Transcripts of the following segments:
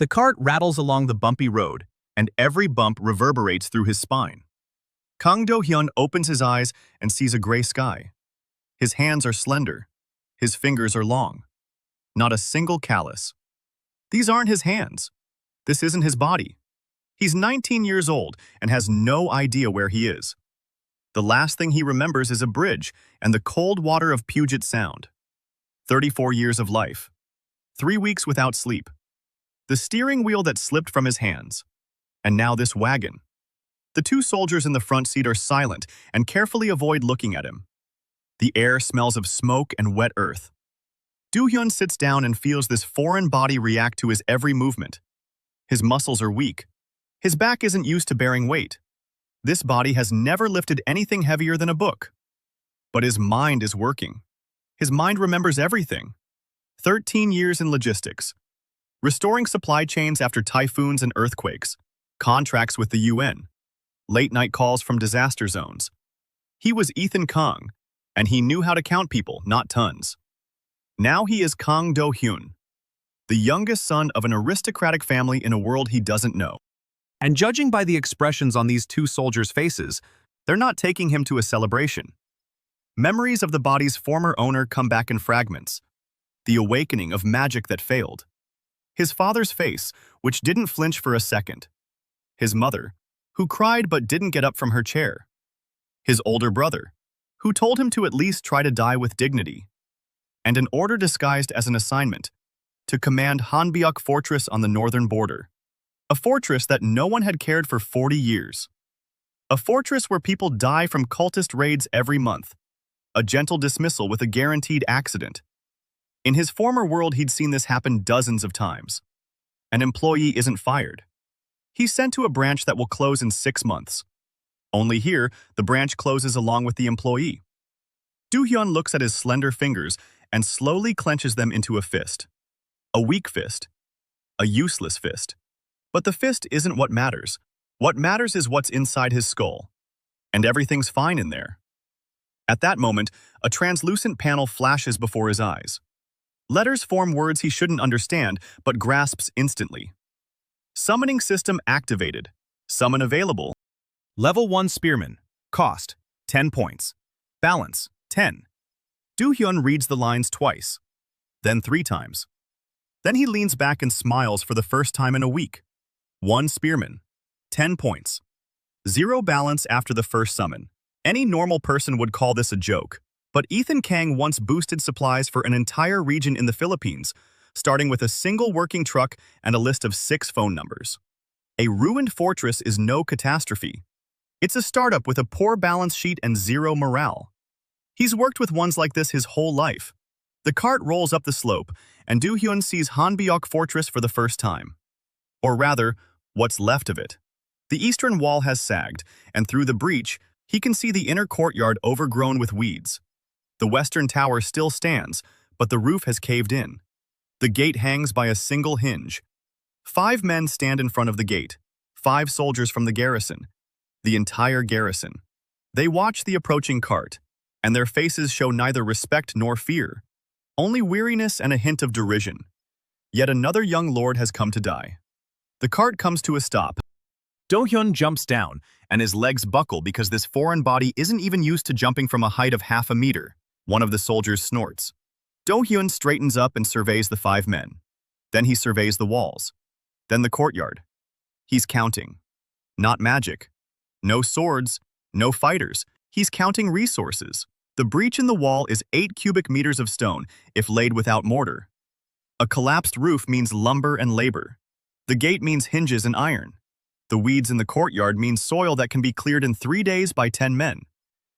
The cart rattles along the bumpy road, and every bump reverberates through his spine. Kang Do-hyun opens his eyes and sees a gray sky. His hands are slender. His fingers are long. Not a single callus. These aren't his hands. This isn't his body. He's 19 years old and has no idea where he is. The last thing he remembers is a bridge and the cold water of Puget Sound. 34 years of life. 3 weeks without sleep. The steering wheel that slipped from his hands. And now this wagon. The two soldiers in the front seat are silent and carefully avoid looking at him. The air smells of smoke and wet earth. Do-hyun sits down and feels this foreign body react to his every movement. His muscles are weak. His back isn't used to bearing weight. This body has never lifted anything heavier than a book. But his mind is working. His mind remembers everything. 13 years in logistics. Restoring supply chains after typhoons and earthquakes. Contracts with the UN. Late-night calls from disaster zones. He was Ethan Kang, and he knew how to count people, not tons. Now he is Kang Do-hyun, the youngest son of an aristocratic family in a world he doesn't know. And judging by the expressions on these two soldiers' faces, they're not taking him to a celebration. Memories of the body's former owner come back in fragments. The awakening of magic that failed. His father's face, which didn't flinch for a second. His mother, who cried but didn't get up from her chair. His older brother, who told him to at least try to die with dignity. And an order disguised as an assignment to command Hanbyuk Fortress on the northern border. A fortress that no one had cared for 40 years. A fortress where people die from cultist raids every month. A gentle dismissal with a guaranteed accident. In his former world, he'd seen this happen dozens of times. An employee isn't fired. He's sent to a branch that will close in 6 months. Only here, the branch closes along with the employee. Do-hyun looks at his slender fingers and slowly clenches them into a fist. A weak fist. A useless fist. But the fist isn't what matters. What matters is what's inside his skull. And everything's fine in there. At that moment, a translucent panel flashes before his eyes. Letters form words he shouldn't understand, but grasps instantly. Summoning system activated. Summon available. Level 1 spearmen. Cost, 10 points. Balance, 10. Do-hyun reads the lines twice. Then 3 times. Then he leans back and smiles for the first time in a week. 1 spearman. 10 points. 0 balance after the first summon. Any normal person would call this a joke. But Ethan Kang once boosted supplies for an entire region in the Philippines, starting with a single working truck and a list of 6 phone numbers. A ruined fortress is no catastrophe. It's a startup with a poor balance sheet and 0 morale. He's worked with ones like this his whole life. The cart rolls up the slope, and Do-hyun sees Hanbyuk Fortress for the first time. Or rather, what's left of it. The eastern wall has sagged, and through the breach, he can see the inner courtyard overgrown with weeds. The western tower still stands, but the roof has caved in. The gate hangs by a single hinge. 5 men stand in front of the gate, 5 soldiers from the garrison. The entire garrison. They watch the approaching cart, and their faces show neither respect nor fear. Only weariness and a hint of derision. Yet another young lord has come to die. The cart comes to a stop. Do-hyun jumps down, and his legs buckle because this foreign body isn't even used to jumping from a height of half a meter. One of the soldiers snorts. Do-hyun straightens up and surveys the 5 men. Then he surveys the walls. Then the courtyard. He's counting. Not magic. No swords. No fighters. He's counting resources. The breach in the wall is 8 cubic meters of stone, if laid without mortar. A collapsed roof means lumber and labor. The gate means hinges and iron. The weeds in the courtyard mean soil that can be cleared in 3 days by 10 men.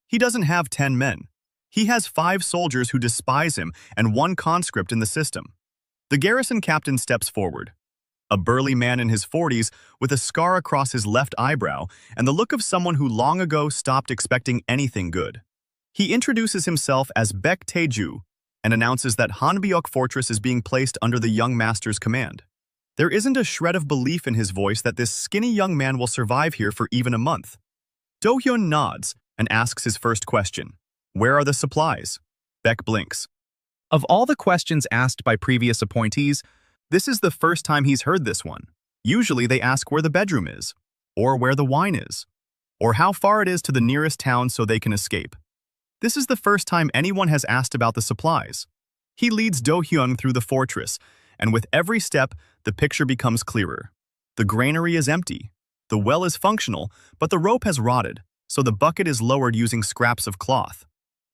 He doesn't have 10 men. He has 5 soldiers who despise him and 1 conscript in the system. The garrison captain steps forward. A burly man in his 40s with a scar across his left eyebrow and the look of someone who long ago stopped expecting anything good. He introduces himself as Baek Tae-ju and announces that Hanbyuk Fortress is being placed under the young master's command. There isn't a shred of belief in his voice that this skinny young man will survive here for even a month. Do-hyun nods and asks his first question. Where are the supplies? Baek blinks. Of all the questions asked by previous appointees, This is the first time he's heard this one. Usually they ask where the bedroom is, or where the wine is, or how far it is to the nearest town so they can escape. This is the first time anyone has asked about the supplies. He leads Do-hyun through the fortress, and with every step, the picture becomes clearer. The granary is empty. The well is functional, but the rope has rotted, so the bucket is lowered using scraps of cloth.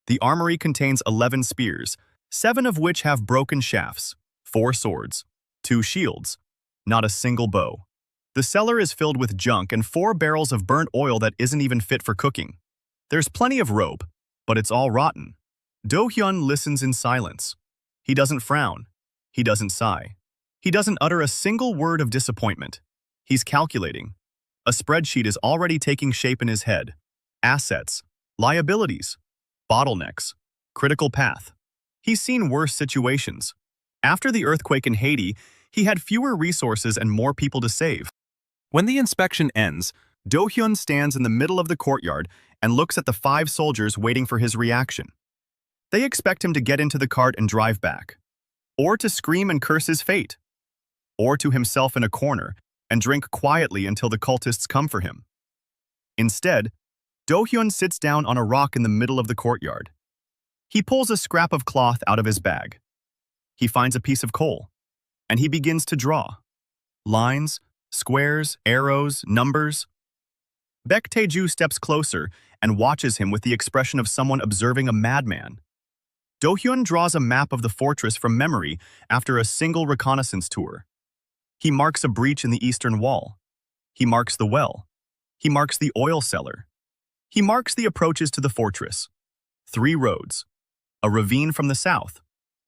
The armory contains 11 spears, 7 of which have broken shafts, 4 swords, 2 shields, not a single bow. The cellar is filled with junk and 4 barrels of burnt oil that isn't even fit for cooking. There's plenty of rope, but it's all rotten. Do-hyun listens in silence. He doesn't frown. He doesn't sigh. He doesn't utter a single word of disappointment. He's calculating. A spreadsheet is already taking shape in his head. Assets, liabilities, bottlenecks, critical path. He's seen worse situations. After the earthquake in Haiti, he had fewer resources and more people to save. When the inspection ends, Do-hyun stands in the middle of the courtyard and looks at the 5 soldiers waiting for his reaction. They expect him to get into the cart and drive back, or to scream and curse his fate, or to himself in a corner and drink quietly until the cultists come for him. Instead, Do-hyun sits down on a rock in the middle of the courtyard. He pulls a scrap of cloth out of his bag. He finds a piece of coal, and he begins to draw. Lines, squares, arrows, numbers. Baek Tae-ju steps closer and watches him with the expression of someone observing a madman. Do-hyun draws a map of the fortress from memory after a single reconnaissance tour. He marks a breach in the eastern wall. He marks the well. He marks the oil cellar. He marks the approaches to the fortress. 3 roads. A ravine from the south.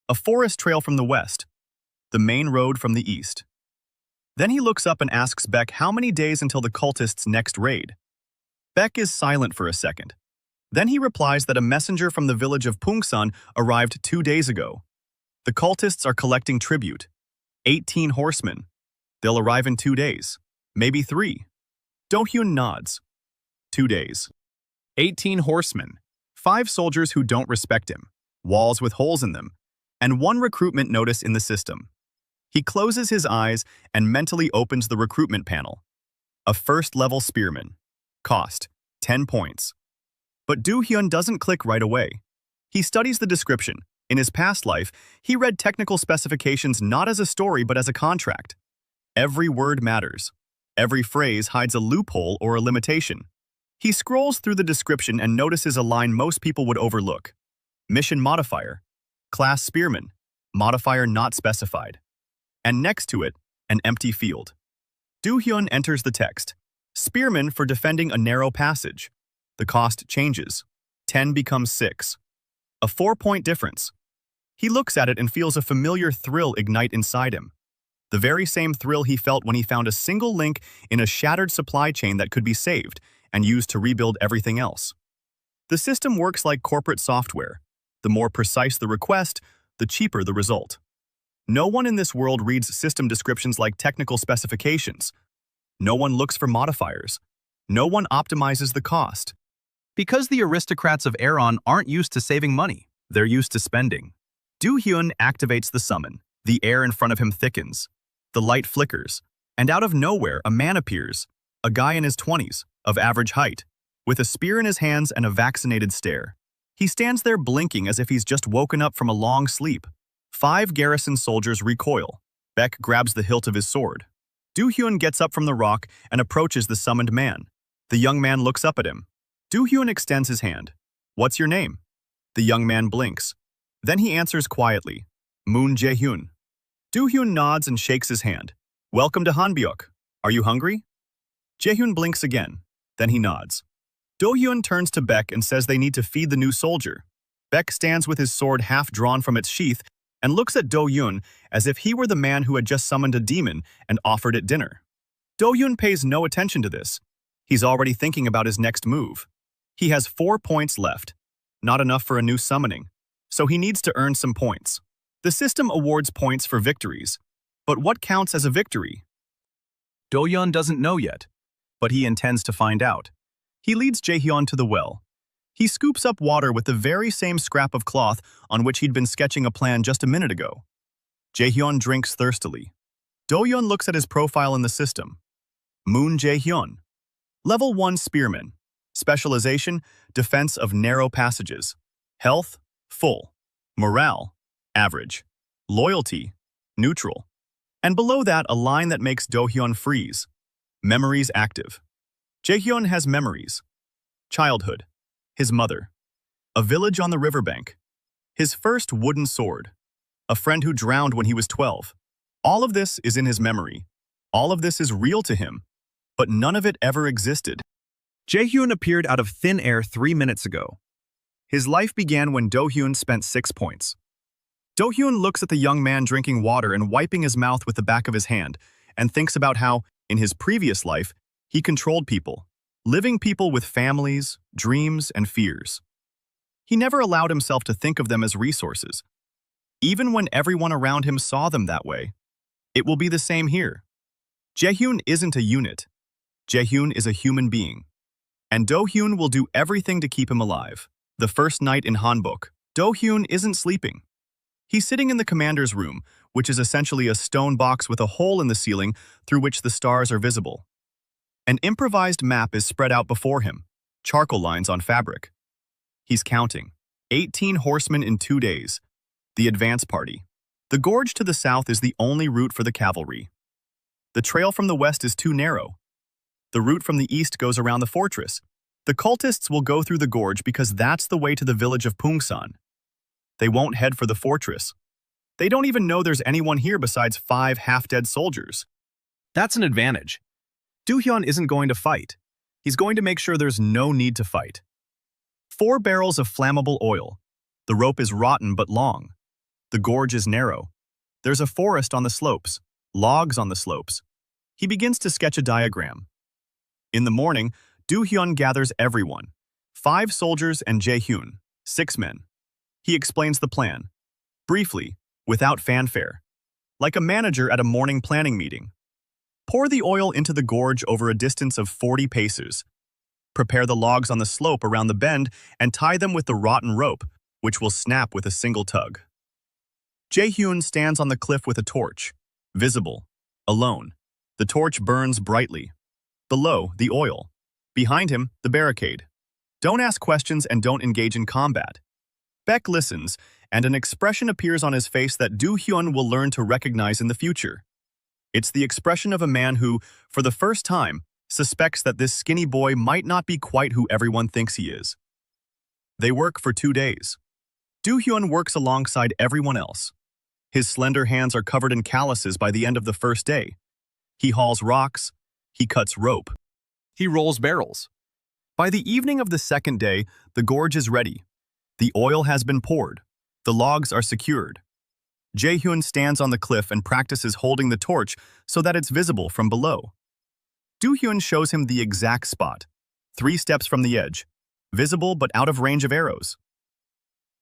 A forest trail from the west. The main road from the east. Then he looks up and asks Baek how many days until the cultists' next raid. Baek is silent for a second. Then he replies that a messenger from the village of Pungsan arrived 2 days ago. The cultists are collecting tribute. 18 horsemen. They'll arrive in 2 days. Maybe 3. Do-hyun nods. 2 days. 18 horsemen. 5 soldiers who don't respect him. Walls with holes in them. And 1 recruitment notice in the system. He closes his eyes and mentally opens the recruitment panel. A first-level spearman. Cost, 10 points. But Do-hyun doesn't click right away. He studies the description. In his past life, he read technical specifications not as a story but as a contract. Every word matters. Every phrase hides a loophole or a limitation. He scrolls through the description and notices a line most people would overlook. Mission modifier. Class spearman. Modifier not specified. And next to it, an empty field. Do-hyun enters the text. Spearmen for defending a narrow passage. The cost changes. 10 becomes 6. A 4-point difference. He looks at it and feels a familiar thrill ignite inside him. The very same thrill he felt when he found a single link in a shattered supply chain that could be saved and used to rebuild everything else. The system works like corporate software. The more precise the request, the cheaper the result. No one in this world reads system descriptions like technical specifications. No one looks for modifiers. No one optimizes the cost. Because the aristocrats of Aeron aren't used to saving money, they're used to spending. Do-hyun activates the summon. The air in front of him thickens. The light flickers, and out of nowhere a man appears, a guy in his 20s, of average height, with a spear in his hands and a vaccinated stare. He stands there blinking as if he's just woken up from a long sleep. 5 garrison soldiers recoil. Baek grabs the hilt of his sword. Do-hyun gets up from the rock and approaches the summoned man. The young man looks up at him. Do-hyun extends his hand. "What's your name?" The young man blinks. Then he answers quietly, "Moon Jae-hyun." Do-hyun nods and shakes his hand. "Welcome to Hanbyuk. Are you hungry?" Jae-hyun blinks again. Then he nods. Do-hyun turns to Baek and says they need to feed the new soldier. Baek stands with his sword half drawn from its sheath and looks at Do-hyun as if he were the man who had just summoned a demon and offered it dinner. Do-hyun pays no attention to this. He's already thinking about his next move. He has 4 points left. Not enough for a new summoning. So he needs to earn some points. The system awards points for victories. But what counts as a victory? Do-hyun doesn't know yet, but he intends to find out. He leads Jae-hyun to the well. He scoops up water with the very same scrap of cloth on which he'd been sketching a plan just a minute ago. Jaehyun drinks thirstily. Do-hyun looks at his profile in the system. Moon Jaehyun. Level 1 spearmen. Specialization, defense of narrow passages. Health, full. Morale, average. Loyalty, neutral. And below that, a line that makes Do-hyun freeze. Memories active. Jaehyun has memories. Childhood. His mother. A village on the riverbank. His first wooden sword. A friend who drowned when he was 12. All of this is in his memory. All of this is real to him. But none of it ever existed. Jaehyun appeared out of thin air 3 minutes ago. His life began when Do-hyun spent 6 points. Do-hyun looks at the young man drinking water and wiping his mouth with the back of his hand, and thinks about how, in his previous life, he controlled people, living people with families, dreams, and fears. He never allowed himself to think of them as resources, even when everyone around him saw them that way. It will be the same here. Jaehyun isn't a unit. Jaehyun is a human being. And Do-hyun will do everything to keep him alive. The first night in Hanbok, Do-hyun isn't sleeping. He's sitting in the commander's room, which is essentially a stone box with a hole in the ceiling through which the stars are visible. An improvised map is spread out before him, charcoal lines on fabric. He's counting. 18 horsemen in 2 days. The advance party. The gorge to the south is the only route for the cavalry. The trail from the west is too narrow. The route from the east goes around the fortress. The cultists will go through the gorge because that's the way to the village of Pungsan. They won't head for the fortress. They don't even know there's anyone here besides 5 half-dead soldiers. That's an advantage. Do-hyun isn't going to fight. He's going to make sure there's no need to fight. 4 barrels of flammable oil. The rope is rotten but long. The gorge is narrow. There's a forest on the slopes, logs on the slopes. He begins to sketch a diagram. In the morning, Do-hyun gathers everyone. 5 soldiers and Jaehyun, 6 men. He explains the plan. Briefly, without fanfare. Like a manager at a morning planning meeting. Pour the oil into the gorge over a distance of 40 paces. Prepare the logs on the slope around the bend and tie them with the rotten rope, which will snap with a single tug. Jaehyun stands on the cliff with a torch. Visible. Alone. The torch burns brightly. Below, the oil. Behind him, the barricade. Don't ask questions and don't engage in combat. Baek listens, and an expression appears on his face that Do-hyun will learn to recognize in the future. It's the expression of a man who, for the first time, suspects that this skinny boy might not be quite who everyone thinks he is. They work for 2 days. Do-hyun works alongside everyone else. His slender hands are covered in calluses by the end of the first day. He hauls rocks. He cuts rope. He rolls barrels. By the evening of the second day, the gorge is ready. The oil has been poured. The logs are secured. Jaehyun stands on the cliff and practices holding the torch so that it's visible from below. Do-hyun shows him the exact spot, 3 steps from the edge, visible but out of range of arrows.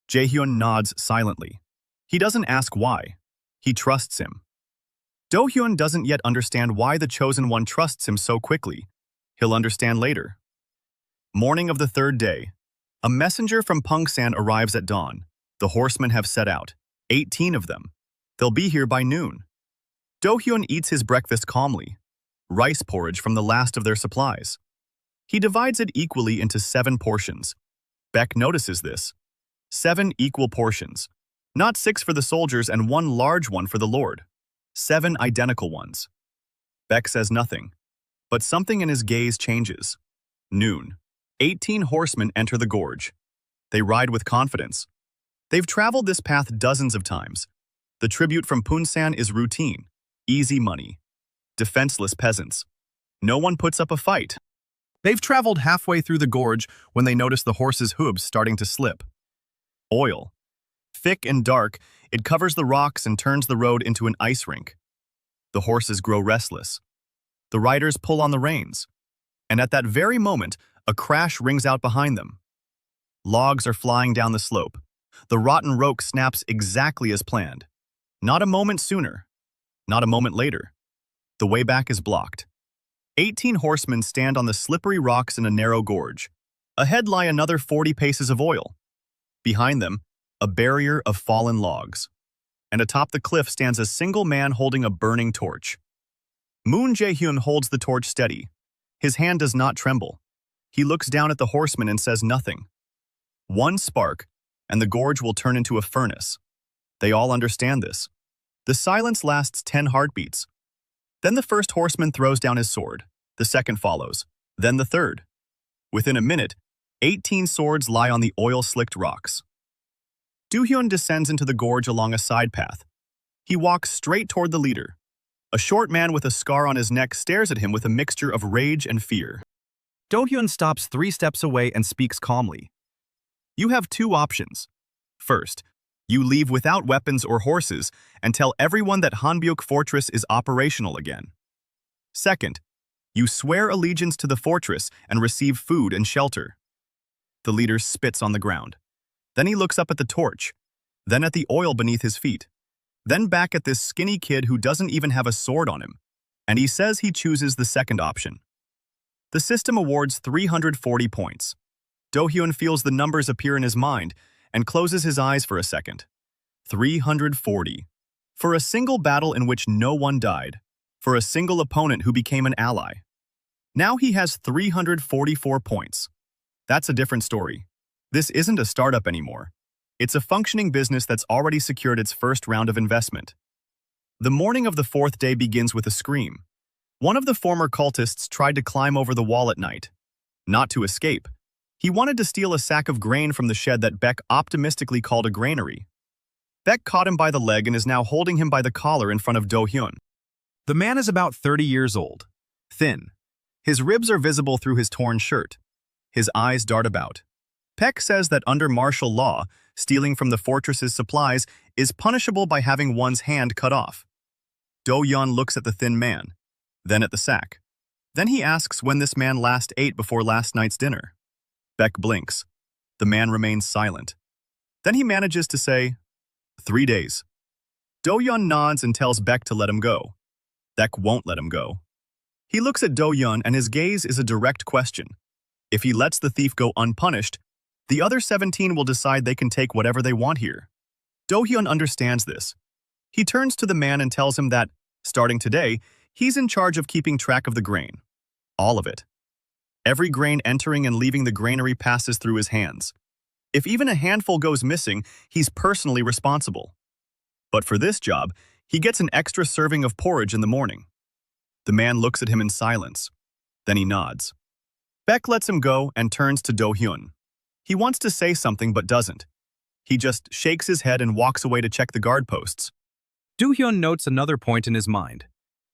Jaehyun nods silently. He doesn't ask why. He trusts him. Do-hyun doesn't yet understand why the Chosen One trusts him so quickly. He'll understand later. Morning of the 3rd day. A messenger from Pungsan arrives at dawn. The horsemen have set out, 18 of them. They'll be here by noon. Do-hyun eats his breakfast calmly, rice porridge from the last of their supplies. He divides it equally into 7 portions. Baek notices this. 7 equal portions. Not 6 for the soldiers and 1 large one for the lord. 7 identical ones. Baek says nothing, but something in his gaze changes. Noon. 18 horsemen enter the gorge. They ride with confidence. They've traveled this path dozens of times. The tribute from Pungsan is routine, easy money. Defenseless peasants. No one puts up a fight. They've traveled halfway through the gorge when they notice the horse's hooves starting to slip. Oil. Thick and dark, it covers the rocks and turns the road into an ice rink. The horses grow restless. The riders pull on the reins. And at that very moment, a crash rings out behind them. Logs are flying down the slope. The rotten rope snaps exactly as planned. Not a moment sooner. Not a moment later. The way back is blocked. 18 horsemen stand on the slippery rocks in a narrow gorge. Ahead lie another 40 paces of oil. Behind them, a barrier of fallen logs. and atop the cliff stands a single man holding a burning torch. Moon Jae-hyun holds the torch steady. His hand does not tremble. He looks down at the horseman and says nothing. One spark, and the gorge will turn into a furnace. They all understand this. The silence lasts 10 heartbeats. Then the first horseman throws down his sword. The second follows. Then the third. Within a minute, 18 swords lie on the oil-slicked rocks. Do-hyun descends into the gorge along a side path. He walks straight toward the leader. A short man with a scar on his neck stares at him with a mixture of rage and fear. Do-hyun stops 3 steps away and speaks calmly. You have 2 options. First, you leave without weapons or horses and tell everyone that Hanbyuk Fortress is operational again. Second, you swear allegiance to the fortress and receive food and shelter. The leader spits on the ground. Then he looks up at the torch, then at the oil beneath his feet, then back at this skinny kid who doesn't even have a sword on him, and he says he chooses the second option. The system awards 340 points. Do-hyun feels the numbers appear in his mind and closes his eyes for a second. 340. For a single battle in which no one died. For a single opponent who became an ally. Now he has 344 points. That's a different story. This isn't a startup anymore. It's a functioning business that's already secured its first round of investment. The morning of the 4th day begins with a scream. One of the former cultists tried to climb over the wall at night. Not to escape. He wanted to steal a sack of grain from the shed that Beck optimistically called a granary. Beck caught him by the leg and is now holding him by the collar in front of Do-hyun. The man is about 30 years old, thin. His ribs are visible through his torn shirt. His eyes dart about. Peck says that under martial law, stealing from the fortress's supplies is punishable by having one's hand cut off. Do-hyun looks at the thin man, then at the sack. Then he asks when this man last ate before last night's dinner. Beck blinks. The man remains silent. Then he manages to say, 3 days. Do-hyun nods and tells Beck to let him go. Beck won't let him go. He looks at Do-hyun and his gaze is a direct question. If he lets the thief go unpunished, the other 17 will decide they can take whatever they want here. Do-hyun understands this. He turns to the man and tells him that, starting today, he's in charge of keeping track of the grain. All of it. Every grain entering and leaving the granary passes through his hands. If even a handful goes missing, he's personally responsible. But for this job, he gets an extra serving of porridge in the morning. The man looks at him in silence. Then he nods. Beck lets him go and turns to Do-hyun. He wants to say something but doesn't. He just shakes his head and walks away to check the guard posts. Do-hyun notes another point in his mind.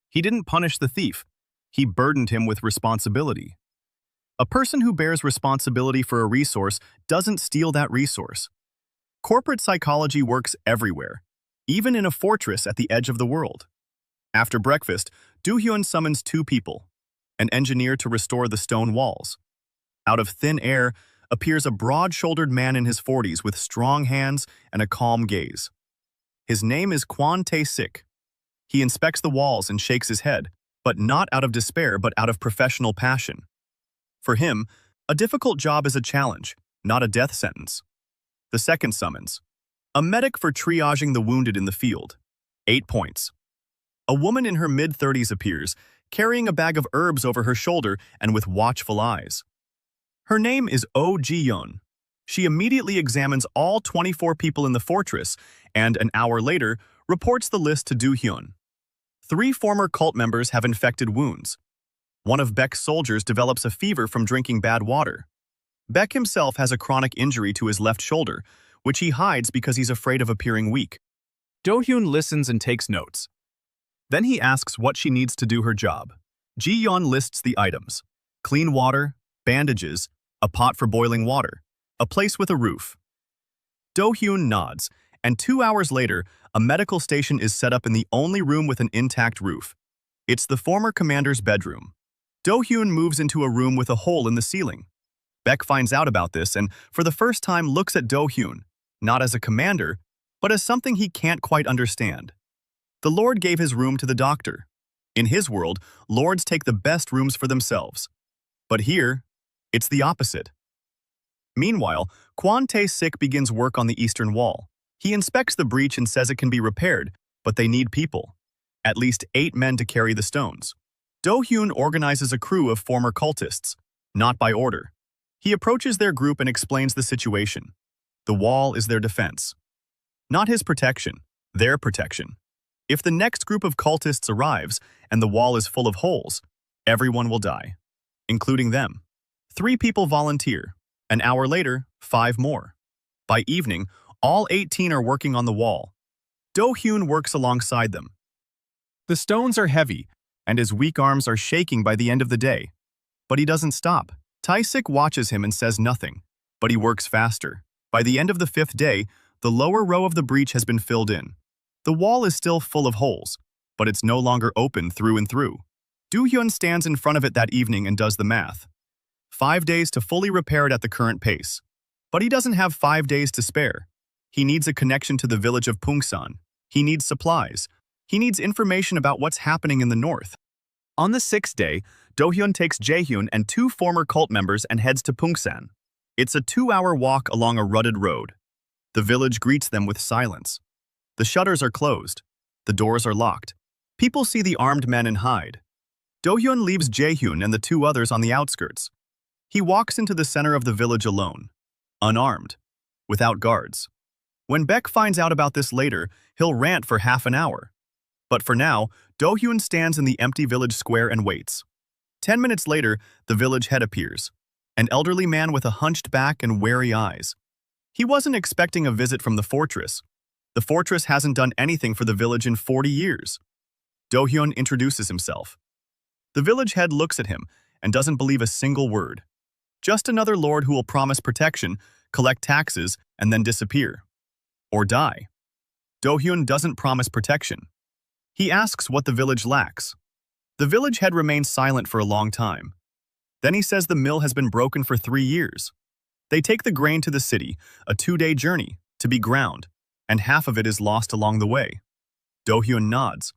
He didn't punish the thief. He burdened him with responsibility. A person who bears responsibility for a resource doesn't steal that resource. Corporate psychology works everywhere, even in a fortress at the edge of the world. After breakfast, Do-hyun summons 2 people, an engineer to restore the stone walls. Out of thin air appears a broad-shouldered man in his 40s with strong hands and a calm gaze. His name is Kwon Tae-sik. He inspects the walls and shakes his head, but not out of despair but out of professional passion. For him, a difficult job is a challenge, not a death sentence. The second summons. A medic for triaging the wounded in the field. 8 points. A woman in her mid-30s appears, carrying a bag of herbs over her shoulder and with watchful eyes. Her name is Oh Ji-yeon. She immediately examines all 24 people in the fortress and, an hour later, reports the list to Do-hyun. 3 former cult members have infected wounds. One of Beck's soldiers develops a fever from drinking bad water. Beck himself has a chronic injury to his left shoulder, which he hides because he's afraid of appearing weak. Do-hyun listens and takes notes. Then he asks what she needs to do her job. Ji-yeon lists the items: clean water, bandages, a pot for boiling water, a place with a roof. Do-hyun nods, and 2 hours later, a medical station is set up in the only room with an intact roof. It's the former commander's bedroom. Do-hyun moves into a room with a hole in the ceiling. Beck finds out about this and, for the first time, looks at Do-hyun, not as a commander, but as something he can't quite understand. The Lord gave his room to the doctor. In his world, lords take the best rooms for themselves. But here, it's the opposite. Meanwhile, Kwon Tae-sik begins work on the eastern wall. He inspects the breach and says it can be repaired, but they need people. At least 8 men to carry the stones. Do-hyun organizes a crew of former cultists, not by order. He approaches their group and explains the situation. The wall is their defense. Not his protection, their protection. If the next group of cultists arrives and the wall is full of holes, everyone will die, including them. 3 people volunteer. An hour later, 5 more. By evening, all 18 are working on the wall. Do-hyun works alongside them. The stones are heavy, and his weak arms are shaking by the end of the day. But he doesn't stop. Tae-sik watches him and says nothing, but he works faster. By the end of the 5th day, the lower row of the breach has been filled in. The wall is still full of holes, but it's no longer open through and through. Do-hyun stands in front of it that evening and does the math. 5 days to fully repair it at the current pace. But he doesn't have 5 days to spare. He needs a connection to the village of Pungsan. He needs supplies. He needs information about what's happening in the north. On the 6th day, Do-hyun takes Jae-hyun and 2 former cult members and heads to Pungsan. It's a 2-hour walk along a rutted road. The village greets them with silence. The shutters are closed. The doors are locked. People see the armed men and hide. Do-hyun leaves Jae-hyun and the 2 others on the outskirts. He walks into the center of the village alone, unarmed, without guards. When Baek finds out about this later, he'll rant for half an hour. But for now, Do-hyun stands in the empty village square and waits. 10 minutes later, the village head appears, an elderly man with a hunched back and wary eyes. He wasn't expecting a visit from the fortress. The fortress hasn't done anything for the village in 40 years. Do-hyun introduces himself. The village head looks at him and doesn't believe a single word. Just another lord who will promise protection, collect taxes, and then disappear. Or die. Do-hyun doesn't promise protection. He asks what the village lacks. The village head remains silent for a long time. Then he says the mill has been broken for 3 years. They take the grain to the city, a 2-day journey, to be ground, and half of it is lost along the way. Do-hyun nods.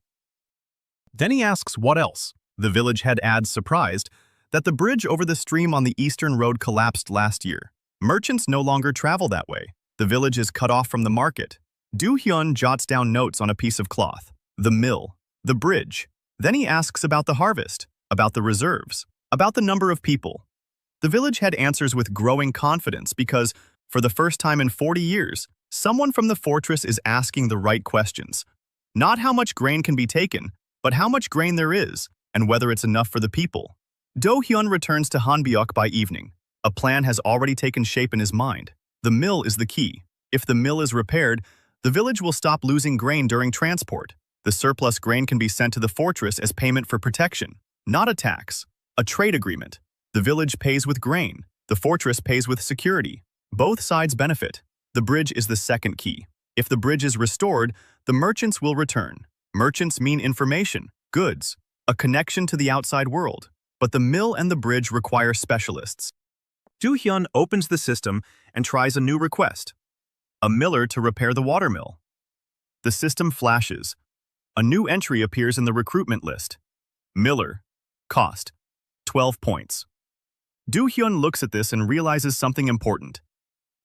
Then he asks what else. The village head adds, surprised, that the bridge over the stream on the eastern road collapsed last year. Merchants no longer travel that way. The village is cut off from the market. Do-hyun jots down notes on a piece of cloth. The mill, the bridge. Then he asks about the harvest, about the reserves, about the number of people. The village head answers with growing confidence because, for the first time in 40 years, someone from the fortress is asking the right questions. Not how much grain can be taken, but how much grain there is, and whether it's enough for the people. Do-hyun returns to Hanbyuk by evening. A plan has already taken shape in his mind. The mill is the key. If the mill is repaired, the village will stop losing grain during transport. The surplus grain can be sent to the fortress as payment for protection, not a tax. A trade agreement. The village pays with grain. The fortress pays with security. Both sides benefit. The bridge is the second key. If the bridge is restored, the merchants will return. Merchants mean information, goods, a connection to the outside world. But the mill and the bridge require specialists. Do-hyun opens the system and tries a new request. A miller to repair the watermill. The system flashes. A new entry appears in the recruitment list. Miller. Cost. 12 points. Do-hyun looks at this and realizes something important.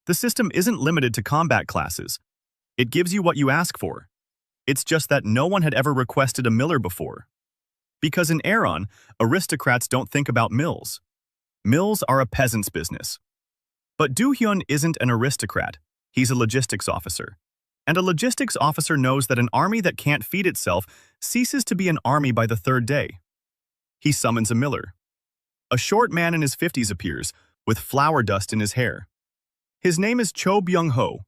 The system isn't limited to combat classes. It gives you what you ask for. It's just that no one had ever requested a miller before. Because in Aeron, aristocrats don't think about mills. Mills are a peasant's business. But Do-hyun isn't an aristocrat. He's a logistics officer. And a logistics officer knows that an army that can't feed itself ceases to be an army by the 3rd day. He summons a miller. A short man in his 50s appears, with flour dust in his hair. His name is Cho Byung-ho.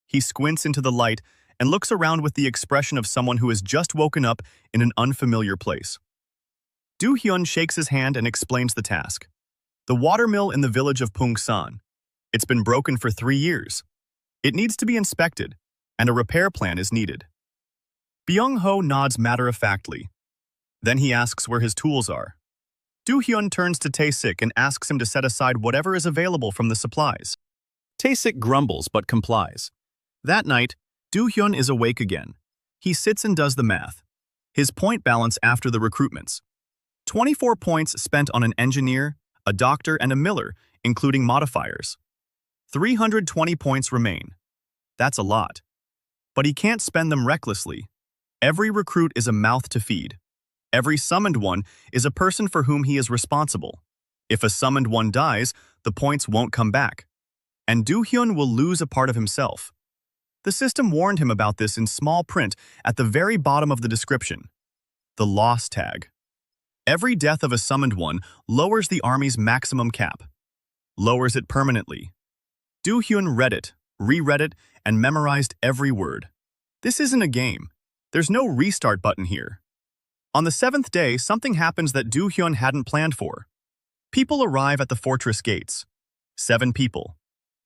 He squints into the light and looks around with the expression of someone who has just woken up in an unfamiliar place. Do-hyun shakes his hand and explains the task. The watermill in the village of Pungsan. It's been broken for 3 years. It needs to be inspected, and a repair plan is needed. Byung-ho nods matter-of-factly. Then he asks where his tools are. Do-hyun turns to Tae-sik and asks him to set aside whatever is available from the supplies. Tae-sik grumbles but complies. That night, Do-hyun is awake again. He sits and does the math. His point balance after the recruitments. 24 points spent on an engineer, a doctor, and a miller, including modifiers. 320 points remain. That's a lot. But he can't spend them recklessly. Every recruit is a mouth to feed. Every summoned one is a person for whom he is responsible. If a summoned one dies, the points won't come back, and Do-hyun will lose a part of himself. The system warned him about this in small print at the very bottom of the description. The loss tag. Every death of a summoned one lowers the army's maximum cap. Lowers it permanently. Do-hyun read it, reread it, and memorized every word. This isn't a game. There's no restart button here. On the 7th day, something happens that Do-hyun hadn't planned for. People arrive at the fortress gates. 7 people.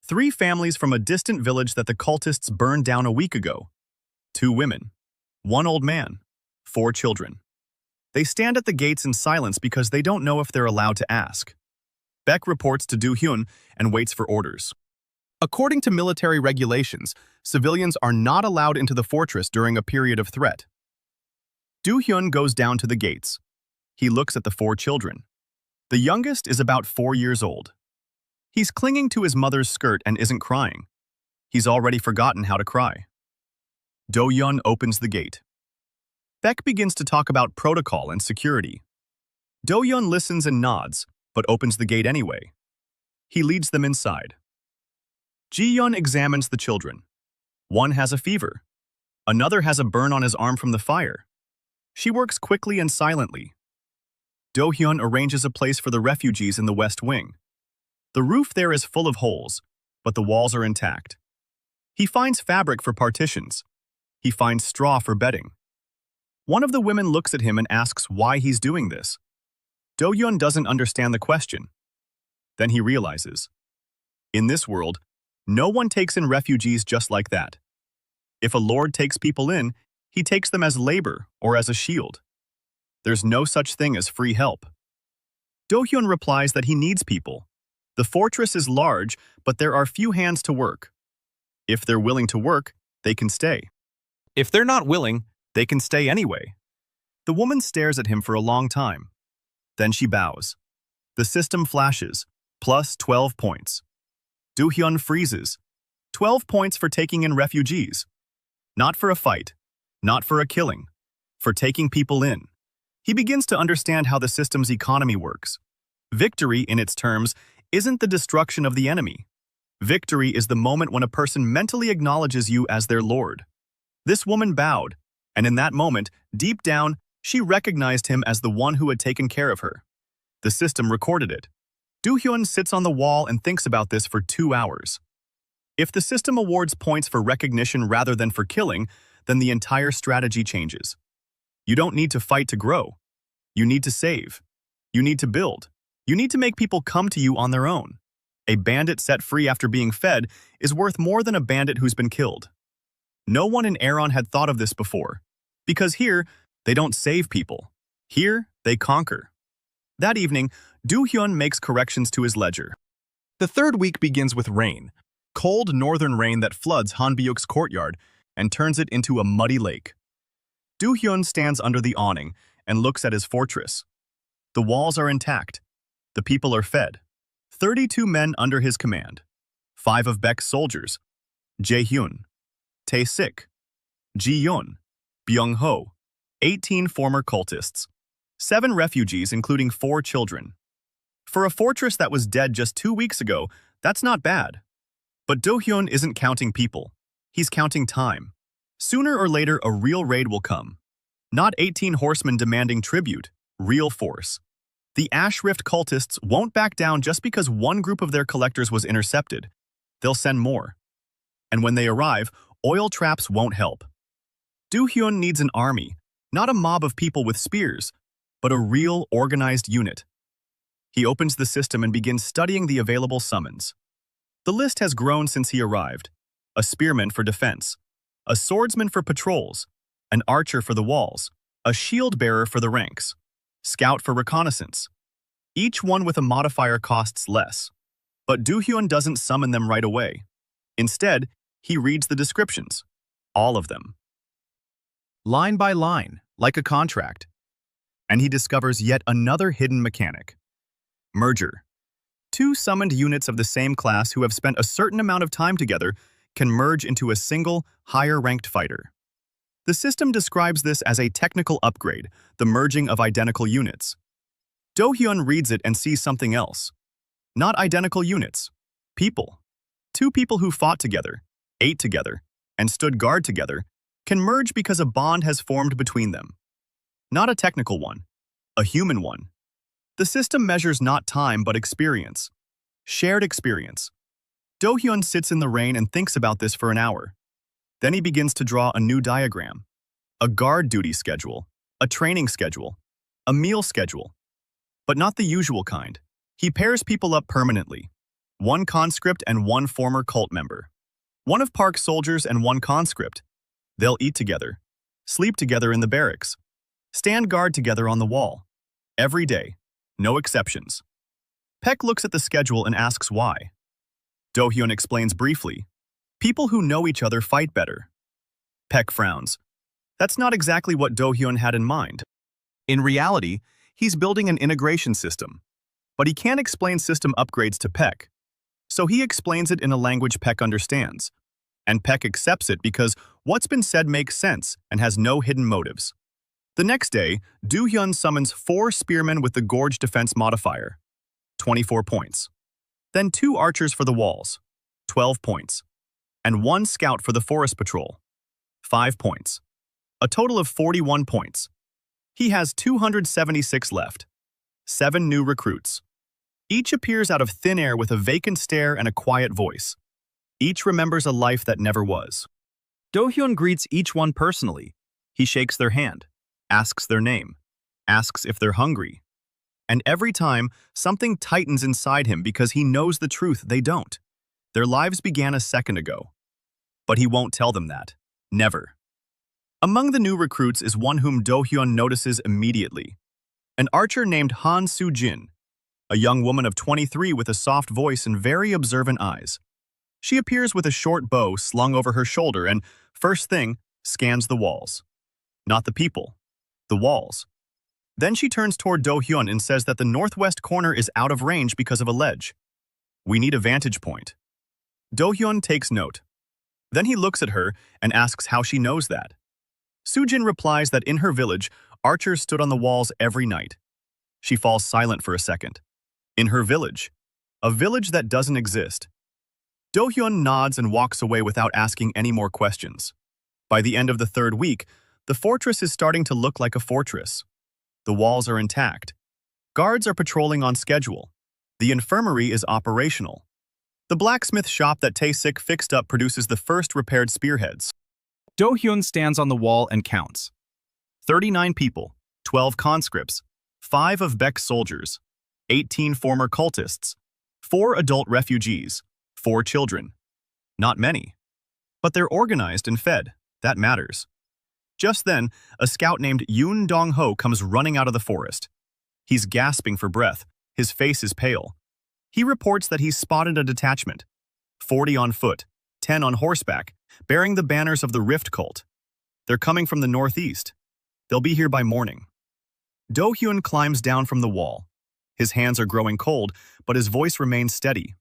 3 families from a distant village that the cultists burned down a week ago. 2 women. 1 old man. 4 children. They stand at the gates in silence because they don't know if they're allowed to ask. Baek reports to Do-hyun and waits for orders. According to military regulations, civilians are not allowed into the fortress during a period of threat. Do-hyun goes down to the gates. He looks at the 4 children. The youngest is about 4 years old. He's clinging to his mother's skirt and isn't crying. He's already forgotten how to cry. Do-hyun opens the gate. Baek begins to talk about protocol and security. Do-hyun listens and nods, but opens the gate anyway. He leads them inside. Ji-hyun examines the children. One has a fever. Another has a burn on his arm from the fire. She works quickly and silently. Do-hyun arranges a place for the refugees in the West Wing. The roof there is full of holes, but the walls are intact. He finds fabric for partitions. He finds straw for bedding. One of the women looks at him and asks why he's doing this. Do-hyun doesn't understand the question. Then he realizes. In this world, no one takes in refugees just like that. If a lord takes people in, he takes them as labor or as a shield. There's no such thing as free help. Do-hyun replies that he needs people. The fortress is large, but there are few hands to work. If they're willing to work, they can stay. If they're not willing, they can stay anyway. The woman stares at him for a long time. Then she bows. The system flashes, plus 12 points. Do-hyun freezes. 12 points for taking in refugees. Not for a fight, not for a killing, for taking people in. He begins to understand how the system's economy works. Victory, in its terms, isn't the destruction of the enemy. Victory is the moment when a person mentally acknowledges you as their lord. This woman bowed, and in that moment, deep down, she recognized him as the one who had taken care of her. The system recorded it. Do-hyun sits on the wall and thinks about this for 2 hours. If the system awards points for recognition rather than for killing, then the entire strategy changes. You don't need to fight to grow. You need to save. You need to build. You need to make people come to you on their own. A bandit set free after being fed is worth more than a bandit who's been killed. No one in Aeron had thought of this before, because here, they don't save people. Here, they conquer. That evening, Do-hyun makes corrections to his ledger. The 3rd week begins with rain, cold northern rain that floods Hanbyuk's courtyard and turns it into a muddy lake. Do-hyun stands under the awning and looks at his fortress. The walls are intact. The people are fed. 32 men under his command. 5 of Baek's soldiers. Jae-hyun, Tae-sik, Ji-yeon, Byung-ho, 18 former cultists. 7 refugees, including 4 children. For a fortress that was dead just 2 weeks ago, that's not bad. But Do-hyun isn't counting people. He's counting time. Sooner or later, a real raid will come. Not 18 horsemen demanding tribute, real force. The Ash Rift cultists won't back down just because one group of their collectors was intercepted. They'll send more. And when they arrive, oil traps won't help. Do-hyun needs an army, not a mob of people with spears, but a real, organized unit. He opens the system and begins studying the available summons. The list has grown since he arrived. A spearman for defense, a swordsman for patrols, an archer for the walls, a shield bearer for the ranks, scout for reconnaissance. Each one with a modifier costs less. But Do-hyun doesn't summon them right away. Instead, he reads the descriptions. All of them. Line by line, like a contract. And he discovers yet another hidden mechanic. Merger. 2 summoned units of the same class who have spent a certain amount of time together can merge into a single, higher-ranked fighter. The system describes this as a technical upgrade, the merging of identical units. Do-hyun reads it and sees something else. Not identical units. People. Two people who fought together, ate together, and stood guard together can merge because a bond has formed between them. Not a technical one. A human one. The system measures not time but experience. Shared experience. Do-hyun sits in the rain and thinks about this for an hour. Then he begins to draw a new diagram. A guard duty schedule, a training schedule, a meal schedule. But not the usual kind. He pairs people up permanently. One conscript and one former cult member. One of Park's soldiers and one conscript. They'll eat together, sleep together in the barracks, stand guard together on the wall. Every day, no exceptions. Paek looks at the schedule and asks why. Do-hyun explains briefly. People who know each other fight better. Paek frowns. That's not exactly what Do-hyun had in mind. In reality, he's building an integration system. But he can't explain system upgrades to Paek. So he explains it in a language Paek understands. And Paek accepts it because what's been said makes sense and has no hidden motives. The next day, Do-hyun summons 4 spearmen with the gorge defense modifier, 24 points. Then 2 archers for the walls, 12 points. And 1 scout for the forest patrol, 5 points. A total of 41 points. He has 276 left. 7 new recruits. Each appears out of thin air with a vacant stare and a quiet voice. Each remembers a life that never was. Do-hyun greets each one personally. He shakes their hand, asks their name, asks if they're hungry. And every time, something tightens inside him because he knows the truth they don't. Their lives began a second ago. But he won't tell them that. Never. Among the new recruits is one whom Do-hyun notices immediately. An archer named Han Soo-jin, a young woman of 23 with a soft voice and very observant eyes. She appears with a short bow slung over her shoulder and, first thing, scans the walls. Not the people. The walls. Then she turns toward Do-hyun and says that the northwest corner is out of range because of a ledge. We need a vantage point. Do-hyun takes note. Then he looks at her and asks how she knows that. Soo-jin replies that in her village, archers stood on the walls every night. She falls silent for a second. In her village. A village that doesn't exist. Do-hyun nods and walks away without asking any more questions. By the end of the 3rd week, the fortress is starting to look like a fortress. The walls are intact. Guards are patrolling on schedule. The infirmary is operational. The blacksmith shop that Tae-sik fixed up produces the first repaired spearheads. Do-hyun stands on the wall and counts. 39 people, 12 conscripts, 5 of Baek's soldiers, 18 former cultists, 4 adult refugees, 4 children. Not many. But they're organized and fed. That matters. Just then, a scout named Yoon Dong-ho comes running out of the forest. He's gasping for breath. His face is pale. He reports that he's spotted a detachment. 40 on foot, 10 on horseback, bearing the banners of the Rift cult. They're coming from the northeast. They'll be here by morning. Do-hyun climbs down from the wall. His hands are growing cold, but his voice remains steady.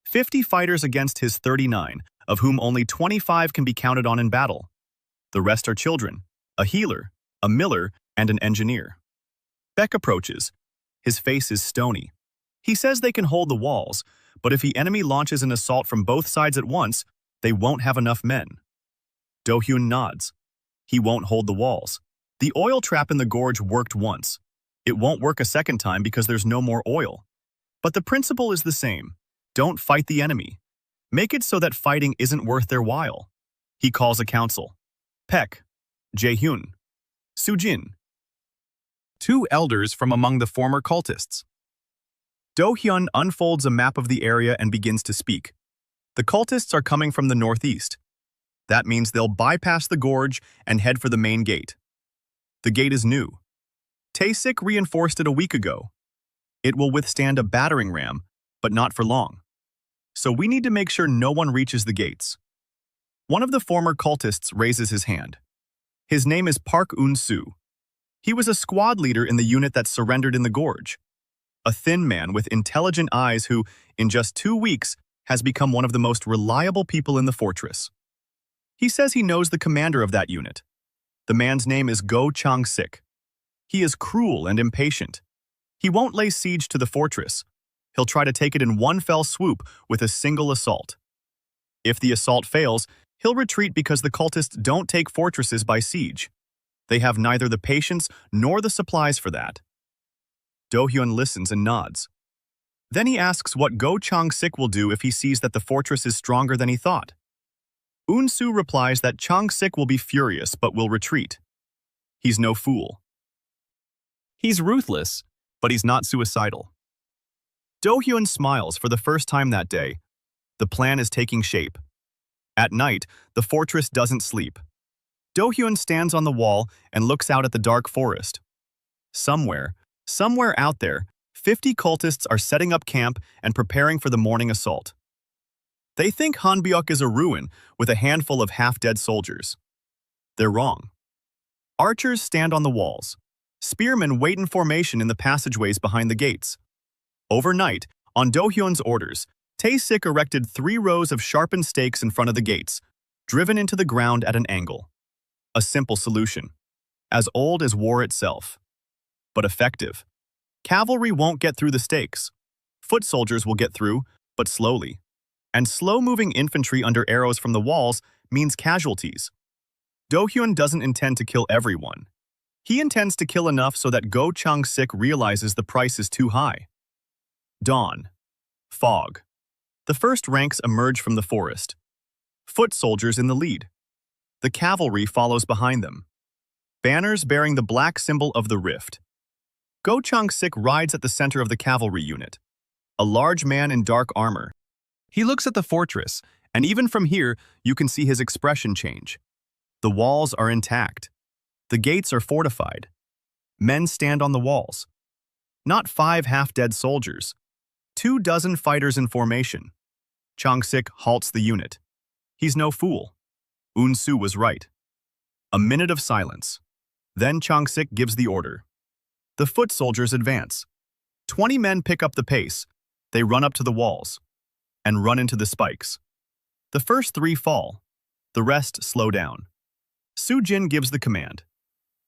50 fighters against his 39, of whom only 25 can be counted on in battle. The rest are children, a healer, a miller, and an engineer. Baek approaches. His face is stony. He says they can hold the walls, but if the enemy launches an assault from both sides at once, they won't have enough men. Do-hyun nods. He won't hold the walls. The oil trap in the gorge worked once. It won't work a second time because there's no more oil. But the principle is the same. Don't fight the enemy. Make it so that fighting isn't worth their while. He calls a council. Paek, Jae-hyun, Soo-jin. 2 elders from among the former cultists. Do-hyun unfolds a map of the area and begins to speak. The cultists are coming from the northeast. That means they'll bypass the gorge and head for the main gate. The gate is new. Tae-sik reinforced it a week ago. It will withstand a battering ram, but not for long. So we need to make sure no one reaches the gates. One of the former cultists raises his hand. His name is Park Un-soo. He was a squad leader in the unit that surrendered in the gorge. A thin man with intelligent eyes who, in just 2 weeks, has become one of the most reliable people in the fortress. He says he knows the commander of that unit. The man's name is Go Chang-sik. He is cruel and impatient. He won't lay siege to the fortress. He'll try to take it in one fell swoop with a single assault. If the assault fails, he'll retreat because the cultists don't take fortresses by siege. They have neither the patience nor the supplies for that. Do-hyun listens and nods. Then he asks what Go Chang-sik will do if he sees that the fortress is stronger than he thought. Eun-soo replies that Chang-sik will be furious but will retreat. He's no fool. He's ruthless, but he's not suicidal. Do-hyun smiles for the first time that day. The plan is taking shape. At night, the fortress doesn't sleep. Do-hyun stands on the wall and looks out at the dark forest. Somewhere out there, 50 cultists are setting up camp and preparing for the morning assault. They think Hanbyuk is a ruin with a handful of half-dead soldiers. They're wrong. Archers stand on the walls. Spearmen wait in formation in the passageways behind the gates. Overnight, on Do-hyun's orders, Tae-sik erected 3 rows of sharpened stakes in front of the gates, driven into the ground at an angle. A simple solution, as old as war itself, but effective. Cavalry won't get through the stakes. Foot soldiers will get through, but slowly. And slow-moving infantry under arrows from the walls means casualties. Do-hyun doesn't intend to kill everyone. He intends to kill enough so that Go Chang-sik realizes the price is too high. Dawn. Fog. The first ranks emerge from the forest. Foot soldiers in the lead. The cavalry follows behind them. Banners bearing the black symbol of the rift. Go Chang-sik rides at the center of the cavalry unit. A large man in dark armor. He looks at the fortress, and even from here, you can see his expression change. The walls are intact. The gates are fortified. Men stand on the walls. Not 5 half-dead soldiers. 24 fighters in formation. Chang-sik halts the unit. He's no fool. Eun-soo was right. A minute of silence. Then Chang-sik gives the order. The foot soldiers advance. 20 men pick up the pace. They run up to the walls and run into the spikes. The first 3 fall. The rest slow down. Soo-jin gives the command.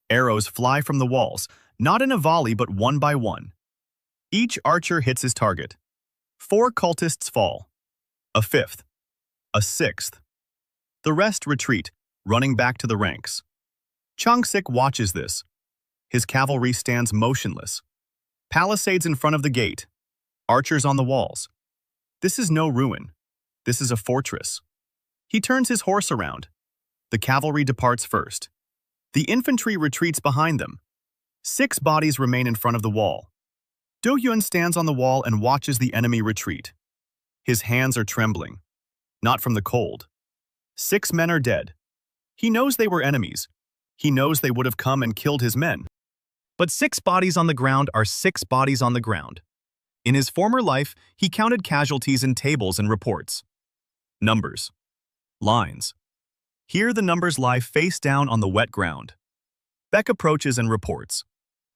Arrows fly from the walls, not in a volley but one by one. Each archer hits his target. 4 cultists fall. A 5th. A 6th. The rest retreat, running back to the ranks. Chang-sik watches this. His cavalry stands motionless. Palisades in front of the gate. Archers on the walls. This is no ruin. This is a fortress. He turns his horse around. The cavalry departs first. The infantry retreats behind them. 6 bodies remain in front of the wall. Do-hyun stands on the wall and watches the enemy retreat. His hands are trembling. Not from the cold. 6 men are dead. He knows they were enemies. He knows they would have come and killed his men. But 6 bodies on the ground are 6 bodies on the ground. In his former life, he counted casualties in tables and reports. Numbers. Lines. Here the numbers lie face down on the wet ground. Beck approaches and reports.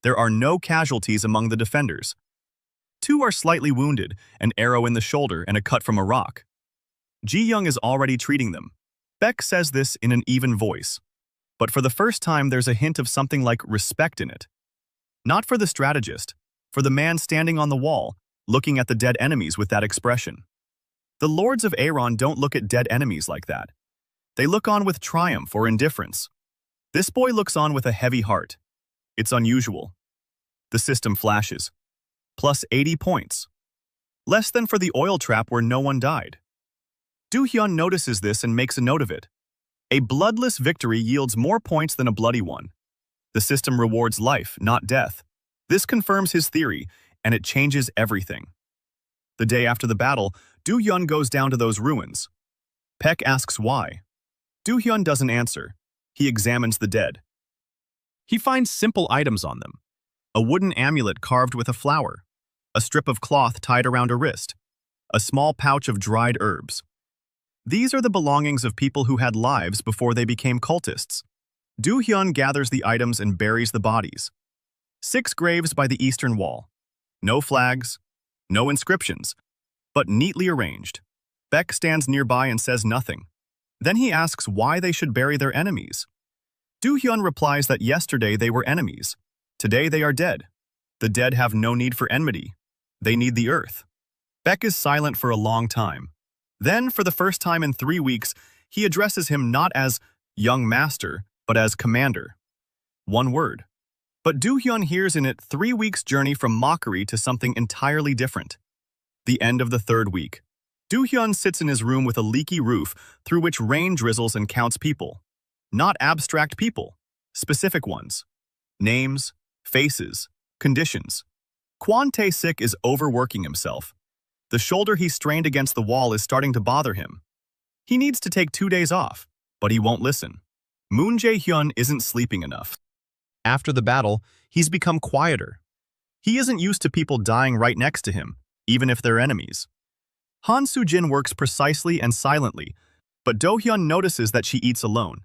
There are no casualties among the defenders. 2 are slightly wounded, an arrow in the shoulder and a cut from a rock. Ji-young is already treating them. Beck says this in an even voice. But for the first time there's a hint of something like respect in it. Not for the strategist, for the man standing on the wall, looking at the dead enemies with that expression. The lords of Aeron don't look at dead enemies like that. They look on with triumph or indifference. This boy looks on with a heavy heart. It's unusual. The system flashes. Plus 80 points. Less than for the oil trap where no one died. Do-hyun notices this and makes a note of it. A bloodless victory yields more points than a bloody one. The system rewards life, not death. This confirms his theory, and it changes everything. The day after the battle, Do-hyun goes down to those ruins. Peck asks why. Do-hyun doesn't answer. He examines the dead. He finds simple items on them. A wooden amulet carved with a flower. A strip of cloth tied around a wrist. A small pouch of dried herbs. These are the belongings of people who had lives before they became cultists. Do-hyun gathers the items and buries the bodies. 6 graves by the eastern wall. No flags, no inscriptions, but neatly arranged. Beck stands nearby and says nothing. Then he asks why they should bury their enemies. Do-hyun replies that yesterday they were enemies. Today they are dead. The dead have no need for enmity. They need the earth. Beck is silent for a long time. Then, for the first time in 3 weeks, he addresses him not as young master, but as commander. One word. But Do-hyun hears in it 3 weeks' journey from mockery to something entirely different. The end of the 3rd week. Do-hyun sits in his room with a leaky roof through which rain drizzles and counts people. Not abstract people, specific ones. Names, faces, conditions. Kwon Tae-sik is overworking himself. The shoulder he strained against the wall is starting to bother him. He needs to take 2 days off, but he won't listen. Moon Jae-hyun isn't sleeping enough. After the battle, he's become quieter. He isn't used to people dying right next to him, even if they're enemies. Han Soo-jin works precisely and silently, but Do-hyun notices that she eats alone.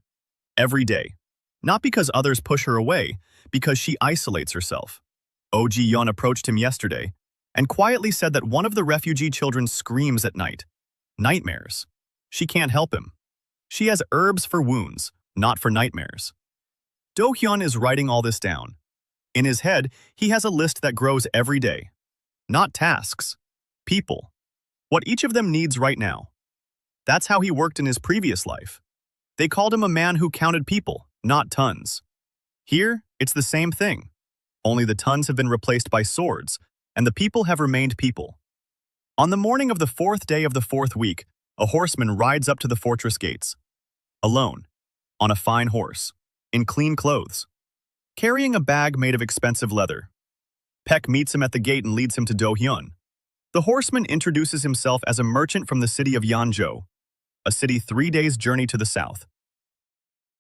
Every day. Not because others push her away, because she isolates herself. Oh Ji-yeon approached him yesterday and quietly said that one of the refugee children screams at night. Nightmares. She can't help him. She has herbs for wounds, not for nightmares. Do-hyun is writing all this down. In his head, he has a list that grows every day. Not tasks. People. What each of them needs right now. That's how he worked in his previous life. They called him a man who counted people, not tons. Here, it's the same thing. Only the tons have been replaced by swords, and the people have remained people. On the morning of the 4th day of the 4th week, a horseman rides up to the fortress gates. Alone. On a fine horse. In clean clothes. Carrying a bag made of expensive leather. Peck meets him at the gate and leads him to Do-hyun. The horseman introduces himself as a merchant from the city of Yanzhou, a city 3 days' journey to the south.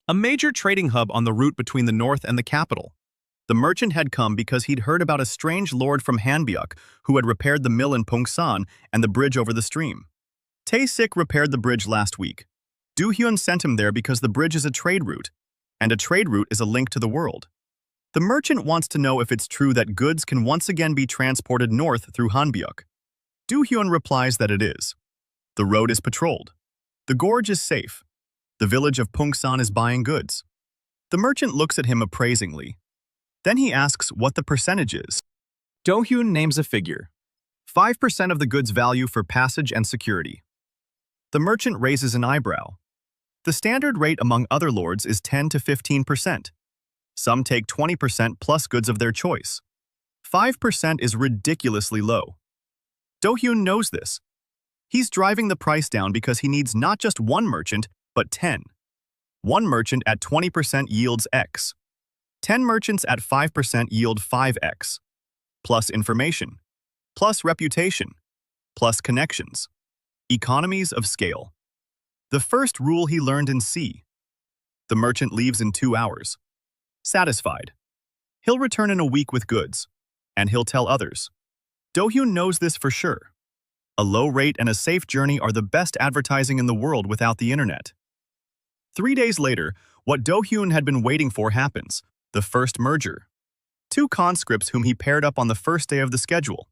A major trading hub on the route between the north and the capital. The merchant had come because he'd heard about a strange lord from Hanbyuk who had repaired the mill in Pungsan and the bridge over the stream. Tae-sik repaired the bridge last week. Do-hyun sent him there because the bridge is a trade route, and a trade route is a link to the world. The merchant wants to know if it's true that goods can once again be transported north through Hanbyuk. Do-hyun replies that it is. The road is patrolled. The gorge is safe. The village of Pungsan is buying goods. The merchant looks at him appraisingly. Then he asks what the percentage is. Do-hyun names a figure. 5% of the goods value for passage and security. The merchant raises an eyebrow. The standard rate among other lords is 10 to 15%. Some take 20% plus goods of their choice. 5% is ridiculously low. Do-hyun knows this. He's driving the price down because he needs not just one merchant, but 10. One merchant at 20% yields X. 10 merchants at 5% yield 5X. Plus information. Plus reputation. Plus connections. Economies of scale. The first rule he learned in C. The merchant leaves in 2 hours. Satisfied. He'll return in a week with goods. And he'll tell others. Do-hyun knows this for sure. A low rate and a safe journey are the best advertising in the world without the internet. 3 days later, what Do-hyun had been waiting for happens. The first merger. 2 conscripts whom he paired up on the first day of the schedule.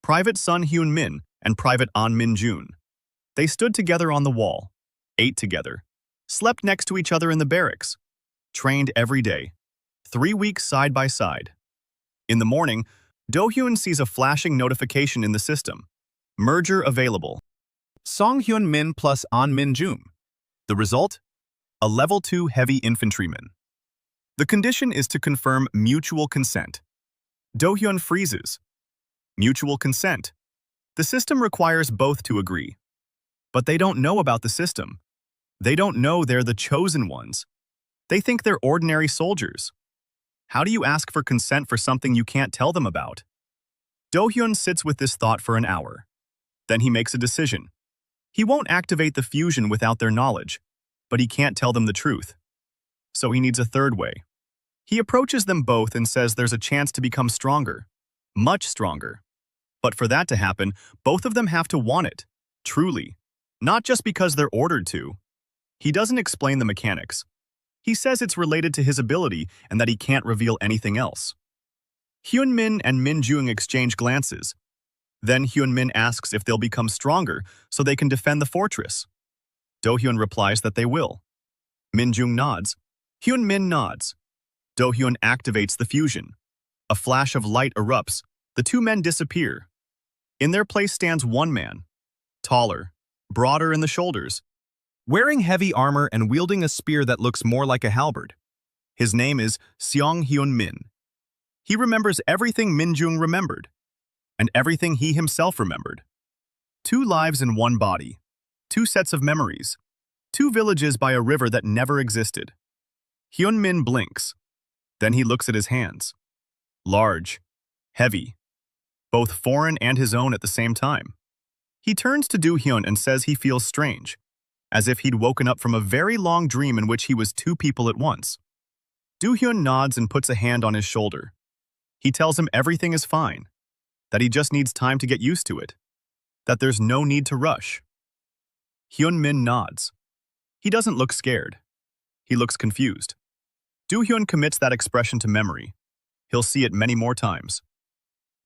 Private Sun Hyun-min and Private An Min-jun. They stood together on the wall. Ate together. Slept next to each other in the barracks. Trained every day. 3 weeks side by side. In the morning, Do-hyun sees a flashing notification in the system. Merger available. Song Hyun-min plus An Min-jun. The result? A level 2 heavy infantryman. The condition is to confirm mutual consent. Do-hyun freezes. Mutual consent. The system requires both to agree. But they don't know about the system. They don't know they're the chosen ones. They think they're ordinary soldiers. How do you ask for consent for something you can't tell them about? Do-hyun sits with this thought for an hour. Then he makes a decision. He won't activate the fusion without their knowledge, but he can't tell them the truth. So he needs a third way. He approaches them both and says there's a chance to become stronger. Much stronger. But for that to happen, both of them have to want it. Truly. Not just because they're ordered to. He doesn't explain the mechanics. He says it's related to his ability and that he can't reveal anything else. Hyun-min and Min-jun exchange glances. Then Hyun-min asks if they'll become stronger so they can defend the fortress. Do-hyun replies that they will. Min-jung nods. Hyun-min nods. Do-hyun activates the fusion. A flash of light erupts. The two men disappear. In their place stands one man, taller, broader in the shoulders, wearing heavy armor and wielding a spear that looks more like a halberd. His name is Seong Hyun-min. He remembers everything Min-jung remembered, and everything he himself remembered. 2 lives in one body, 2 sets of memories, 2 villages by a river that never existed. Hyun-min blinks. Then he looks at his hands. Large, heavy, both foreign and his own at the same time. He turns to Do-hyun and says he feels strange, as if he'd woken up from a very long dream in which he was 2 people at once. Do-hyun nods and puts a hand on his shoulder. He tells him everything is fine, that he just needs time to get used to it, that there's no need to rush. Hyun-min nods. He doesn't look scared. He looks confused. Do-hyun commits that expression to memory. He'll see it many more times.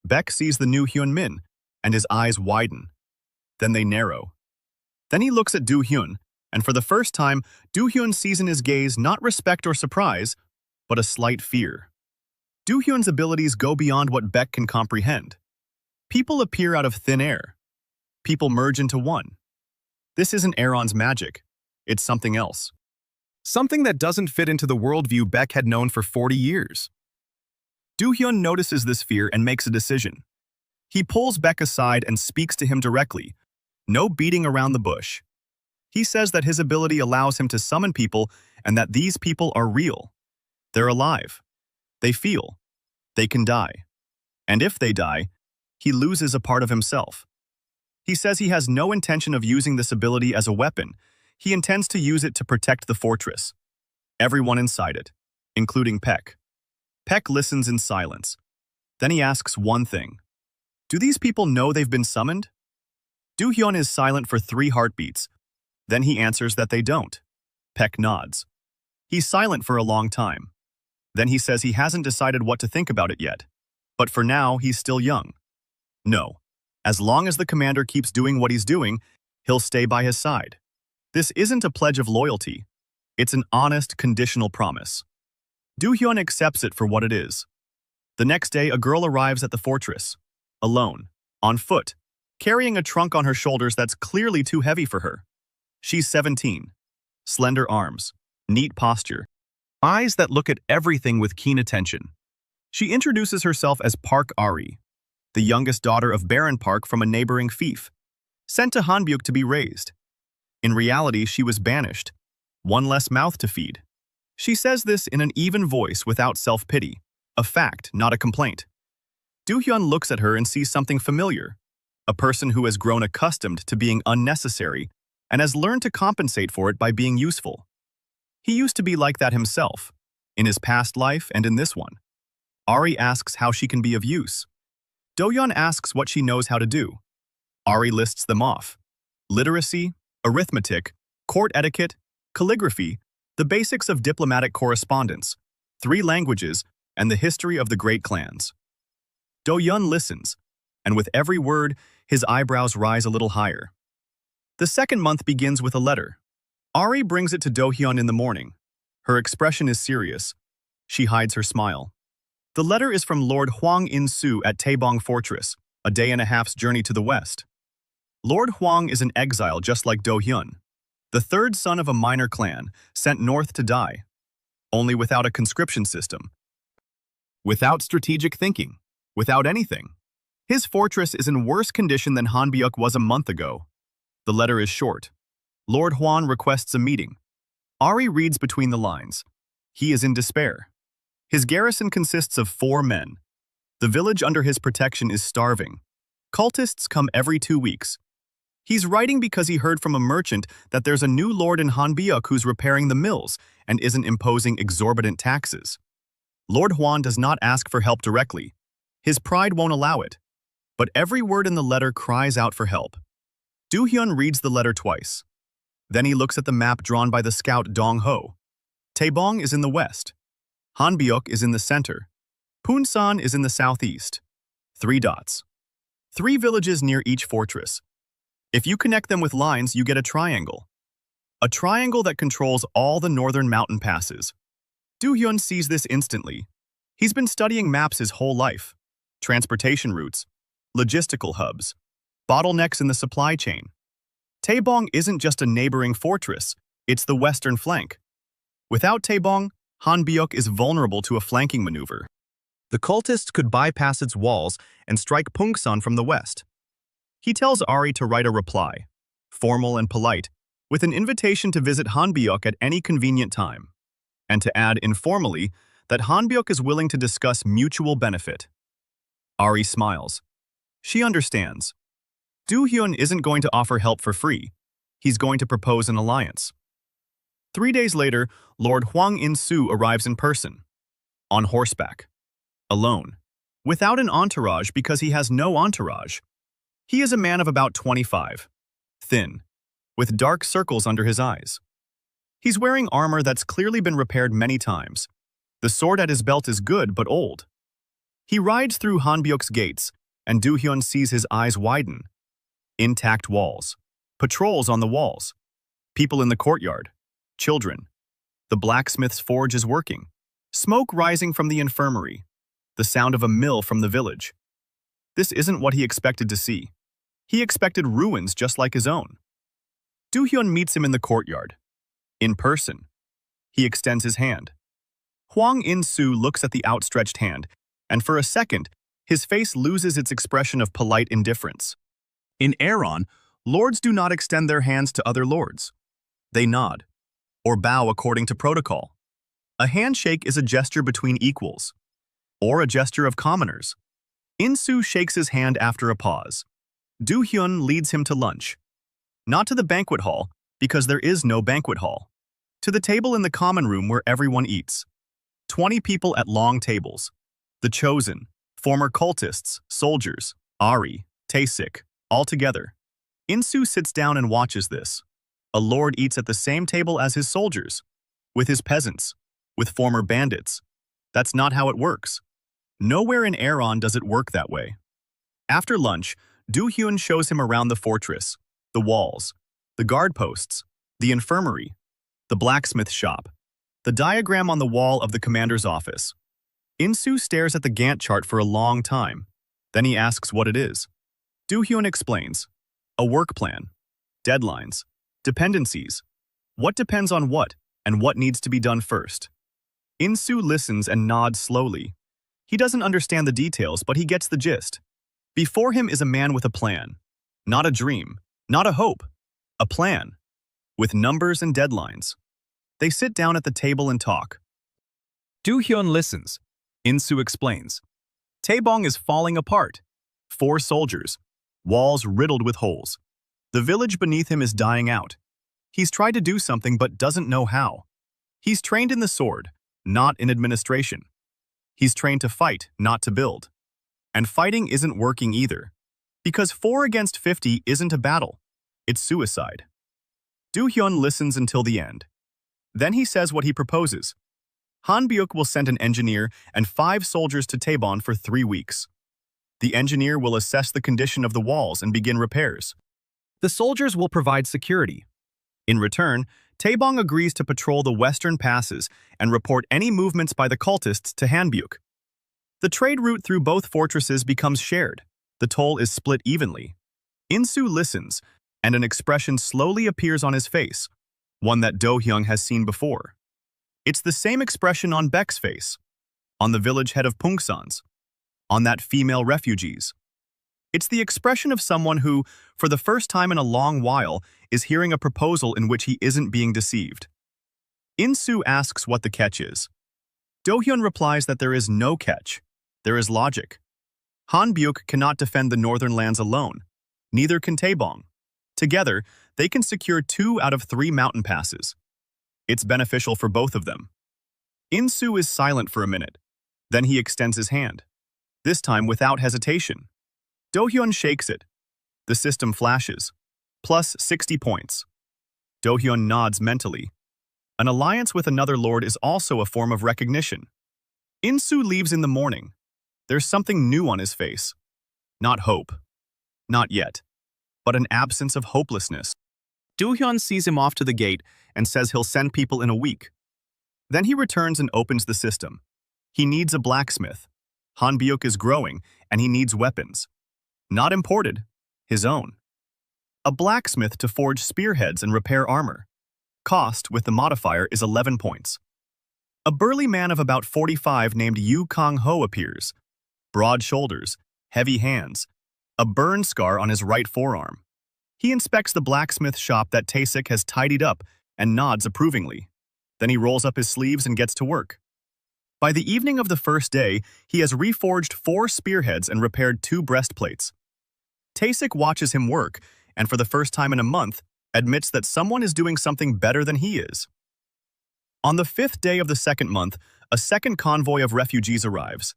Baek sees the new Hyun-min, and his eyes widen. Then they narrow. Then he looks at Do-hyun, and for the first time, Do-hyun sees in his gaze not respect or surprise, but a slight fear. Do-hyun's abilities go beyond what Baek can comprehend. People appear out of thin air. People merge into one. This isn't Aaron's magic. It's something else. Something that doesn't fit into the worldview Baek had known for 40 years. Do-hyun notices this fear and makes a decision. He pulls Baek aside and speaks to him directly. No beating around the bush. He says that his ability allows him to summon people and that these people are real. They're alive. They feel. They can die. And if they die, he loses a part of himself. He says he has no intention of using this ability as a weapon. He intends to use it to protect the fortress. Everyone inside it, including Baek. Baek listens in silence. Then he asks one thing. Do these people know they've been summoned? Do-hyun is silent for 3 heartbeats. Then he answers that they don't. Baek nods. He's silent for a long time. Then he says he hasn't decided what to think about it yet. But for now, he's still young. No. As long as the commander keeps doing what he's doing, he'll stay by his side. This isn't a pledge of loyalty. It's an honest, conditional promise. Do-hyun accepts it for what it is. The next day, a girl arrives at the fortress. Alone. On foot. Carrying a trunk on her shoulders that's clearly too heavy for her. She's 17. Slender arms. Neat posture. Eyes that look at everything with keen attention. She introduces herself as Park Ari, the youngest daughter of Baron Park from a neighboring fief, sent to Hanbyuk to be raised. In reality, she was banished. One less mouth to feed. She says this in an even voice without self-pity. A fact, not a complaint. Do-hyun looks at her and sees something familiar. A person who has grown accustomed to being unnecessary and has learned to compensate for it by being useful. He used to be like that himself, in his past life and in this one. Ari asks how she can be of use. Do-hyun asks what she knows how to do. Ari lists them off. Literacy, arithmetic, court etiquette, calligraphy, the basics of diplomatic correspondence, 3 languages, and the history of the great clans. Do-hyun listens, and with every word, his eyebrows rise a little higher. The second month begins with a letter. Ari brings it to Do-hyun in the morning. Her expression is serious. She hides her smile. The letter is from Lord Hwang In-soo at Taebong Fortress, a day and a half's journey to the west. Lord Hwang is an exile just like Do-hyun, the 3rd son of a minor clan, sent north to die, only without a conscription system, without strategic thinking, without anything. His fortress is in worse condition than Hanbyuk was a month ago. The letter is short. Lord Hwan requests a meeting. Ari reads between the lines. He is in despair. His garrison consists of 4 men. The village under his protection is starving. Cultists come every 2 weeks. He's writing because he heard from a merchant that there's a new lord in Hanbyuk who's repairing the mills and isn't imposing exorbitant taxes. Lord Hwan does not ask for help directly. His pride won't allow it. But every word in the letter cries out for help. Do-hyun reads the letter twice. Then he looks at the map drawn by the scout Dong-ho. Taebong is in the west. Hanbyuk is in the center. Punsan is in the southeast. 3 dots. 3 villages near each fortress. If you connect them with lines, you get a triangle. A triangle that controls all the northern mountain passes. Do-hyun sees this instantly. He's been studying maps his whole life. Transportation routes, logistical hubs, bottlenecks in the supply chain. Taebong isn't just a neighboring fortress, it's the western flank. Without Taebong, Hanbyuk is vulnerable to a flanking maneuver. The cultists could bypass its walls and strike Pungsan from the west. He tells Ari to write a reply, formal and polite, with an invitation to visit Hanbyuk at any convenient time, and to add informally that Hanbyuk is willing to discuss mutual benefit. Ari smiles. She understands. Do-hyun isn't going to offer help for free. He's going to propose an alliance. 3 days later, Lord Hwang In-soo arrives in person, on horseback, alone, without an entourage because he has no entourage. He is a man of about 25, thin, with dark circles under his eyes. He's wearing armor that's clearly been repaired many times. The sword at his belt is good but old. He rides through Hanbyuk's gates, and Do-hyun sees his eyes widen. Intact walls, patrols on the walls, people in the courtyard, children. The blacksmith's forge is working. Smoke rising from the infirmary. The sound of a mill from the village. This isn't what he expected to see. He expected ruins just like his own. Do-hyun meets him in the courtyard. In person. He extends his hand. Hwang In-soo looks at the outstretched hand, and for a second, his face loses its expression of polite indifference. In Aeron, lords do not extend their hands to other lords. They nod, or bow according to protocol. A handshake is a gesture between equals, or a gesture of commoners. In-soo shakes his hand after a pause. Do-hyun leads him to lunch. Not to the banquet hall, because there is no banquet hall. To the table in the common room where everyone eats. 20 people at long tables. The chosen, former cultists, soldiers, Ari, Taesik, all together. In-soo sits down and watches this. A lord eats at the same table as his soldiers, with his peasants, with former bandits. That's not how it works. Nowhere in Aeron does it work that way. After lunch, Do-hyun shows him around the fortress, the walls, the guard posts, the infirmary, the blacksmith shop, the diagram on the wall of the commander's office. In-soo stares at the Gantt chart for a long time. Then he asks what it is. Do-hyun explains. A work plan. Deadlines. Dependencies. What depends on what, and what needs to be done first. In-soo listens and nods slowly. He doesn't understand the details, but he gets the gist. Before him is a man with a plan. Not a dream. Not a hope. A plan. With numbers and deadlines. They sit down at the table and talk. Do-hyun listens. In-soo explains. Taebong is falling apart. 4 soldiers. Walls riddled with holes. The village beneath him is dying out. He's tried to do something but doesn't know how. He's trained in the sword, not in administration. He's trained to fight, not to build. And fighting isn't working either. Because 4 against 50 isn't a battle. It's suicide. Do-hyun listens until the end. Then he says what he proposes. Hanbyuk will send an engineer and 5 soldiers to Taebon for 3 weeks. The engineer will assess the condition of the walls and begin repairs. The soldiers will provide security. In return, Taebong agrees to patrol the western passes and report any movements by the cultists to Hanbyuk. The trade route through both fortresses becomes shared. The toll is split evenly. In-soo listens, and an expression slowly appears on his face, one that Do-hyun has seen before. It's the same expression on Baek's face, on the village head of Pungsan's, on that female refugee's. It's the expression of someone who, for the first time in a long while, is hearing a proposal in which he isn't being deceived. In-soo asks what the catch is. Do-hyun replies that there is no catch. There is logic. Hanbyuk cannot defend the northern lands alone. Neither can Taebong. Together, they can secure 2 out of 3 mountain passes. It's beneficial for both of them. In-soo is silent for a minute. Then he extends his hand. This time without hesitation. Do-hyun shakes it. The system flashes. Plus 60 points. Do-hyun nods mentally. An alliance with another lord is also a form of recognition. In-soo leaves in the morning. There's something new on his face. Not hope, Not yet, but an absence of hopelessness. Do-hyun sees him off to the gate and says he'll send people in a week. Then he returns and opens the system. He needs a blacksmith. Hanbyuk is growing, and he needs weapons. Not imported, his own. A blacksmith to forge spearheads and repair armor. Cost, with the modifier, is 11 points. A burly man of about 45 named Yu Kang-ho appears. Broad shoulders, heavy hands, a burn scar on his right forearm. He inspects the blacksmith shop that Taesik has tidied up and nods approvingly. Then he rolls up his sleeves and gets to work. By the evening of the first day, he has reforged 4 spearheads and repaired 2 breastplates. Taesik watches him work, and for the first time in a month, admits that someone is doing something better than he is. On the 5th day of the second month, a second convoy of refugees arrives.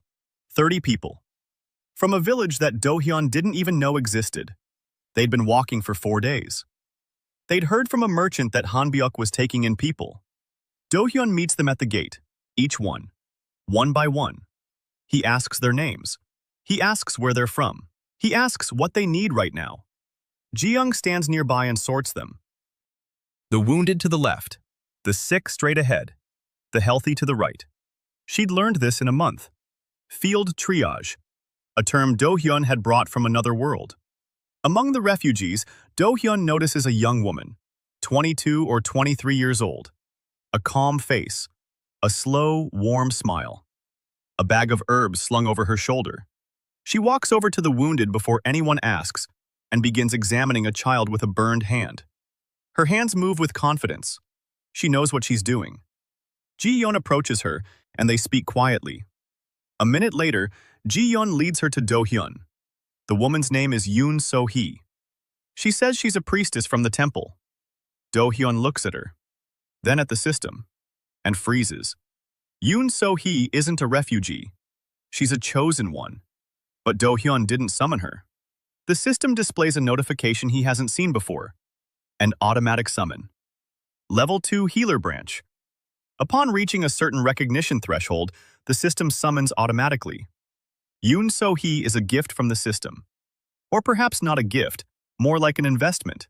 30 people. From a village that Do-hyun didn't even know existed. They'd been walking for 4 days. They'd heard from a merchant that Hanbyuk was taking in people. Do-hyun meets them at the gate, each one by one. He asks their names. He asks where they're from. He asks what they need right now. Ji-young stands nearby and sorts them. The wounded to the left, the sick straight ahead, the healthy to the right. She'd learned this in a month. Field triage, a term Do-hyun had brought from another world. Among the refugees, Do-hyun notices a young woman, 22 or 23 years old. A calm face, a slow, warm smile. A bag of herbs slung over her shoulder. She walks over to the wounded before anyone asks and begins examining a child with a burned hand. Her hands move with confidence. She knows what she's doing. Ji-yeon approaches her, and they speak quietly. A minute later, Ji-yeon leads her to Do-hyun. The woman's name is Yoon So-hee. She says she's a priestess from the temple. Do-hyun looks at her, then at the system, and freezes. Yoon So-hee isn't a refugee. She's a chosen one. But Do-hyun didn't summon her. The system displays a notification he hasn't seen before. An automatic summon. Level 2 Healer Branch. Upon reaching a certain recognition threshold, the system summons automatically. Yoon So-hee is a gift from the system. Or perhaps not a gift, more like an investment.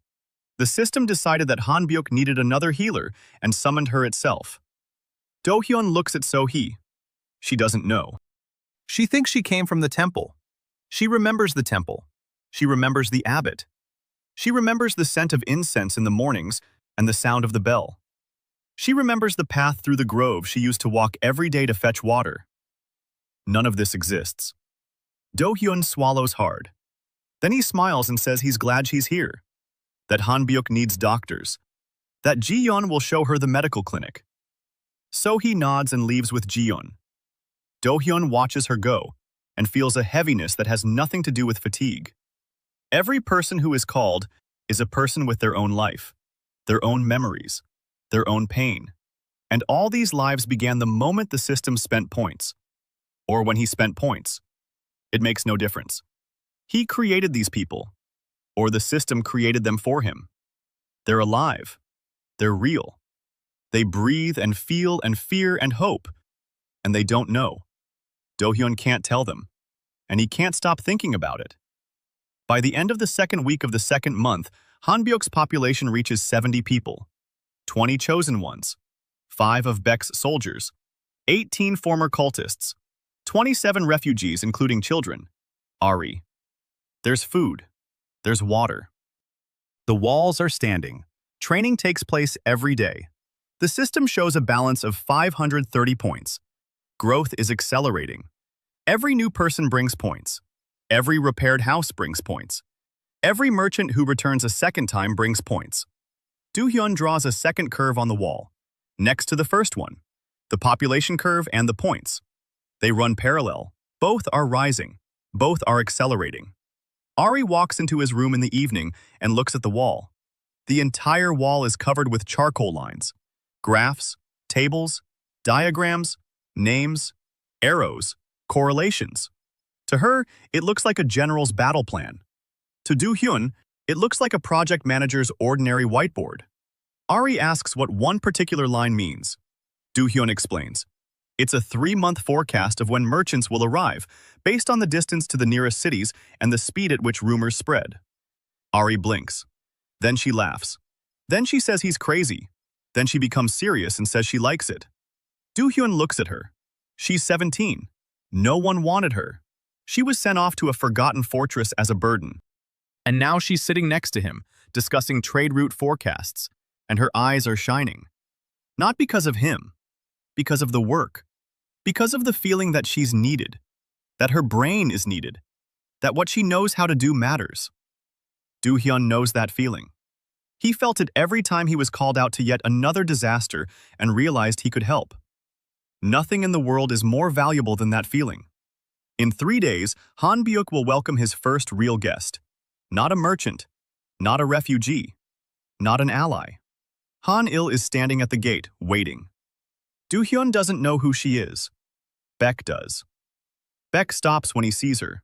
The system decided that Hanbyuk needed another healer and summoned her itself. Do-hyun looks at So-hee. She doesn't know. She thinks she came from the temple. She remembers the temple. She remembers the abbot. She remembers the scent of incense in the mornings and the sound of the bell. She remembers the path through the grove she used to walk every day to fetch water. None of this exists. Do-hyun swallows hard. Then he smiles and says he's glad she's here, that Hanbyuk needs doctors, that Ji-yeon will show her the medical clinic. So he nods and leaves with Ji-yeon. Do-hyun watches her go and feels a heaviness that has nothing to do with fatigue. Every person who is called is a person with their own life, their own memories, their own pain. And all these lives began the moment the system spent points. Or when he spent points. It makes no difference. He created these people, or the system created them for him. They're alive. They're real. They breathe and feel and fear and hope. And they don't know. Do-hyun can't tell them, and he can't stop thinking about it. By the end of the second week of the second month, Hanbyuk's population reaches 70 people, 20 chosen ones, 5 of Baek's soldiers, 18 former cultists, 27 refugees including children, Ari. There's food. There's water. The walls are standing. Training takes place every day. The system shows a balance of 530 points. Growth is accelerating. Every new person brings points. Every repaired house brings points. Every merchant who returns a second time brings points. Do-hyun draws a second curve on the wall, next to the first one, the population curve and the points. They run parallel. Both are rising. Both are accelerating. Ari walks into his room in the evening and looks at the wall. The entire wall is covered with charcoal lines, graphs, tables, diagrams, names, arrows, correlations. To her, it looks like a general's battle plan. To Do-hyun, it looks like a project manager's ordinary whiteboard. Ari asks what one particular line means. Do-hyun explains. It's a 3-month forecast of when merchants will arrive, based on the distance to the nearest cities and the speed at which rumors spread. Ari blinks. Then she laughs. Then she says he's crazy. Then she becomes serious and says she likes it. Do-hyun looks at her. She's 17. No one wanted her. She was sent off to a forgotten fortress as a burden. And now she's sitting next to him, discussing trade route forecasts, and her eyes are shining. Not because of him, because of the work, because of the feeling that she's needed, that her brain is needed, that what she knows how to do matters. Do-hyun knows that feeling. He felt it every time he was called out to yet another disaster and realized he could help. Nothing in the world is more valuable than that feeling. In 3 days, Han Byuk will welcome his first real guest. Not a merchant, not a refugee, not an ally. Han Il is standing at the gate, waiting. Do-hyun doesn't know who she is. Baek does. Baek stops when he sees her.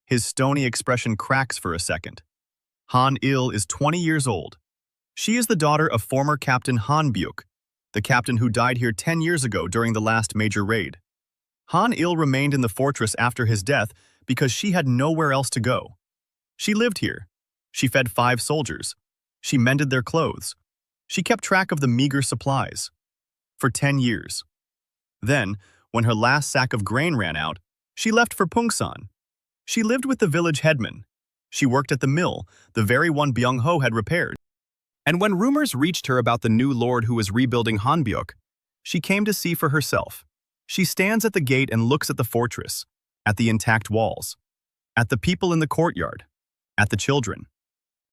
His stony expression cracks for a second. Han Il is 20 years old. She is the daughter of former Captain Han Byuk, the captain who died here 10 years ago during the last major raid. Han Il remained in the fortress after his death because she had nowhere else to go. She lived here. She fed 5 soldiers. She mended their clothes. She kept track of the meager supplies. For 10 years. Then, when her last sack of grain ran out, she left for Pungsan. She lived with the village headman. She worked at the mill, the very one Byung-ho had repaired. And when rumors reached her about the new lord who was rebuilding Hanbyuk, she came to see for herself. She stands at the gate and looks at the fortress, at the intact walls, at the people in the courtyard, at the children,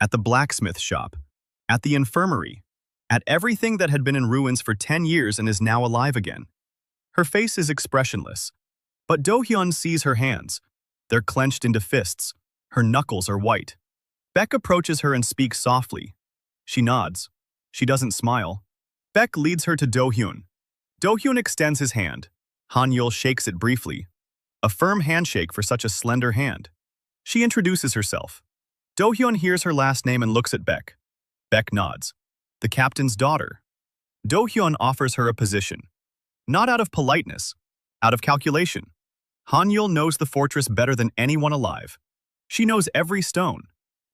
at the blacksmith shop, at the infirmary, at everything that had been in ruins for 10 years and is now alive again. Her face is expressionless, but Do-hyun sees her hands. They're clenched into fists. Her knuckles are white. Baek approaches her and speaks softly. She nods. She doesn't smile. Baek leads her to Do-hyun. Do-hyun extends his hand. Han-yul shakes it briefly. A firm handshake for such a slender hand. She introduces herself. Do-hyun hears her last name and looks at Baek. Baek nods. The captain's daughter. Do-hyun offers her a position. Not out of politeness, out of calculation. Han-yul knows the fortress better than anyone alive. She knows every stone,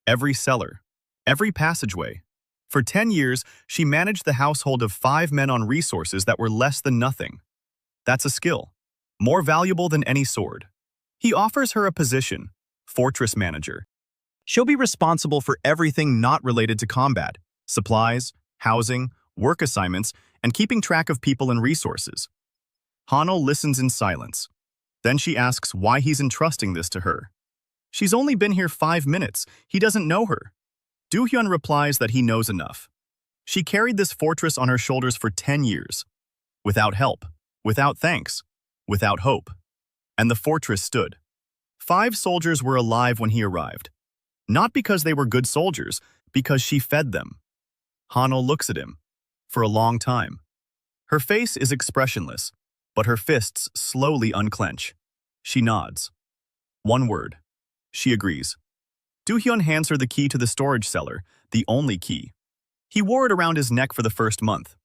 every cellar, every passageway. For 10 years, she managed the household of 5 men on resources that were less than nothing. That's a skill, more valuable than any sword. He offers her a position, fortress manager. She'll be responsible for everything not related to combat, supplies, housing, work assignments, and keeping track of people and resources. Hanul listens in silence. Then she asks why he's entrusting this to her. She's only been here 5 minutes. He doesn't know her. Do-hyun replies that he knows enough. She carried this fortress on her shoulders for 10 years. Without help, without thanks, without hope. And the fortress stood. 5 soldiers were alive when he arrived. Not because they were good soldiers, because she fed them. Hanul looks at him. For a long time. Her face is expressionless, but her fists slowly unclench. She nods. One word. She agrees. Do-hyun hands her the key to the storage cellar, the only key. He wore it around his neck for the first month.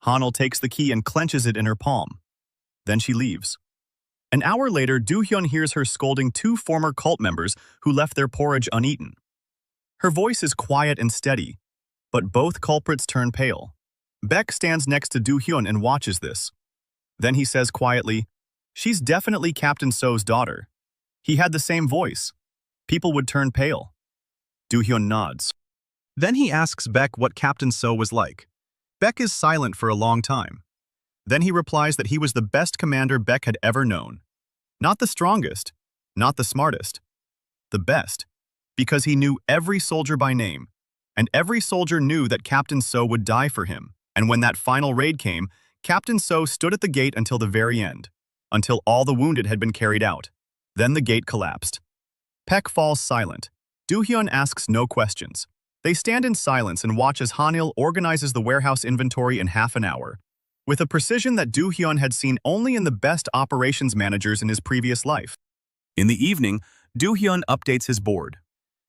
Hanul takes the key and clenches it in her palm. Then she leaves. An hour later, Do-hyun hears her scolding 2 former cult members who left their porridge uneaten. Her voice is quiet and steady, but both culprits turn pale. Baek stands next to Do-hyun and watches this. Then he says quietly, "She's definitely Captain So's daughter." He had the same voice. People would turn pale. Do-hyun nods. Then he asks Baek what Captain So was like. Baek is silent for a long time. Then he replies that he was the best commander Baek had ever known. Not the strongest, not the smartest. The best, because he knew every soldier by name, and every soldier knew that Captain So would die for him. And when that final raid came, Captain So stood at the gate until the very end, until all the wounded had been carried out. Then the gate collapsed. Baek falls silent. Do-hyun asks no questions. They stand in silence and watch as Hanil organizes the warehouse inventory in half an hour, with a precision that Do-hyun had seen only in the best operations managers in his previous life. In the evening, Do-hyun updates his board.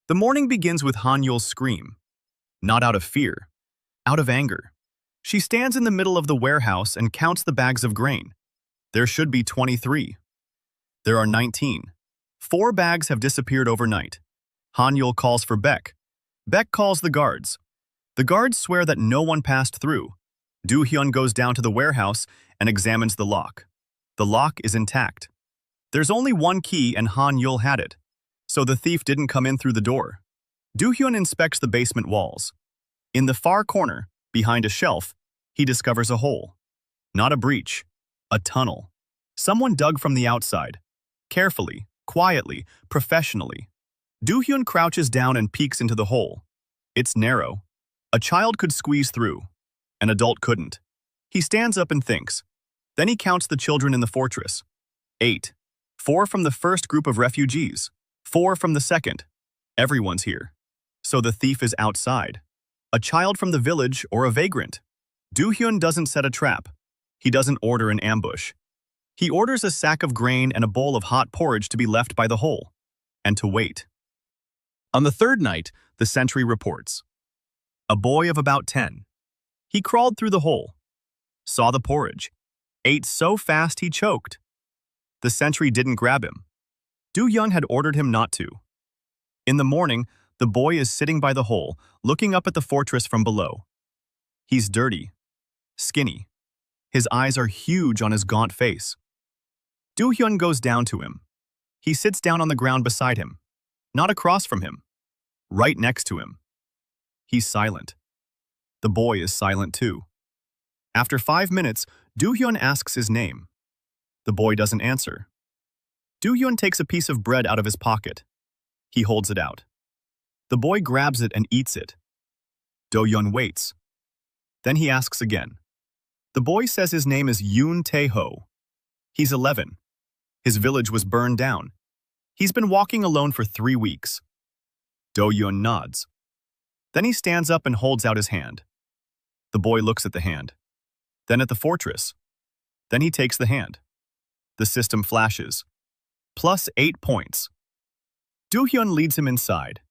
The morning begins with Han-yul's scream. Not out of fear, out of anger. She stands in the middle of the warehouse and counts the bags of grain. There should be 23. There are 19. 4 bags have disappeared overnight. Han-yul calls for Beck. Beck calls the guards. The guards swear that no one passed through. Do-hyun goes down to the warehouse and examines the lock. The lock is intact. There's only one key and Han-yul had it, so the thief didn't come in through the door. Do-hyun inspects the basement walls. In the far corner, behind a shelf, he discovers a hole. Not a breach, a tunnel. Someone dug from the outside. Carefully, quietly, professionally. Do-hyun crouches down and peeks into the hole. It's narrow. A child could squeeze through. An adult couldn't. He stands up and thinks. Then he counts the children in the fortress. 8. 4 from the first group of refugees. 4 from the second. Everyone's here. So the thief is outside. A child from the village or a vagrant. Do-hyun doesn't set a trap. He doesn't order an ambush. He orders a sack of grain and a bowl of hot porridge to be left by the hole, and to wait. On the third night, the sentry reports. A boy of about 10. He crawled through the hole, saw the porridge, ate so fast he choked. The sentry didn't grab him. Do-hyun had ordered him not to. In the morning, the boy is sitting by the hole, looking up at the fortress from below. He's dirty, skinny. His eyes are huge on his gaunt face. Do-hyun goes down to him. He sits down on the ground beside him, not across from him, right next to him. He's silent. The boy is silent too. After 5 minutes, Do-hyun asks his name. The boy doesn't answer. Do-hyun takes a piece of bread out of his pocket. He holds it out. The boy grabs it and eats it. Do-hyun waits. Then he asks again. The boy says his name is Yoon Tae-ho. He's 11. His village was burned down. He's been walking alone for 3 weeks. Do-hyun nods. Then he stands up and holds out his hand. The boy looks at the hand. Then at the fortress. Then he takes the hand. The system flashes. Plus 8 points. Do-hyun leads him inside.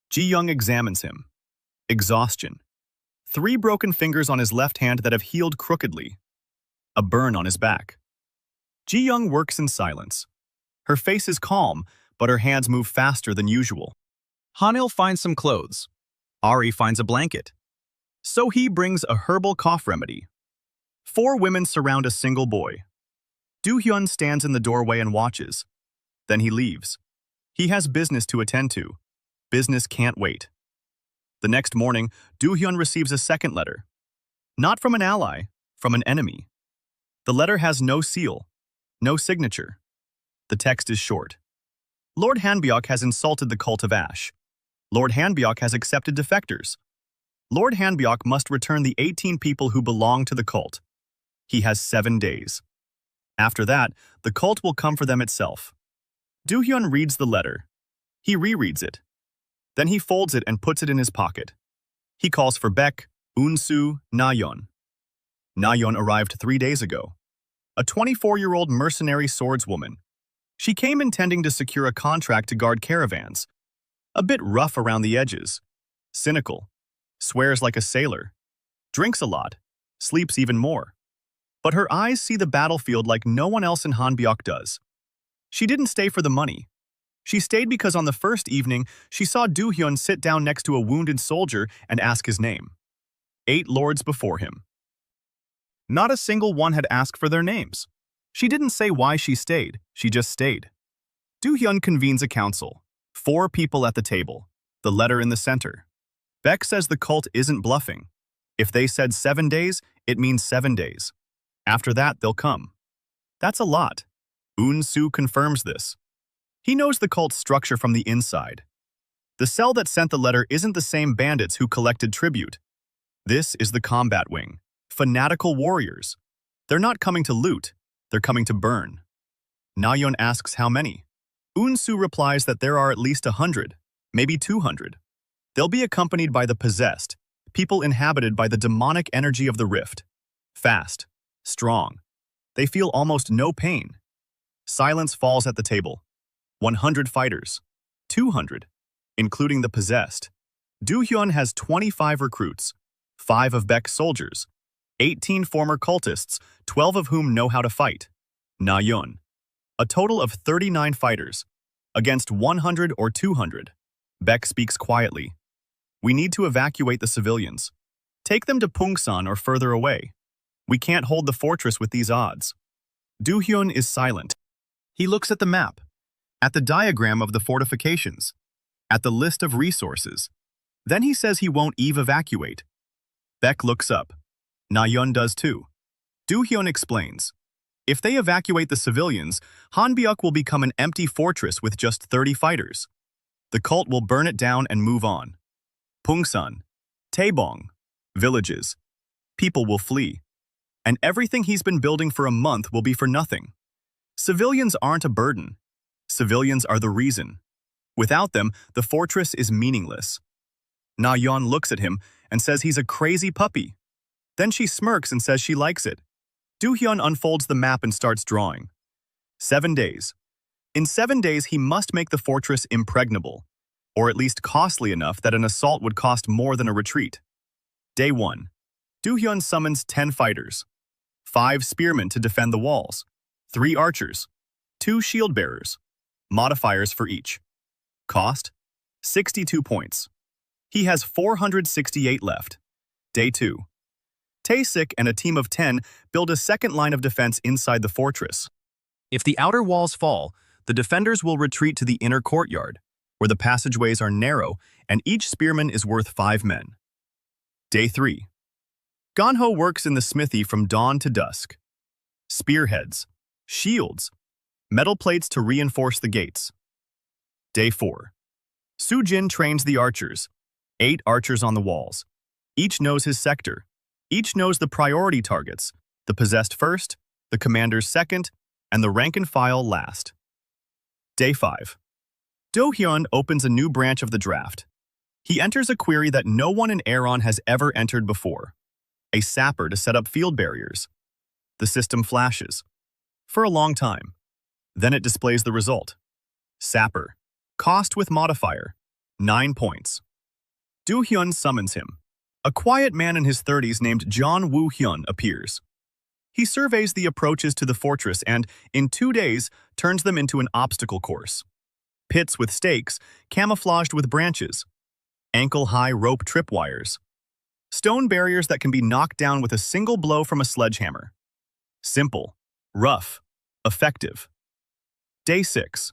Ji-young examines him. Exhaustion. 3 broken fingers on his left hand that have healed crookedly. A burn on his back. Ji-young works in silence. Her face is calm, but her hands move faster than usual. Han-il finds some clothes. Ari finds a blanket. So-hee brings a herbal cough remedy. 4 women surround a single boy. Do-hyun stands in the doorway and watches. Then he leaves. He has business to attend to. Business can't wait. The next morning, Do-hyun receives a second letter. Not from an ally, from an enemy. The letter has no seal, no signature. The text is short. Lord Hanbyok has insulted the cult of Ash. Lord Hanbyok has accepted defectors. Lord Hanbyok must return the 18 people who belong to the cult. He has 7 days. After that, the cult will come for them itself. Do-hyun reads the letter. He rereads it. Then he folds it and puts it in his pocket. He calls for Beck, Eun-soo, Na-yeon. Na-yeon arrived 3 days ago. A 24-year-old mercenary swordswoman. She came intending to secure a contract to guard caravans. A bit rough around the edges. Cynical. Swears like a sailor. Drinks a lot. Sleeps even more. But her eyes see the battlefield like no one else in Hanbyok does. She didn't stay for the money. She stayed because on the first evening, she saw Do-hyun sit down next to a wounded soldier and ask his name. 8 lords before him. Not a single one had asked for their names. She didn't say why she stayed, she just stayed. Do-hyun convenes a council. 4 people at the table. The letter in the center. Beck says the cult isn't bluffing. If they said 7 days, it means 7 days. After that, they'll come. That's a lot. Eun-soo confirms this. He knows the cult's structure from the inside. The cell that sent the letter isn't the same bandits who collected tribute. This is the combat wing. Fanatical warriors. They're not coming to loot. They're coming to burn. Na-yeon asks how many. Eun-soo replies that there are at least 100, maybe 200. They'll be accompanied by the possessed, people inhabited by the demonic energy of the rift. Fast. Strong. They feel almost no pain. Silence falls at the table. 100 fighters. 200, including the possessed. Do-hyun has 25 recruits, 5 of Beck's soldiers, 18 former cultists, 12 of whom know how to fight. Na Yun. A total of 39 fighters, against 100 or 200. Beck speaks quietly. We need to evacuate the civilians. Take them to Pungsan or further away. We can't hold the fortress with these odds. Do Hyun is silent. He looks at the map, at the diagram of the fortifications, at the list of resources. Then he says he won't evacuate. Beck looks up. Na Yun does too. Do Hyun explains. If they evacuate the civilians, Hanbyuk will become an empty fortress with just 30 fighters. The cult will burn it down and move on. Pungsan, Taebong, villages. People will flee. And everything he's been building for a month will be for nothing. Civilians aren't a burden. Civilians are the reason. Without them, the fortress is meaningless. Na Yeon looks at him and says he's a crazy puppy. Then she smirks and says she likes it. Do Hyun unfolds the map and starts drawing. 7 days. In 7 days, he must make the fortress impregnable, or at least costly enough that an assault would cost more than a retreat. Day 1. Do Hyun summons 10 fighters, 5 spearmen to defend the walls, 3 archers, 2 shield bearers, modifiers for each. Cost? 62 points. He has 468 left. Day 2. Tae-sik and a team of 10 build a second line of defense inside the fortress. If the outer walls fall, the defenders will retreat to the inner courtyard, where the passageways are narrow and each spearman is worth 5 men. Day 3. Ganho works in the smithy from dawn to dusk. Spearheads, shields, metal plates to reinforce the gates. Day 4. Soo-jin trains the archers, 8 archers on the walls. Each knows his sector. Each knows the priority targets, the possessed first, the commanders second, and the rank and file last. Day 5. Do Hyun opens a new branch of the draft. He enters a query that no one in Aeron has ever entered before. A sapper to set up field barriers. The system flashes. For a long time. Then it displays the result. Sapper. Cost with modifier. 9 points. Do Hyun summons him. A quiet man in his 30s named John Woo Hyun appears. He surveys the approaches to the fortress and, in 2 days, turns them into an obstacle course. Pits with stakes, camouflaged with branches. Ankle-high rope tripwires. Stone barriers that can be knocked down with a single blow from a sledgehammer. Simple, rough, effective. Day 6.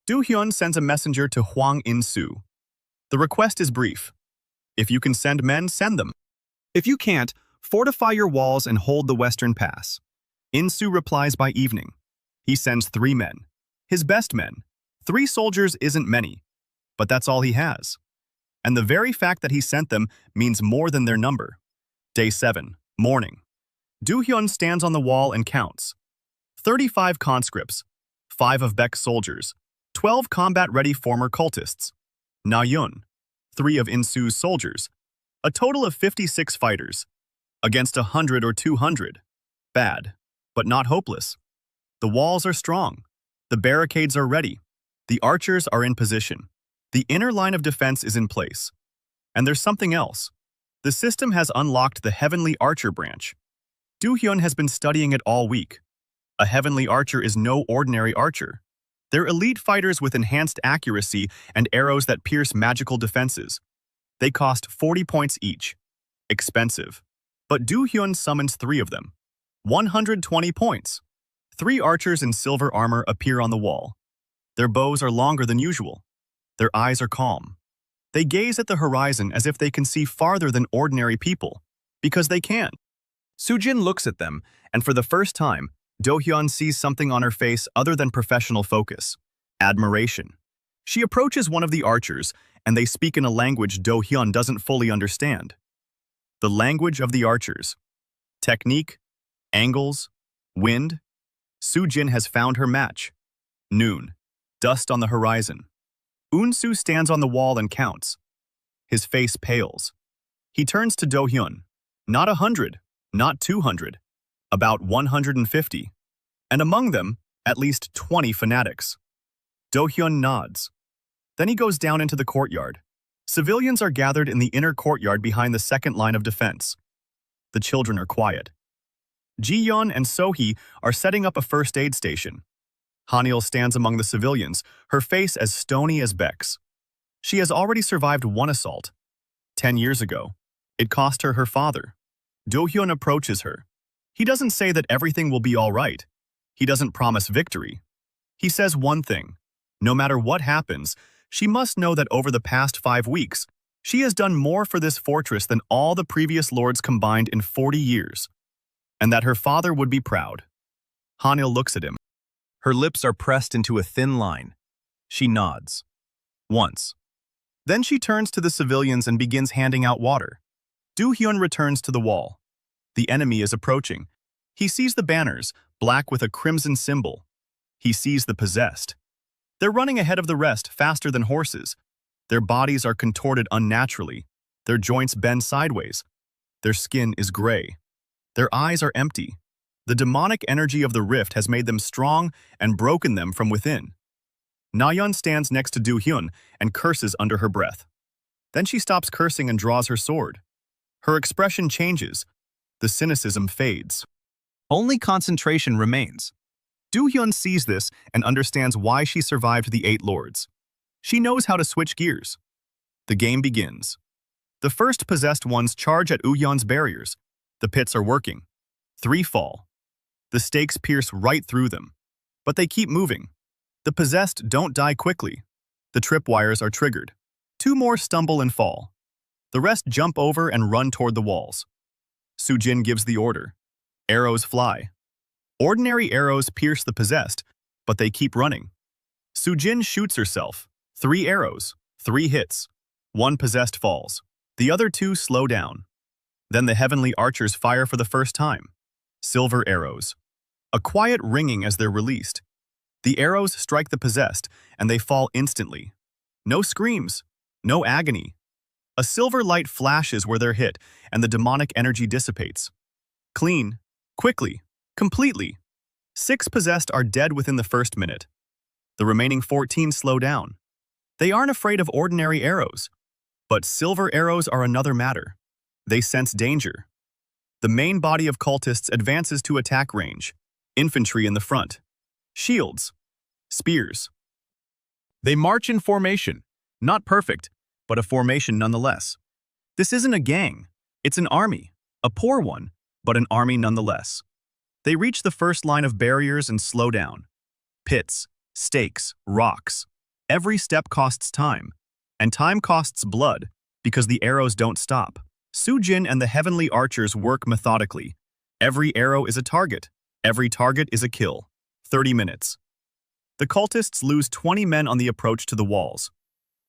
Do Hyun sends a messenger to Hwang In-soo. The request is brief. If you can send men, send them. If you can't, fortify your walls and hold the western pass. In-soo replies by evening. He sends 3 men. His best men. 3 soldiers isn't many, but that's all he has. And the very fact that he sent them means more than their number. Day 7, morning. Do Hyun stands on the wall and counts. 35 conscripts, 5 of Beck's soldiers, 12 combat-ready former cultists. Na Yun, 3 of In-soo's soldiers, a total of 56 fighters, against 100 or 200. Bad, but not hopeless. The walls are strong. The barricades are ready. The archers are in position. The inner line of defense is in place. And there's something else. The system has unlocked the Heavenly Archer branch. Do Hyun has been studying it all week. A Heavenly Archer is no ordinary archer. They're elite fighters with enhanced accuracy and arrows that pierce magical defenses. They cost 40 points each. Expensive. But Do Hyun summons 3 of them. 120 points. 3 archers in silver armor appear on the wall. Their bows are longer than usual. Their eyes are calm. They gaze at the horizon as if they can see farther than ordinary people, because they can. Soo-jin looks at them, and for the first time, Do Hyun sees something on her face other than professional focus. Admiration. She approaches one of the archers, and they speak in a language Do Hyun doesn't fully understand. The language of the archers. Technique, angles, wind. Soo-jin has found her match. Noon. Dust on the horizon. Un-soo stands on the wall and counts. His face pales. He turns to Do Hyun. Not 100, not 200. About 150. And among them, at least 20 fanatics. Do Hyun nods. Then he goes down into the courtyard. Civilians are gathered in the inner courtyard behind the second line of defense. The children are quiet. Ji-yeon and So-hee are setting up a first aid station. Hanil stands among the civilians, her face as stony as Beck's. She has already survived one assault. 10 years ago. It cost her her father. Do-hyun approaches her. He doesn't say that everything will be all right. He doesn't promise victory. He says one thing. No matter what happens, she must know that over the past 5 weeks, she has done more for this fortress than all the previous lords combined in 40 years. And that her father would be proud. Hanil looks at him. Her lips are pressed into a thin line. She nods. Once. Then she turns to the civilians and begins handing out water. Do-hyun returns to the wall. The enemy is approaching. He sees the banners, black with a crimson symbol. He sees the possessed. They're running ahead of the rest faster than horses. Their bodies are contorted unnaturally. Their joints bend sideways. Their skin is gray. Their eyes are empty. The demonic energy of the rift has made them strong and broken them from within. Na-yeon stands next to Do-hyun and curses under her breath. Then she stops cursing and draws her sword. Her expression changes. The cynicism fades. Only concentration remains. Do-hyun sees this and understands why she survived the 8 lords. She knows how to switch gears. The game begins. The first possessed ones charge at Uyeon's barriers. The pits are working. 3 fall. The stakes pierce right through them. But they keep moving. The possessed don't die quickly. The tripwires are triggered. 2 more stumble and fall. The rest jump over and run toward the walls. Soo-jin gives the order. Arrows fly. Ordinary arrows pierce the possessed, but they keep running. Soo-jin shoots herself. 3 arrows, 3 hits. 1 possessed falls. The other 2 slow down. Then the heavenly archers fire for the first time. Silver arrows. A quiet ringing as they're released. The arrows strike the possessed, and they fall instantly. No screams, no agony. A silver light flashes where they're hit, and the demonic energy dissipates. Clean, quickly, completely. 6 possessed are dead within the first minute. The remaining 14 slow down. They aren't afraid of ordinary arrows. But silver arrows are another matter. They sense danger. The main body of cultists advances to attack range. Infantry in the front. Shields. Spears. They march in formation. Not perfect, but a formation nonetheless. This isn't a gang. It's an army. A poor one, but an army nonetheless. They reach the first line of barriers and slow down. Pits, stakes, rocks. Every step costs time. And time costs blood, because the arrows don't stop. Soo-jin and the heavenly archers work methodically. Every arrow is a target. Every target is a kill. 30 minutes. The cultists lose 20 men on the approach to the walls.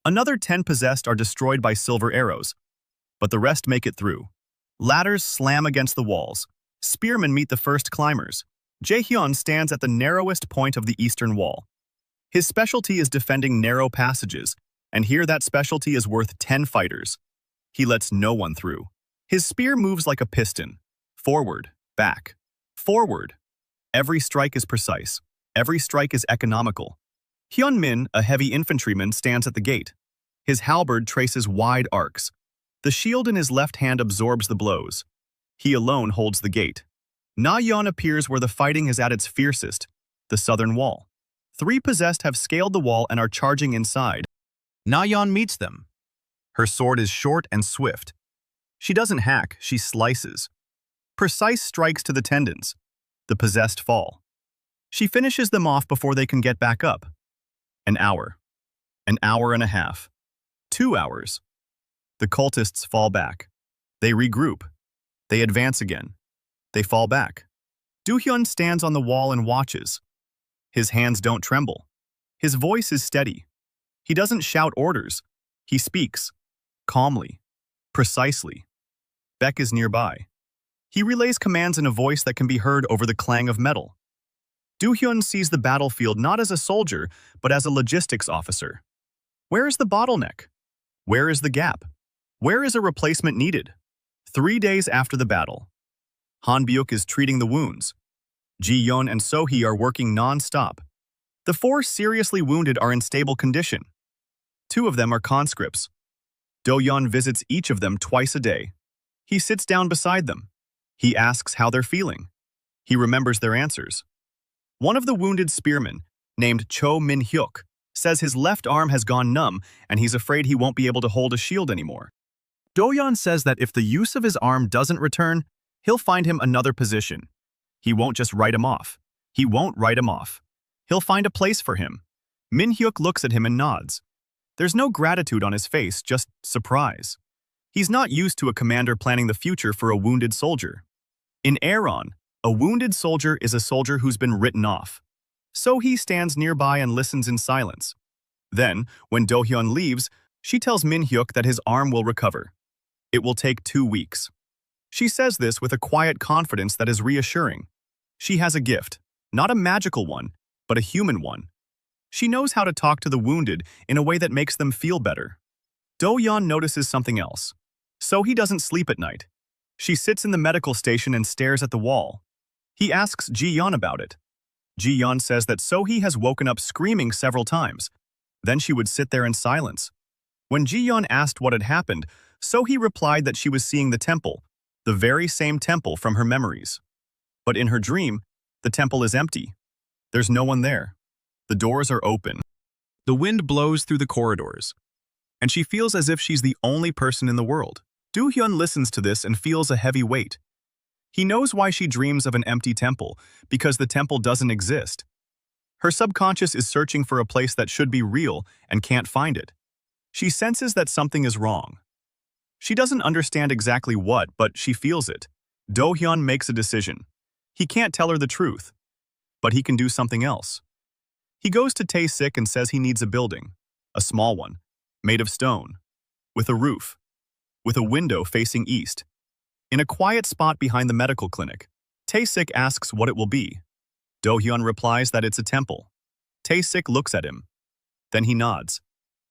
Another 10 possessed are destroyed by silver arrows, but the rest make it through. Ladders slam against the walls. Spearmen meet the first climbers. Jae-hyun stands at the narrowest point of the eastern wall. His specialty is defending narrow passages, and here that specialty is worth 10 fighters. He lets no one through. His spear moves like a piston. Forward, back, forward. Every strike is precise. Every strike is economical. Hyun-min, a heavy infantryman, stands at the gate. His halberd traces wide arcs. The shield in his left hand absorbs the blows. He alone holds the gate. Na-yeon appears where the fighting is at its fiercest, the southern wall. 3 possessed have scaled the wall and are charging inside. Na-yeon meets them. Her sword is short and swift. She doesn't hack, she slices. Precise strikes to the tendons. The possessed fall. She finishes them off before they can get back up. An hour. An hour and a half. 2 hours. The cultists fall back. They regroup. They advance again. They fall back. Do-hyun stands on the wall and watches. His hands don't tremble. His voice is steady. He doesn't shout orders. He speaks. Calmly. Precisely. Beck is nearby. He relays commands in a voice that can be heard over the clang of metal. Do-hyun sees the battlefield not as a soldier, but as a logistics officer. Where is the bottleneck? Where is the gap? Where is a replacement needed? 3 days after the battle. Han Byuk is treating the wounds. Ji-yeon and So-hee are working non-stop. The 4 seriously wounded are in stable condition. 2 of them are conscripts. Do-yeon visits each of them twice a day. He sits down beside them. He asks how they're feeling. He remembers their answers. One of the wounded spearmen, named Cho Min-hyuk, says his left arm has gone numb and he's afraid he won't be able to hold a shield anymore. Do-hyun says that if the use of his arm doesn't return, he'll find him another position. He won't just write him off. He won't write him off. He'll find a place for him. Min-hyuk looks at him and nods. There's no gratitude on his face, just surprise. He's not used to a commander planning the future for a wounded soldier. In Aaron, a wounded soldier is a soldier who's been written off. So he stands nearby and listens in silence. Then, when Do-hyun leaves, she tells Min-hyuk that his arm will recover. It will take 2 weeks. She says this with a quiet confidence that is reassuring. She has a gift, not a magical one, but a human one. She knows how to talk to the wounded in a way that makes them feel better. Do-hyun notices something else. So he doesn't sleep at night. She sits in the medical station and stares at the wall. He asks Ji-yeon about it. Ji-yeon says that So-hee has woken up screaming several times. Then she would sit there in silence. When Ji-yeon asked what had happened, So-hee replied that she was seeing the temple, the very same temple from her memories. But in her dream, the temple is empty. There's no one there. The doors are open. The wind blows through the corridors. And she feels as if she's the only person in the world. Do-hyun listens to this and feels a heavy weight. He knows why she dreams of an empty temple, because the temple doesn't exist. Her subconscious is searching for a place that should be real and can't find it. She senses that something is wrong. She doesn't understand exactly what, but she feels it. Do-hyun makes a decision. He can't tell her the truth, but he can do something else. He goes to Tae-sik and says he needs a building, a small one, made of stone, with a roof, with a window facing east. In a quiet spot behind the medical clinic, Tae-sik asks what it will be. Do-hyun replies that it's a temple. Tae-sik looks at him. Then he nods.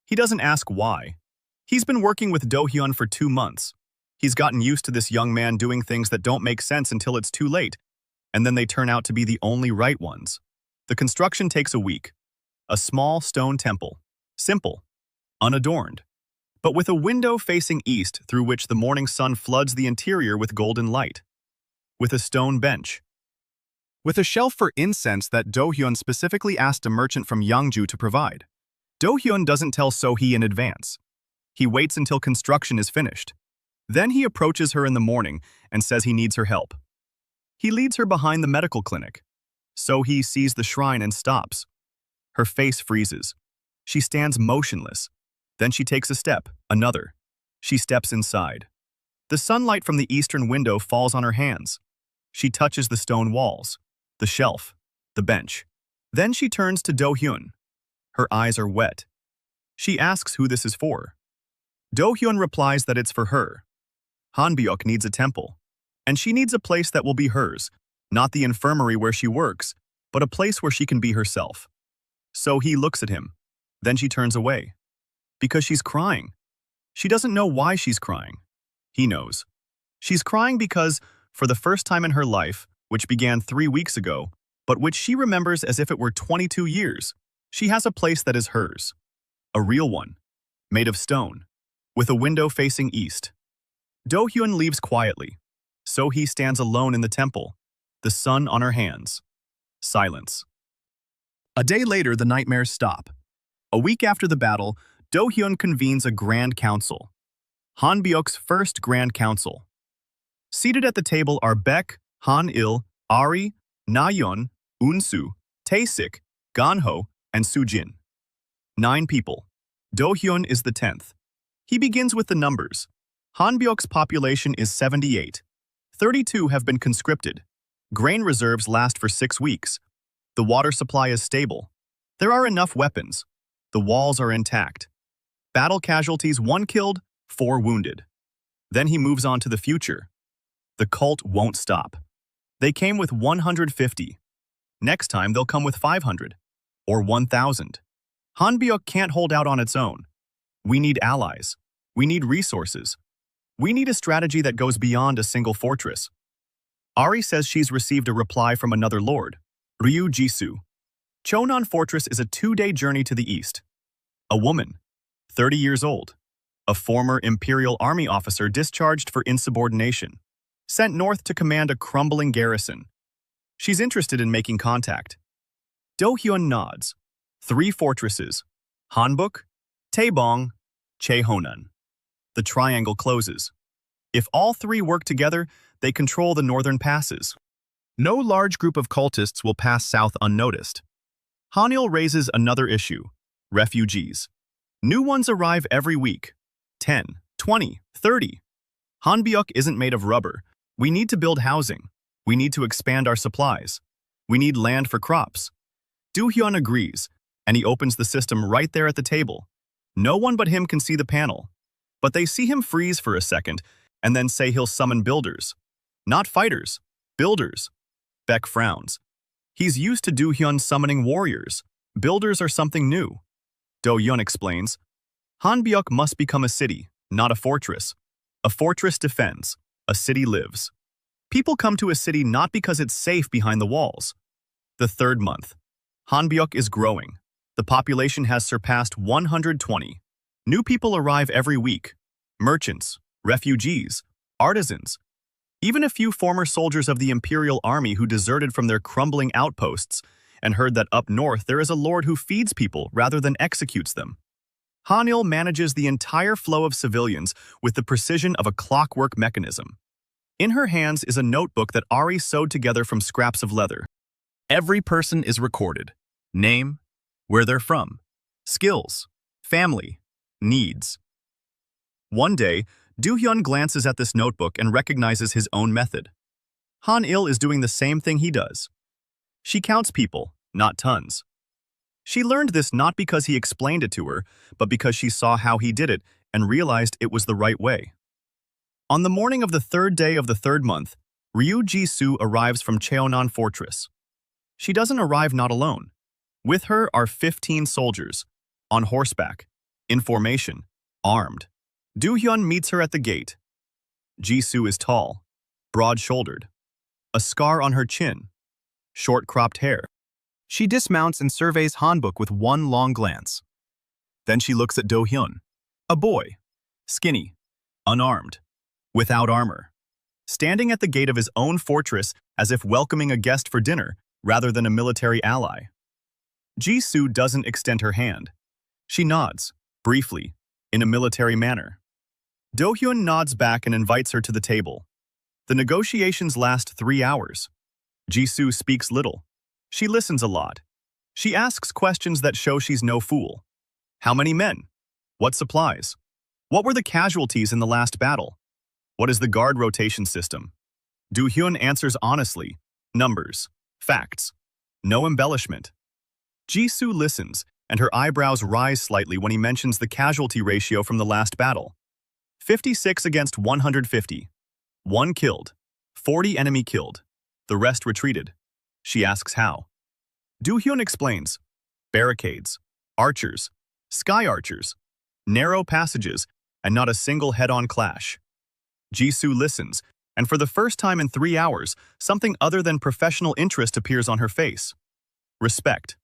He doesn't ask why. He's been working with Do-hyun for 2 months. He's gotten used to this young man doing things that don't make sense until it's too late, and then they turn out to be the only right ones. The construction takes a week. A small stone temple. Simple. Unadorned. But with a window facing east through which the morning sun floods the interior with golden light. With a stone bench. With a shelf for incense that Do-hyun specifically asked a merchant from Yangju to provide. Do-hyun doesn't tell So-hee in advance. He waits until construction is finished. Then he approaches her in the morning and says he needs her help. He leads her behind the medical clinic. So-hee sees the shrine and stops. Her face freezes. She stands motionless. Then she takes a step, another. She steps inside. The sunlight from the eastern window falls on her hands. She touches the stone walls, the shelf, the bench. Then she turns to Do-hyun. Her eyes are wet. She asks who this is for. Do-hyun replies that it's for her. Han-byuk needs a temple, and she needs a place that will be hers, not the infirmary where she works, but a place where she can be herself. So he looks at him. Then she turns away. Because she's crying. She doesn't know why she's crying. He knows. She's crying because, for the first time in her life, which began 3 weeks ago, but which she remembers as if it were 22 years, she has a place that is hers. A real one. Made of stone. With a window facing east. Do-hyun leaves quietly. So-hee stands alone in the temple, the sun on her hands. Silence. A day later, the nightmares stop. A week after the battle, Do-hyun convenes a grand council. Han-byuk's first grand council. Seated at the table are Baek, Han-il, Ari, Na-yeon, Eun-soo, Tae-sik, Gan-ho, and Soo-jin. 9 people. Do-hyun is the 10th. He begins with the numbers. Han-byuk's population is 78. 32 have been conscripted. Grain reserves last for 6 weeks. The water supply is stable. There are enough weapons. The walls are intact. Battle casualties: 1 killed, 4 wounded. Then he moves on to the future. The cult won't stop. They came with 150. Next time they'll come with 500. Or 1,000. Han-byuk can't hold out on its own. We need allies. We need resources. We need a strategy that goes beyond a single fortress. Ari says she's received a reply from another lord, Ryu Jisoo. Chonan Fortress is a 2-day journey to the east. A woman, 30 years old, a former Imperial Army officer discharged for insubordination, sent north to command a crumbling garrison. She's interested in making contact. Do-hyun nods. 3 fortresses. Hanbuk, Taebong, Cheonan. The triangle closes. If all 3 work together, they control the northern passes. No large group of cultists will pass south unnoticed. Hanil raises another issue: refugees. New ones arrive every week. 10, 20, 30. Hanbyuk isn't made of rubber. We need to build housing. We need to expand our supplies. We need land for crops. Do-hyun agrees, and he opens the system right there at the table. No one but him can see the panel. But they see him freeze for a second, and then say he'll summon builders. Not fighters, builders. Beck frowns. He's used to Do-hyun summoning warriors. Builders are something new. Do-hyun explains. Hanbyuk must become a city, not a fortress. A fortress defends. A city lives. People come to a city not because it's safe behind the walls. The 3rd month. Hanbyuk is growing. The population has surpassed 120. New people arrive every week. Merchants, refugees, artisans. Even a few former soldiers of the Imperial Army who deserted from their crumbling outposts and heard that up north there is a lord who feeds people rather than executes them. Hanil manages the entire flow of civilians with the precision of a clockwork mechanism. In her hands is a notebook that Ari sewed together from scraps of leather. Every person is recorded. Name, where they're from, skills, family, needs. One day, Do-hyun glances at this notebook and recognizes his own method. Han-il is doing the same thing he does. She counts people, not tons. She learned this not because he explained it to her, but because she saw how he did it and realized it was the right way. On the morning of the 3rd day of the 3rd month, Ryu Ji-soo arrives from Cheonan Fortress. She doesn't arrive not alone. With her are 15 soldiers, on horseback, in formation, armed. Do-hyun meets her at the gate. Ji-soo is tall, broad-shouldered, a scar on her chin, short-cropped hair. She dismounts and surveys Hanbuk with one long glance. Then she looks at Do-hyun, a boy, skinny, unarmed, without armor, standing at the gate of his own fortress as if welcoming a guest for dinner rather than a military ally. Ji-soo doesn't extend her hand. She nods, briefly, in a military manner. Do-hyun nods back and invites her to the table. The negotiations last 3 hours. Ji-soo speaks little. She listens a lot. She asks questions that show she's no fool. How many men? What supplies? What were the casualties in the last battle? What is the guard rotation system? Do-hyun answers honestly. Numbers. Facts. No embellishment. Ji-soo listens, and her eyebrows rise slightly when he mentions the casualty ratio from the last battle. 56 against 150. 1 killed. 40 enemy killed. The rest retreated. She asks how. Do-hyun explains. Barricades. Archers. Sky archers. Narrow passages, and not a single head-on clash. Ji-soo listens, and for the first time in 3 hours, something other than professional interest appears on her face. Respect.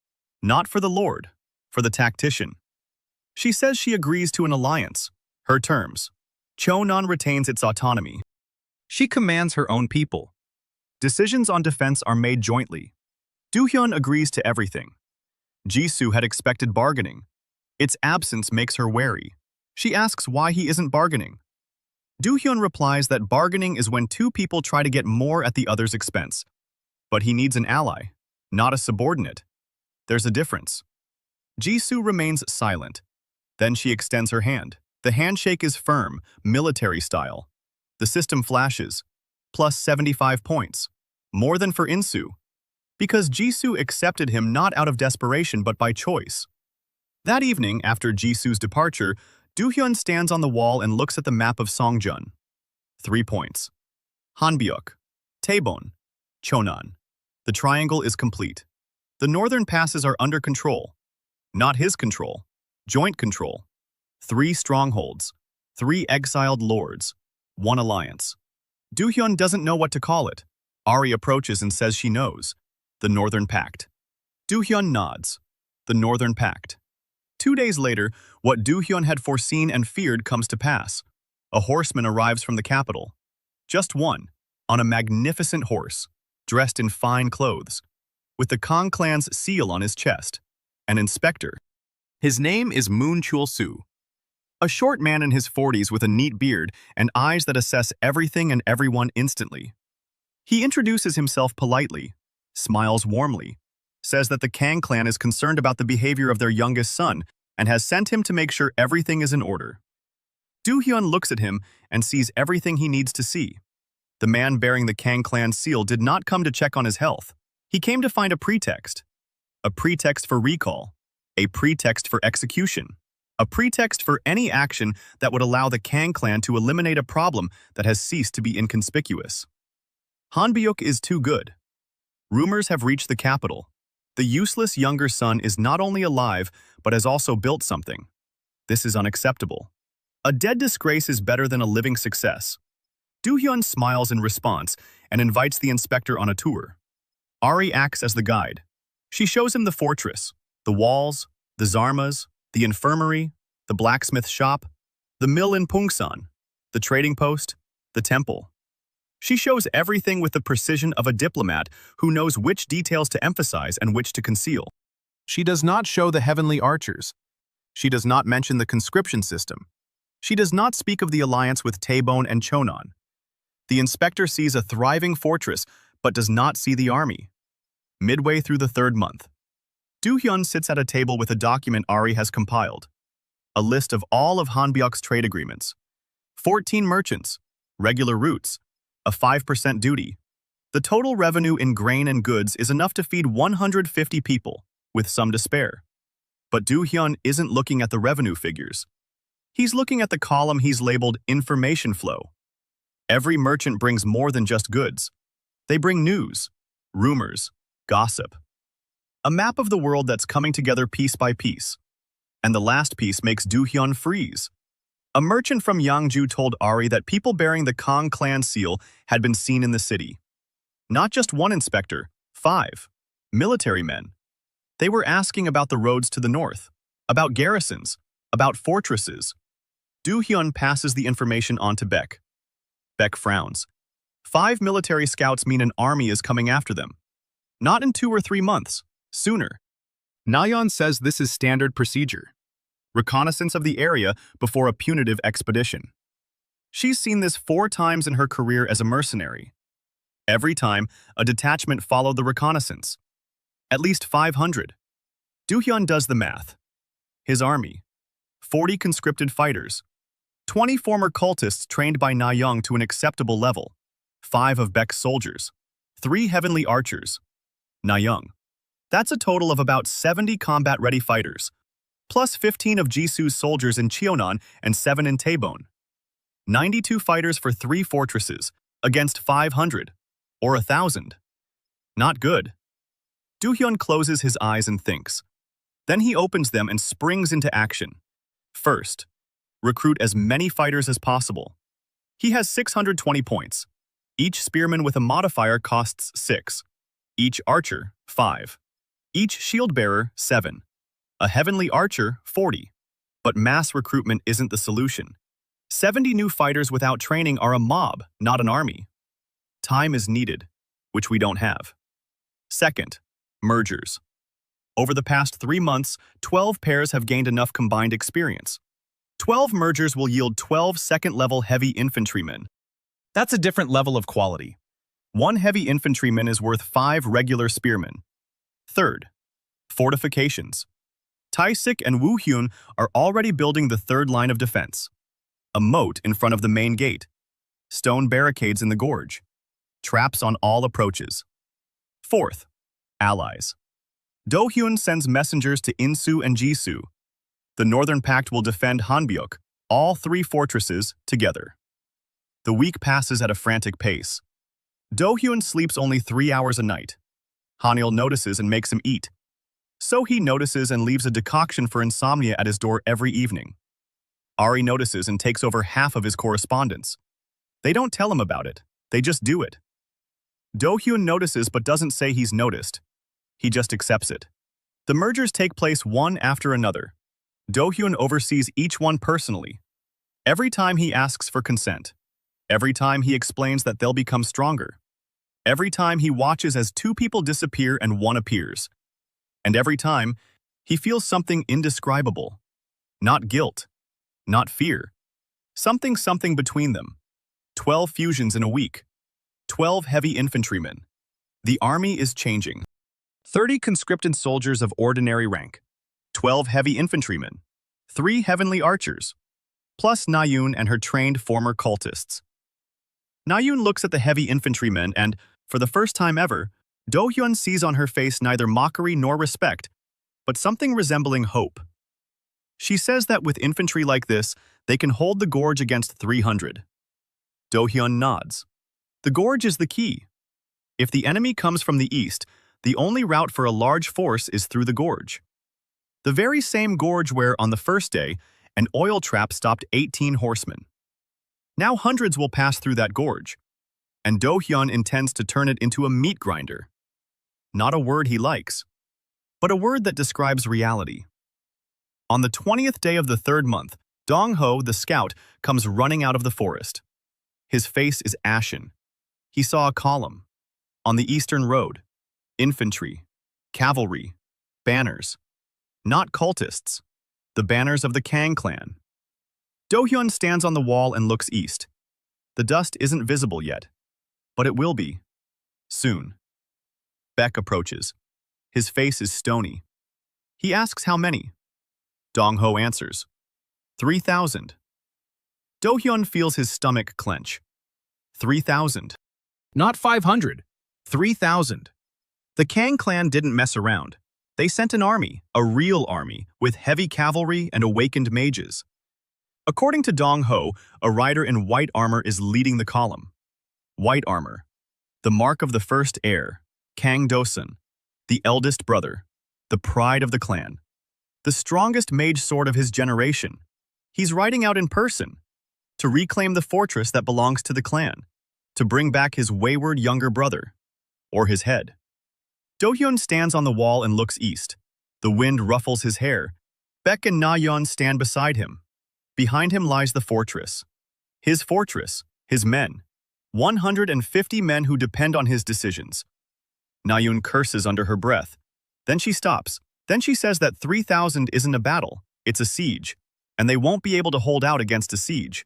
Not for the lord, for the tactician. She says she agrees to an alliance. Her terms. Cheonan retains its autonomy. She commands her own people. Decisions on defense are made jointly. Do-hyun agrees to everything. Ji-soo had expected bargaining. Its absence makes her wary. She asks why he isn't bargaining. Do-hyun replies that bargaining is when 2 people try to get more at the other's expense. But he needs an ally, not a subordinate. There's a difference. Ji-soo remains silent. Then she extends her hand. The handshake is firm, military style. The system flashes. Plus 75 points. More than for Insu. Because Ji-soo accepted him not out of desperation but by choice. That evening, after Ji-soo's departure, Do-hyun stands on the wall and looks at the map of Songjun. 3 points. Hanbyuk, Taebon, Cheonan. The triangle is complete. The northern passes are under control. Not his control. Joint control. 3 strongholds. 3 exiled lords. 1 alliance. Do-hyun doesn't know what to call it. Ari approaches and says she knows. The Northern Pact. Do-hyun nods. The Northern Pact. 2 days later, what Do-hyun had foreseen and feared comes to pass. A horseman arrives from the capital. Just one, on a magnificent horse. dressed in fine clothes, with the Kang clan's seal on his chest, an inspector. His name is Moon Chul-Su, a short man in his 40s with a neat beard and eyes that assess everything and everyone instantly. He introduces himself politely, smiles warmly, says that the Kang clan is concerned about the behavior of their youngest son and has sent him to make sure everything is in order. Do-hyun looks at him and sees everything he needs to see. The man bearing the Kang clan seal did not come to check on his health. He came to find a pretext for recall, a pretext for execution, a pretext for any action that would allow the Kang clan to eliminate a problem that has ceased to be inconspicuous. Hanbyuk is too good. Rumors have reached the capital. The useless younger son is not only alive, but has also built something. This is unacceptable. A dead disgrace is better than a living success. Do-hyun smiles in response and invites the inspector on a tour. Ari acts as the guide. She shows him the fortress, the walls, the zarmas, the infirmary, the blacksmith shop, the mill in Pungsan, the trading post, the temple. She shows everything with the precision of a diplomat who knows which details to emphasize and which to conceal. She does not show the heavenly archers. She does not mention the conscription system. She does not speak of the alliance with Taebon and Chonon. The inspector sees a thriving fortress, but does not see the army. Midway through the 3rd month, Do-hyun sits at a table with a document Ari has compiled. A list of all of Hanbyuk's trade agreements. 14 merchants, regular routes, a 5% duty. The total revenue in grain and goods is enough to feed 150 people, with some to spare. But Do-hyun isn't looking at the revenue figures. He's looking at the column he's labeled information flow. Every merchant brings more than just goods. They bring news, rumors, gossip. A map of the world that's coming together piece by piece. And the last piece makes Do-hyun freeze. A merchant from Yangju told Ari that people bearing the Kang clan seal had been seen in the city. Not just one inspector, 5. Military men. They were asking about the roads to the north, about garrisons, about fortresses. Do-hyun passes the information on to Baek. Baek frowns. 5 military scouts mean an army is coming after them. Not in 2 or 3 months, sooner. Nayeon says this is standard procedure. Reconnaissance of the area before a punitive expedition. She's seen this 4 times in her career as a mercenary. Every time, a detachment followed the reconnaissance. At least 500. Do-hyun does the math. His army. 40 conscripted fighters. 20 former cultists trained by Nayeon to an acceptable level. 5 of Baek's soldiers. 3 heavenly archers. Nayeon. That's a total of about 70 combat-ready fighters, plus 15 of Jisu's soldiers in Cheonan and 7 in Taebon. 92 fighters for 3 fortresses, against 500, or 1,000. Not good. Do-hyun closes his eyes and thinks. Then he opens them and springs into action. First, recruit as many fighters as possible. He has 620 points. Each spearman with a modifier costs 6. Each archer, 5. Each shield bearer, 7. A heavenly archer, 40. But mass recruitment isn't the solution. 70 new fighters without training are a mob, not an army. Time is needed, which we don't have. Second, mergers. Over the past 3 months, 12 pairs have gained enough combined experience. 12 mergers will yield 12 second-level heavy infantrymen. That's a different level of quality. 1 heavy infantryman is worth 5 regular spearmen. Third, fortifications. Tae-sik and Woo-hyun are already building the 3rd line of defense. A moat in front of the main gate. Stone barricades in the gorge. Traps on all approaches. Fourth, allies. Do-hyun sends messengers to Insu and Jisu. The Northern Pact will defend Hanbyuk, all 3 fortresses, together. The week passes at a frantic pace. Do-hyun sleeps only 3 hours a night. Hanil notices and makes him eat. So he notices and leaves a decoction for insomnia at his door every evening. Ari notices and takes over half of his correspondence. They don't tell him about it. They just do it. Do-hyun notices but doesn't say he's noticed. He just accepts it. The mergers take place one after another. Do-hyun oversees each one personally. Every time he asks for consent. Every time he explains that they'll become stronger. Every time he watches as two people disappear and one appears. And every time, he feels something indescribable. Not guilt, not fear. Something between them. 12 fusions in a week. 12 heavy infantrymen. The army is changing. 30 conscripted soldiers of ordinary rank. 12 heavy infantrymen. 3 heavenly archers. Plus Nayun and her trained former cultists. Nayun looks at the heavy infantrymen and, for the first time ever, Do-hyun sees on her face neither mockery nor respect, but something resembling hope. She says that with infantry like this, they can hold the gorge against 300. Do-hyun nods. The gorge is the key. If the enemy comes from the east, the only route for a large force is through the gorge. The very same gorge where, on the first day, an oil trap stopped 18 horsemen. Now hundreds will pass through that gorge, and Do-hyun intends to turn it into a meat grinder. Not a word he likes, but a word that describes reality. On the 20th day of the 3rd month, Dong-ho, the scout, comes running out of the forest. His face is ashen. He saw a column. On the eastern road, infantry, cavalry, banners. Not cultists, the banners of the Kang clan. Do-hyun stands on the wall and looks east. The dust isn't visible yet, but it will be. Soon. Baek approaches. His face is stony. He asks how many. Dong-ho answers. 3,000. Do-hyun feels his stomach clench. 3,000. Not 500. 3,000. The Kang clan didn't mess around. They sent an army, a real army, with heavy cavalry and awakened mages. According to Dong-ho, a rider in white armor is leading the column. White armor. The mark of the first heir, Kang Do-sun, the eldest brother, the pride of the clan. The strongest mage sword of his generation. He's riding out in person, to reclaim the fortress that belongs to the clan, to bring back his wayward younger brother, or his head. Do-hyun stands on the wall and looks east. The wind ruffles his hair. Baek and Na-yeon stand beside him. Behind him lies the fortress. His fortress, his men. 150 men who depend on his decisions. Na-yeon curses under her breath. Then she stops. Then she says that 3,000 isn't a battle, it's a siege, and they won't be able to hold out against a siege.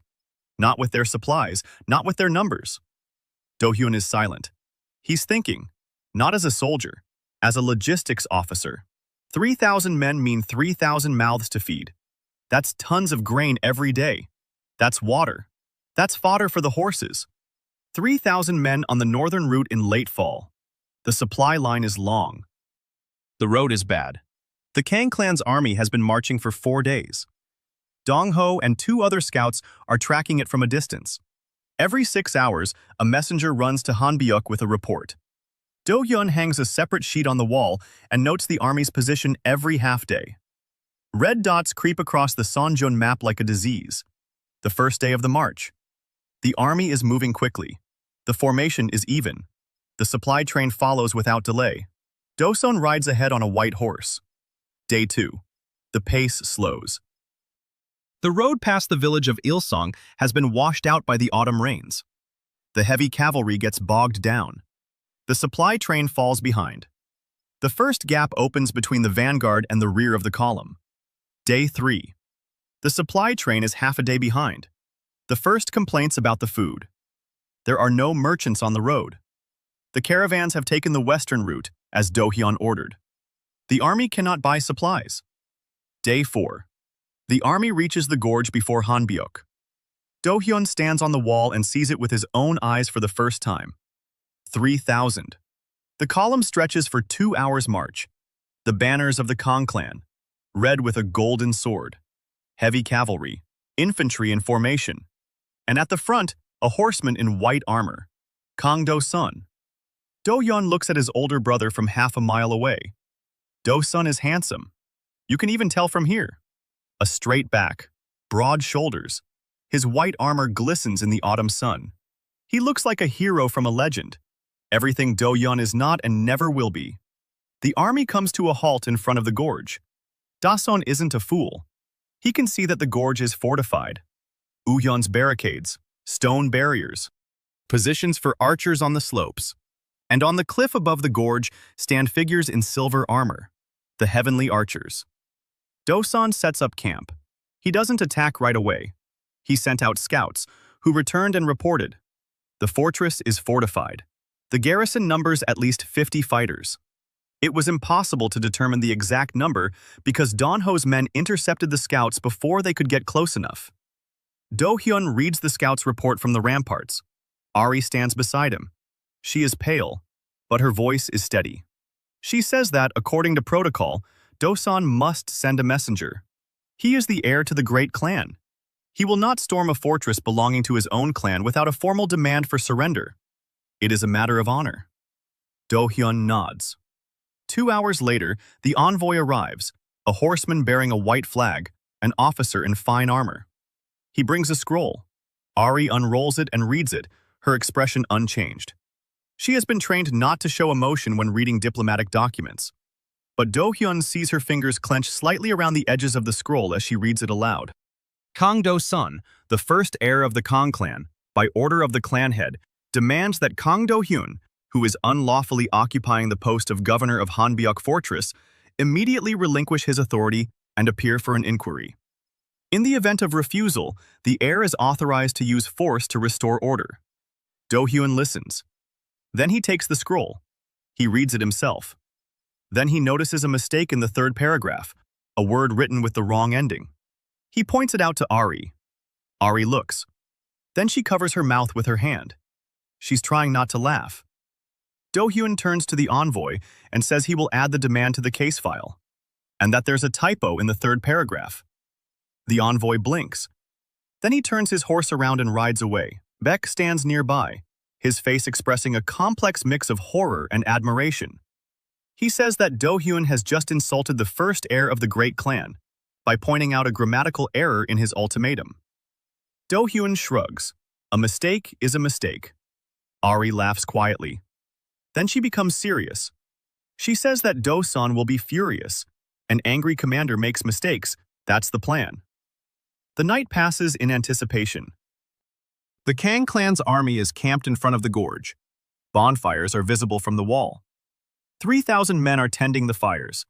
Not with their supplies, not with their numbers. Do-hyun is silent. He's thinking, not as a soldier, as a logistics officer. 3,000 men mean 3,000 mouths to feed. That's tons of grain every day. That's water. That's fodder for the horses. 3,000 men on the northern route in late fall. The supply line is long. The road is bad. The Kang clan's army has been marching for 4 days. Dong-ho and 2 other scouts are tracking it from a distance. Every 6 hours, a messenger runs to Hanbyuk with a report. Do-hyun hangs a separate sheet on the wall and notes the army's position every half-day. Red dots creep across the Sonjun map like a disease. The first day of the march. The army is moving quickly. The formation is even. The supply train follows without delay. Do-sun rides ahead on a white horse. Day 2. The pace slows. The road past the village of Ilsong has been washed out by the autumn rains. The heavy cavalry gets bogged down. The supply train falls behind. The first gap opens between the vanguard and the rear of the column. Day 3. The supply train is half a day behind. The first complaints about the food. There are no merchants on the road. The caravans have taken the western route, as Do-hyun ordered. The army cannot buy supplies. Day 4. The army reaches the gorge before Hanbyuk. Do-hyun stands on the wall and sees it with his own eyes for the first time. 3,000. The column stretches for 2 hours' march. The banners of the Kang clan, red with a golden sword. Heavy cavalry, infantry in formation. And at the front, a horseman in white armor. Kang Do-sun. Do-hyun looks at his older brother from half a mile away. Do-sun is handsome. You can even tell from here. A straight back, broad shoulders. His white armor glistens in the autumn sun. He looks like a hero from a legend. Everything Do-hyun is not and never will be. The army comes to a halt in front of the gorge. Da-sun isn't a fool. He can see that the gorge is fortified. Uhyun's barricades, stone barriers, positions for archers on the slopes. And on the cliff above the gorge stand figures in silver armor, the heavenly archers. Dosan sets up camp. He doesn't attack right away. He sent out scouts, who returned and reported. The fortress is fortified. The garrison numbers at least 50 fighters. It was impossible to determine the exact number because Donho's men intercepted the scouts before they could get close enough. Do-hyun reads the scouts' report from the ramparts. Ari stands beside him. She is pale, but her voice is steady. She says that, according to protocol, Dosan must send a messenger. He is the heir to the great clan. He will not storm a fortress belonging to his own clan without a formal demand for surrender. It is a matter of honor. Do-hyun nods. 2 hours later, the envoy arrives, a horseman bearing a white flag, an officer in fine armor. He brings a scroll. Ari unrolls it and reads it, her expression unchanged. She has been trained not to show emotion when reading diplomatic documents. But Do-hyun sees her fingers clench slightly around the edges of the scroll as she reads it aloud. Kang Do-sun, the first heir of the Kang clan, by order of the clan head, demands that Kang Do-hyun, who is unlawfully occupying the post of governor of Hanbyuk Fortress, immediately relinquish his authority and appear for an inquiry. In the event of refusal, the heir is authorized to use force to restore order. Do-hyun listens. Then he takes the scroll. He reads it himself. Then he notices a mistake in the third paragraph, a word written with the wrong ending. He points it out to Ari. Ari looks. Then she covers her mouth with her hand. She's trying not to laugh. Do-hyun turns to the envoy and says he will add the demand to the case file, and that there's a typo in the third paragraph. The envoy blinks. Then he turns his horse around and rides away. Baek stands nearby, his face expressing a complex mix of horror and admiration. He says that Do-hyun has just insulted the first heir of the great clan by pointing out a grammatical error in his ultimatum. Do-hyun shrugs. A mistake is a mistake. Ari laughs quietly. Then she becomes serious. She says that Do-san will be furious. An angry commander makes mistakes. That's the plan. The night passes in anticipation. The Kang clan's army is camped in front of the gorge. Bonfires are visible from the wall. 3,000 men are tending the fires.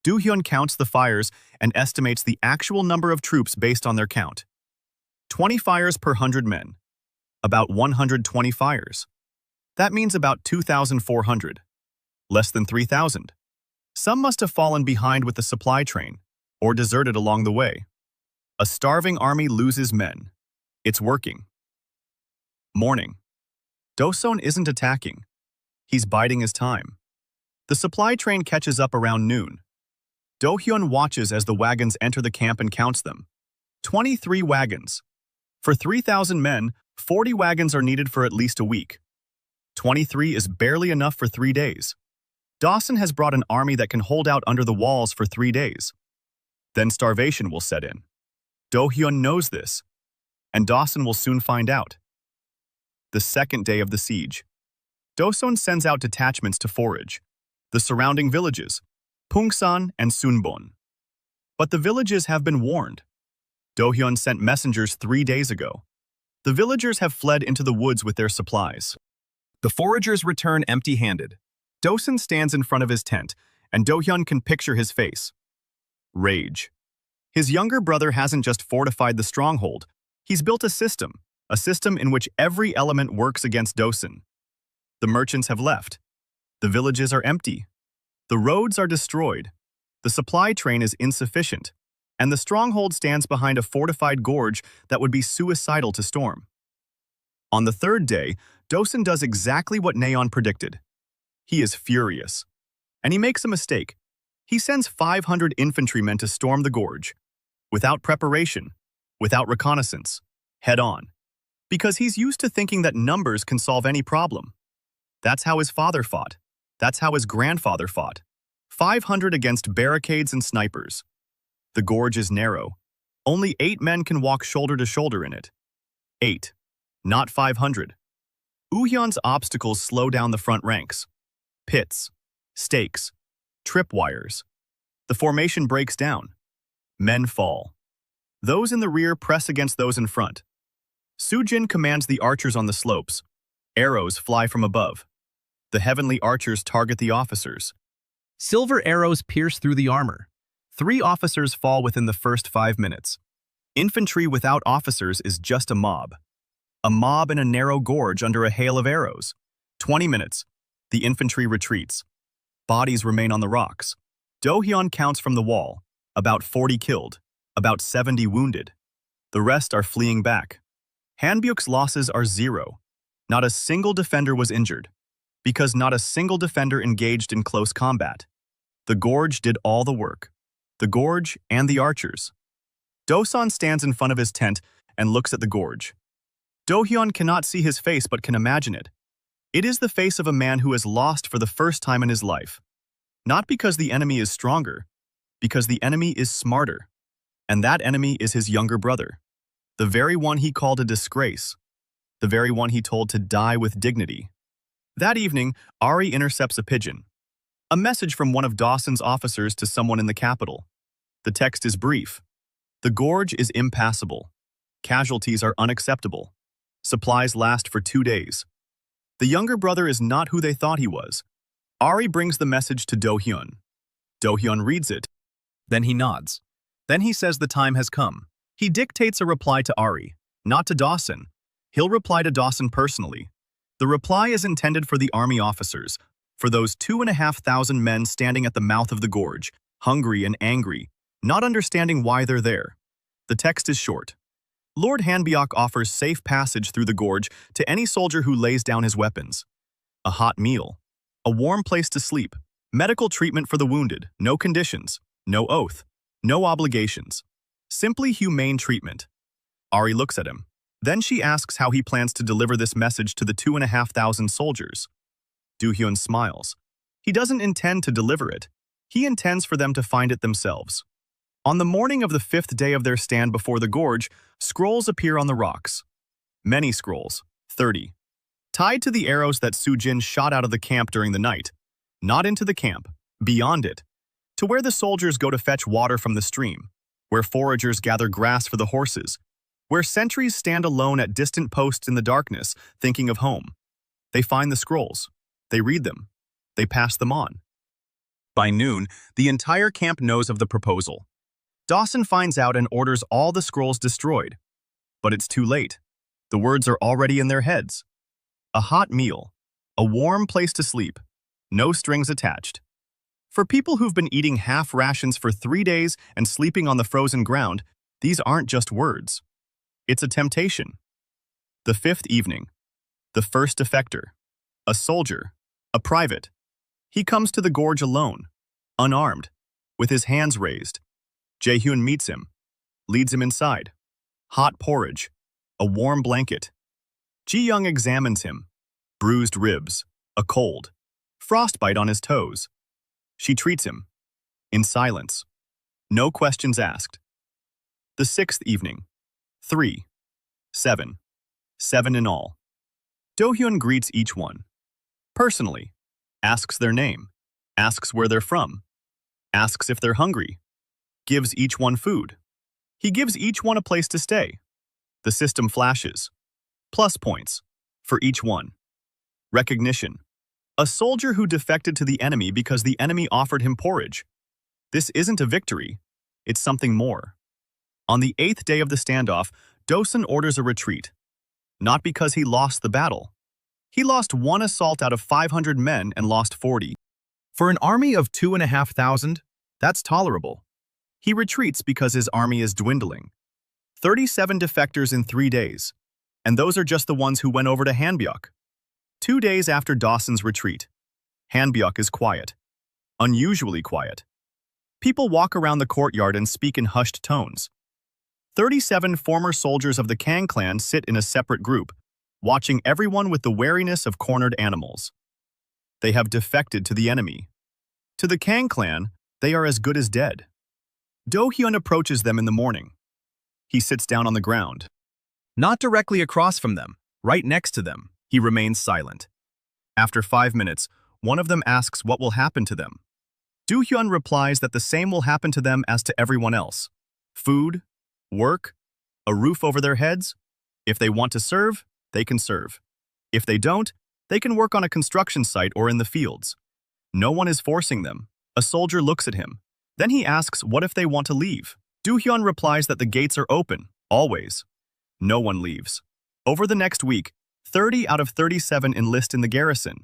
Do-hyun counts the fires and estimates the actual number of troops based on their count. 20 fires per 100 men. About 120 fires. That means about 2,400. Less than 3,000. Some must have fallen behind with the supply train, or deserted along the way. A starving army loses men. It's working. Morning. Do-sun isn't attacking. He's biding his time. The supply train catches up around noon. Do-hyun watches as the wagons enter the camp and counts them. 23 wagons. For 3,000 men, 40 wagons are needed for at least a week. 23 is barely enough for 3 days. Dawson has brought an army that can hold out under the walls for 3 days. Then starvation will set in. Do-hyun knows this, and Dawson will soon find out. The second day of the siege. Do-sun sends out detachments to forage the surrounding villages, Pungsan and Sunbon. But the villages have been warned. Do-hyun sent messengers 3 days ago. The villagers have fled into the woods with their supplies. The foragers return empty-handed. Do-sun stands in front of his tent, and Do-hyun can picture his face. Rage. His younger brother hasn't just fortified the stronghold, he's built a system in which every element works against Do-sun. The merchants have left. The villages are empty. The roads are destroyed. The supply train is insufficient, and the stronghold stands behind a fortified gorge that would be suicidal to storm. On the third day, Do-sun does exactly what Naeon predicted. He is furious. And he makes a mistake. He sends 500 infantrymen to storm the gorge, without preparation, without reconnaissance, head-on, because he's used to thinking that numbers can solve any problem. That's how his father fought. That's how his grandfather fought. 500 against barricades and snipers. The gorge is narrow. Only 8 men can walk shoulder to shoulder in it. 8, not 500. Woo-hyun's obstacles slow down the front ranks. Pits, stakes, tripwires. The formation breaks down. Men fall. Those in the rear press against those in front. Soo-jin commands the archers on the slopes. Arrows fly from above. The heavenly archers target the officers. Silver arrows pierce through the armor. 3 officers fall within the first 5 minutes. Infantry without officers is just a mob. A mob in a narrow gorge under a hail of arrows. 20 minutes. The infantry retreats. Bodies remain on the rocks. Do-hyun counts from the wall. About 40 killed. About 70 wounded. The rest are fleeing back. Hanbyuk's losses are 0. Not a single defender was injured, because not a single defender engaged in close combat. The gorge did all the work. The gorge and the archers. Do-san stands in front of his tent and looks at the gorge. Do-hyun cannot see his face but can imagine it. It is the face of a man who has lost for the first time in his life. Not because the enemy is stronger, because the enemy is smarter. And that enemy is his younger brother. The very one he called a disgrace. The very one he told to die with dignity. That evening, Ari intercepts a pigeon. A message from one of Dawson's officers to someone in the capital. The text is brief. The gorge is impassable. Casualties are unacceptable. Supplies last for 2 days. The younger brother is not who they thought he was. Ari brings the message to Do-hyun. Do-hyun reads it. Then he nods. Then he says the time has come. He dictates a reply to Ari, not to Dawson. He'll reply to Dawson personally. The reply is intended for the army officers, for those 2,500 men standing at the mouth of the gorge, hungry and angry, not understanding why they're there. The text is short. Lord Hanbyuk offers safe passage through the gorge to any soldier who lays down his weapons. A hot meal, a warm place to sleep, medical treatment for the wounded, no conditions, no oath, no obligations. Simply humane treatment. Ari looks at him. Then she asks how he plans to deliver this message to the 2,500 soldiers. Do-hyun smiles. He doesn't intend to deliver it. He intends for them to find it themselves. On the morning of the 5th day of their stand before the gorge, scrolls appear on the rocks. Many scrolls, 30. Tied to the arrows that Soo-jin shot out of the camp during the night. Not into the camp, beyond it. To where the soldiers go to fetch water from the stream. Where foragers gather grass for the horses. Where sentries stand alone at distant posts in the darkness, thinking of home. They find the scrolls. They read them. They pass them on. By noon, the entire camp knows of the proposal. Dawson finds out and orders all the scrolls destroyed. But it's too late. The words are already in their heads. A hot meal. A warm place to sleep. No strings attached. For people who've been eating half rations for 3 days and sleeping on the frozen ground, these aren't just words. It's a temptation. The 5th evening. The first defector. A soldier. A private. He comes to the gorge alone, unarmed, with his hands raised. Jae-hyun meets him, leads him inside. Hot porridge. A warm blanket. Ji-young examines him. Bruised ribs. A cold. Frostbite on his toes. She treats him. In silence. No questions asked. The 6th evening. 3. 7. 7 in all. Do-hyun greets each one. Personally. Asks their name. Asks where they're from. Asks if they're hungry. Gives each one food. He gives each one a place to stay. The system flashes. Plus points. For each one. Recognition. A soldier who defected to the enemy because the enemy offered him porridge. This isn't a victory. It's something more. On the 8th day of the standoff, Dosun orders a retreat. Not because he lost the battle. He lost 1 assault out of 500 men and lost 40. For an army of 2,500, that's tolerable. He retreats because his army is dwindling. 37 defectors in 3 days. And those are just the ones who went over to Hanbyuk. 2 days after Dawson's retreat, Hanbyuk is quiet. Unusually quiet. People walk around the courtyard and speak in hushed tones. 37 former soldiers of the Kang clan sit in a separate group, watching everyone with the wariness of cornered animals. They have defected to the enemy. To the Kang clan, they are as good as dead. Do-hyun approaches them in the morning. He sits down on the ground. Not directly across from them, right next to them. He remains silent. After 5 minutes, one of them asks what will happen to them. Do-hyun replies that the same will happen to them as to everyone else. Food, work, a roof over their heads. If they want to serve, they can serve. If they don't, They can work on a construction site or in the fields. No one is forcing them. A soldier looks at him. Then he asks what if they want to leave. Do-hyun replies that the gates are open, always. No one leaves. Over the next week, 30 out of 37 enlist in the garrison.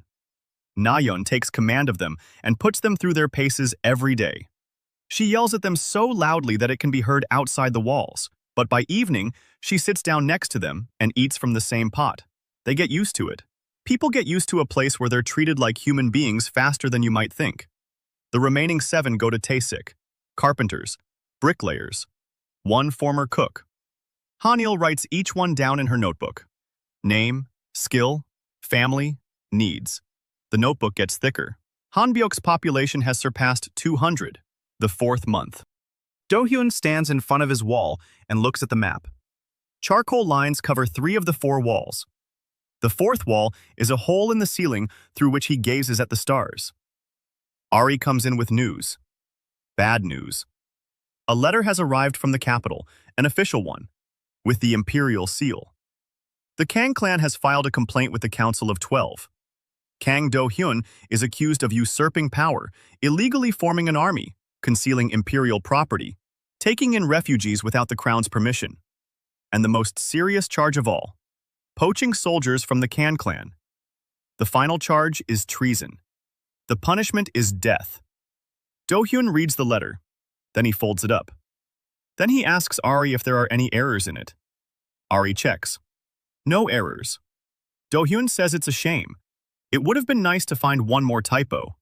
Na-yeon takes command of them and puts them through their paces every day. She yells at them so loudly that it can be heard outside the walls, but by evening, she sits down next to them and eats from the same pot. They get used to it. People get used to a place where they're treated like human beings faster than you might think. The remaining 7 go to Taesik, carpenters, bricklayers, 1 former cook. Haniel writes each one down in her notebook. Name, skill, family, needs. The notebook gets thicker. Hanbyok's population has surpassed 200, the 4th month. Do-hyun stands in front of his wall and looks at the map. Charcoal lines cover 3 of the 4 walls. The 4th wall is a hole in the ceiling through which he gazes at the stars. Ari comes in with news. Bad news. A letter has arrived from the capital, an official one, with the imperial seal. The Kang clan has filed a complaint with the Council of 12. Kang Do-hyun is accused of usurping power, illegally forming an army, concealing imperial property, taking in refugees without the crown's permission, and the most serious charge of all, poaching soldiers from the Kang clan. The final charge is treason. The punishment is death. Do-hyun reads the letter, then he folds it up. Then he asks Ari if there are any errors in it. Ari checks. No errors. Do-hyun says it's a shame. It would have been nice to find one more typo.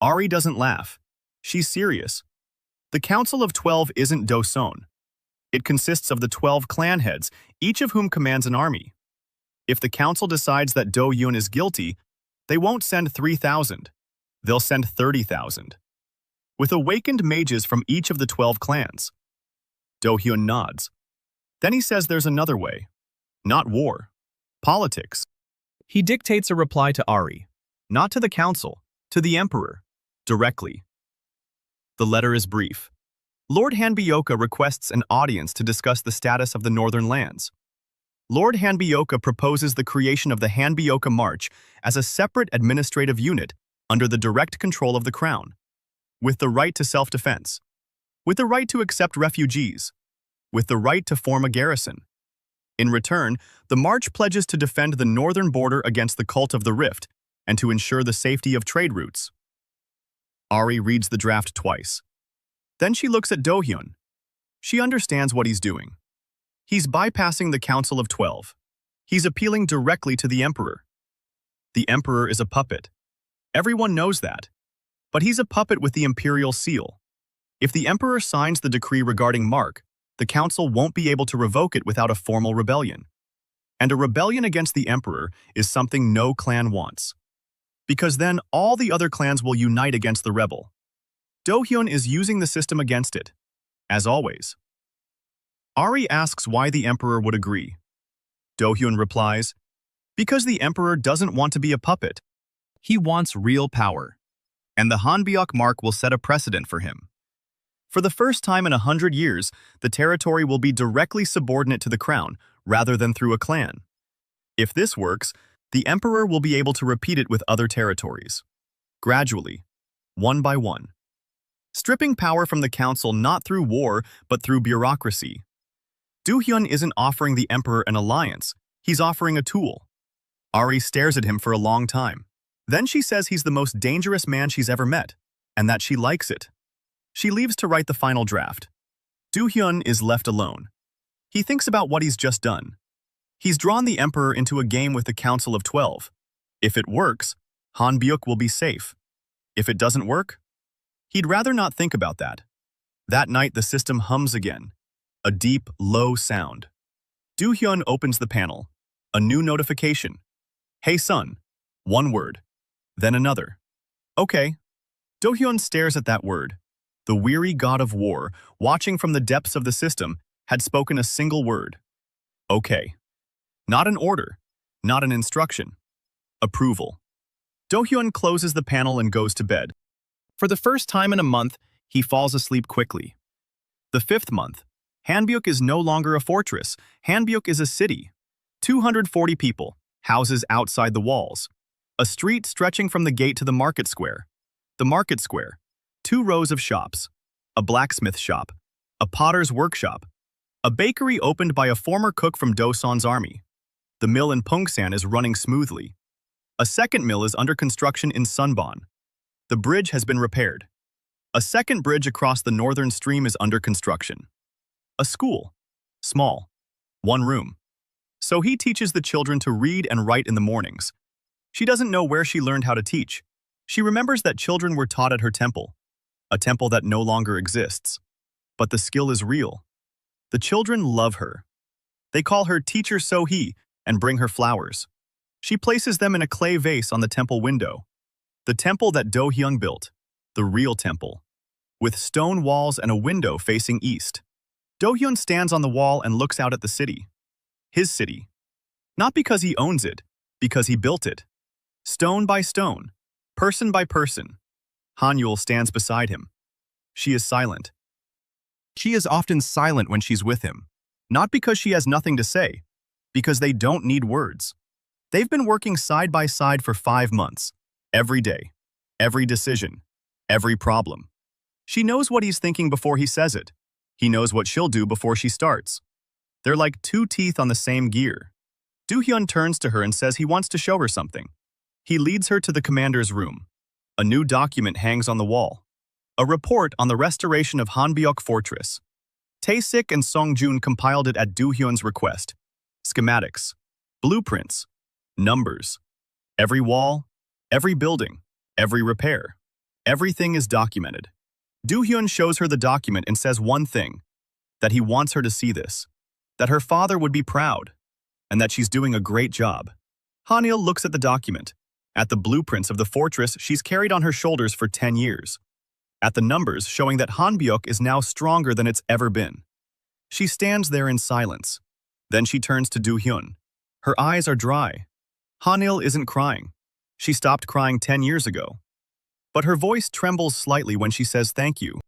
Ari doesn't laugh. She's serious. The Council of 12 isn't Do-seon. It consists of the 12 clan heads, each of whom commands an army. If the council decides that Do-hyun is guilty, they won't send 3,000. They'll send 30,000. With awakened mages from each of the 12 clans. Do-hyun nods. Then he says there's another way. Not war. Politics. He dictates a reply to Ari. Not to the council, to the emperor. Directly. The letter is brief. Lord Hanbyoka requests an audience to discuss the status of the northern lands. Lord Hanbyoka proposes the creation of the Hanbyoka March as a separate administrative unit under the direct control of the crown, with the right to self-defense, with the right to accept refugees, with the right to form a garrison. In return, the March pledges to defend the northern border against the cult of the Rift and to ensure the safety of trade routes. Ari reads the draft twice. Then she looks at Do-hyun. She understands what he's doing. He's bypassing the Council of 12. He's appealing directly to the Emperor. The Emperor is a puppet. Everyone knows that. But he's a puppet with the imperial seal. If the Emperor signs the decree regarding Mark, the Council won't be able to revoke it without a formal rebellion. And a rebellion against the Emperor is something no clan wants. Because then all the other clans will unite against the rebel. Do-hyun is using the system against it, as always. Ari asks why the Emperor would agree. Do-hyun replies, because the Emperor doesn't want to be a puppet. He wants real power. And the Hanbyok mark will set a precedent for him. For the first time in 100 years, the territory will be directly subordinate to the crown, rather than through a clan. If this works, the Emperor will be able to repeat it with other territories. Gradually, one by one. Stripping power from the council not through war, but through bureaucracy. Do-hyun isn't offering the Emperor an alliance, he's offering a tool. Ari stares at him for a long time. Then she says he's the most dangerous man she's ever met, and that she likes it. She leaves to write the final draft. Do-hyun is left alone. He thinks about what he's just done. He's drawn the Emperor into a game with the Council of 12. If it works, Hanbyuk will be safe. If it doesn't work, he'd rather not think about that. That night the system hums again. A deep, low sound. Do-hyun opens the panel. A new notification. Hey son. One word. Then another. Okay. Do-hyun stares at that word. The weary god of war, watching from the depths of the system, had spoken a single word. Okay. Not an order. Not an instruction. Approval. Do-hyun closes the panel and goes to bed. For the first time in a month, he falls asleep quickly. The 5th month, Hanbyuk is no longer a fortress. Hanbyuk is a city. 240 people, houses outside the walls, a street stretching from the gate to the market square. The market square, 2 rows of shops, a blacksmith shop, a potter's workshop, a bakery opened by a former cook from Dosan's army. The mill in Pungsan is running smoothly. A second mill is under construction in Sunban. The bridge has been repaired. A second bridge across the northern stream is under construction. A school, small, 1 room. So he teaches the children to read and write in the mornings. She doesn't know where she learned how to teach. She remembers that children were taught at her temple, a temple that no longer exists. But the skill is real. The children love her. They call her Teacher So-hee and bring her flowers. She places them in a clay vase on the temple window. The temple that Do-hyun built, the real temple, with stone walls and a window facing east. Do-hyun stands on the wall and looks out at the city. His city. Not because he owns it, because he built it. Stone by stone, person by person. Han-yul stands beside him. She is silent. She is often silent when she's with him, not because she has nothing to say, because they don't need words. They've been working side by side for 5 months, every day, every decision, every problem. She knows what he's thinking before he says it. He knows what she'll do before she starts. They're like 2 teeth on the same gear. Do-hyun turns to her and says he wants to show her something. He leads her to the commander's room. A new document hangs on the wall. A report on the restoration of Hanbyuk Fortress. Tae-sik and Song-jun compiled it at Do-hyun's request. Schematics, blueprints, numbers. Every wall, every building, every repair. Everything is documented. Do-hyun shows her the document and says one thing, that he wants her to see this, that her father would be proud, and that she's doing a great job. Han-il looks at the document, at the blueprints of the fortress she's carried on her shoulders for 10 years, at the numbers showing that Hanbyuk is now stronger than it's ever been. She stands there in silence. Then she turns to Do-hyun. Her eyes are dry. Han-il isn't crying. She stopped crying 10 years ago. But her voice trembles slightly when she says thank you.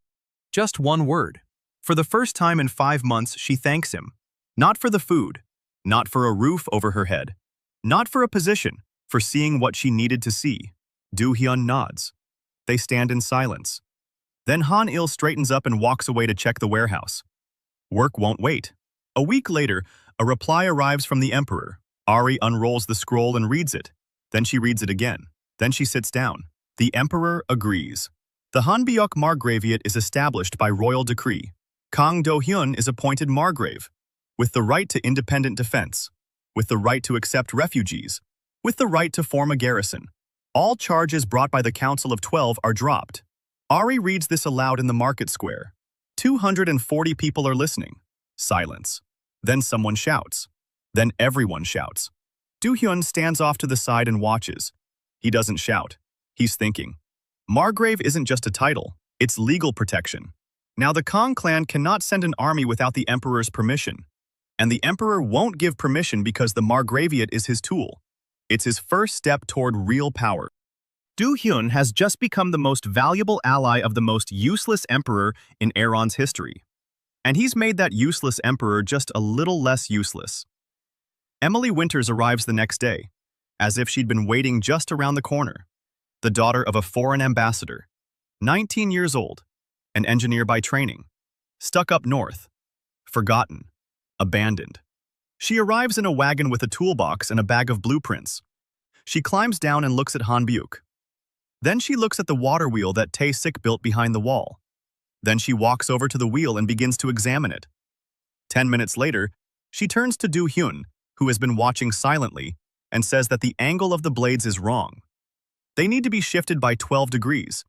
Just 1 word. For the first time in 5 months, she thanks him. Not for the food, not for a roof over her head, not for a position, for seeing what she needed to see. Do-hyun nods. They stand in silence. Then Han-il straightens up and walks away to check the warehouse. Work won't wait. A week later, a reply arrives from the emperor. Ari unrolls the scroll and reads it. Then she reads it again. Then she sits down. The emperor agrees. The Hanbyuk Margraviate is established by royal decree. Kang Do-hyun is appointed Margrave, with the right to independent defense, with the right to accept refugees, with the right to form a garrison. All charges brought by the Council of 12 are dropped. Ari reads this aloud in the market square. 240 people are listening. Silence. Then someone shouts. Then everyone shouts. Do-hyun stands off to the side and watches. He doesn't shout. He's thinking. Margrave isn't just a title, it's legal protection. Now the Kang clan cannot send an army without the emperor's permission. And the emperor won't give permission because the Margraviate is his tool. It's his first step toward real power. Do-hyun has just become the most valuable ally of the most useless emperor in Iran's history. And he's made that useless emperor just a little less useless. Emily Winters arrives the next day, as if she'd been waiting just around the corner. The daughter of a foreign ambassador, 19 years old, an engineer by training, stuck up north, forgotten, abandoned. She arrives in a wagon with a toolbox and a bag of blueprints. She climbs down and looks at Hanbyuk. Then she looks at the water wheel that Tae-sik built behind the wall. Then she walks over to the wheel and begins to examine it. 10 minutes later, she turns to Do-hyun, who has been watching silently, and says that the angle of the blades is wrong. They need to be shifted by 12 degrees.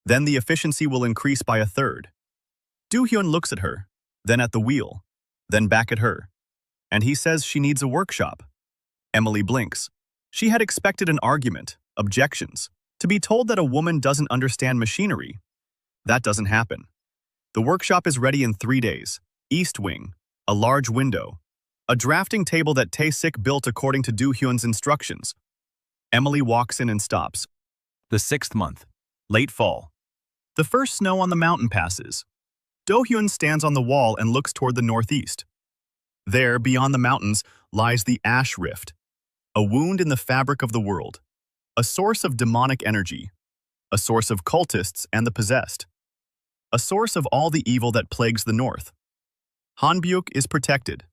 Then the efficiency will increase by 1/3. Do-hyun looks at her, then at the wheel, then back at her. And he says she needs a workshop. Emily blinks. She had expected an argument, objections, to be told that a woman doesn't understand machinery. That doesn't happen. The workshop is ready in 3 days. East wing, a large window, a drafting table that Tae-sik built according to Do-hyun's instructions. Emily walks in and stops. The 6th month. Late fall. The first snow on the mountain passes. Do-hyun stands on the wall and looks toward the northeast. There, beyond the mountains, lies the Ash Rift. A wound in the fabric of the world. A source of demonic energy. A source of cultists and the possessed. A source of all the evil that plagues the north. Hanbyuk is protected.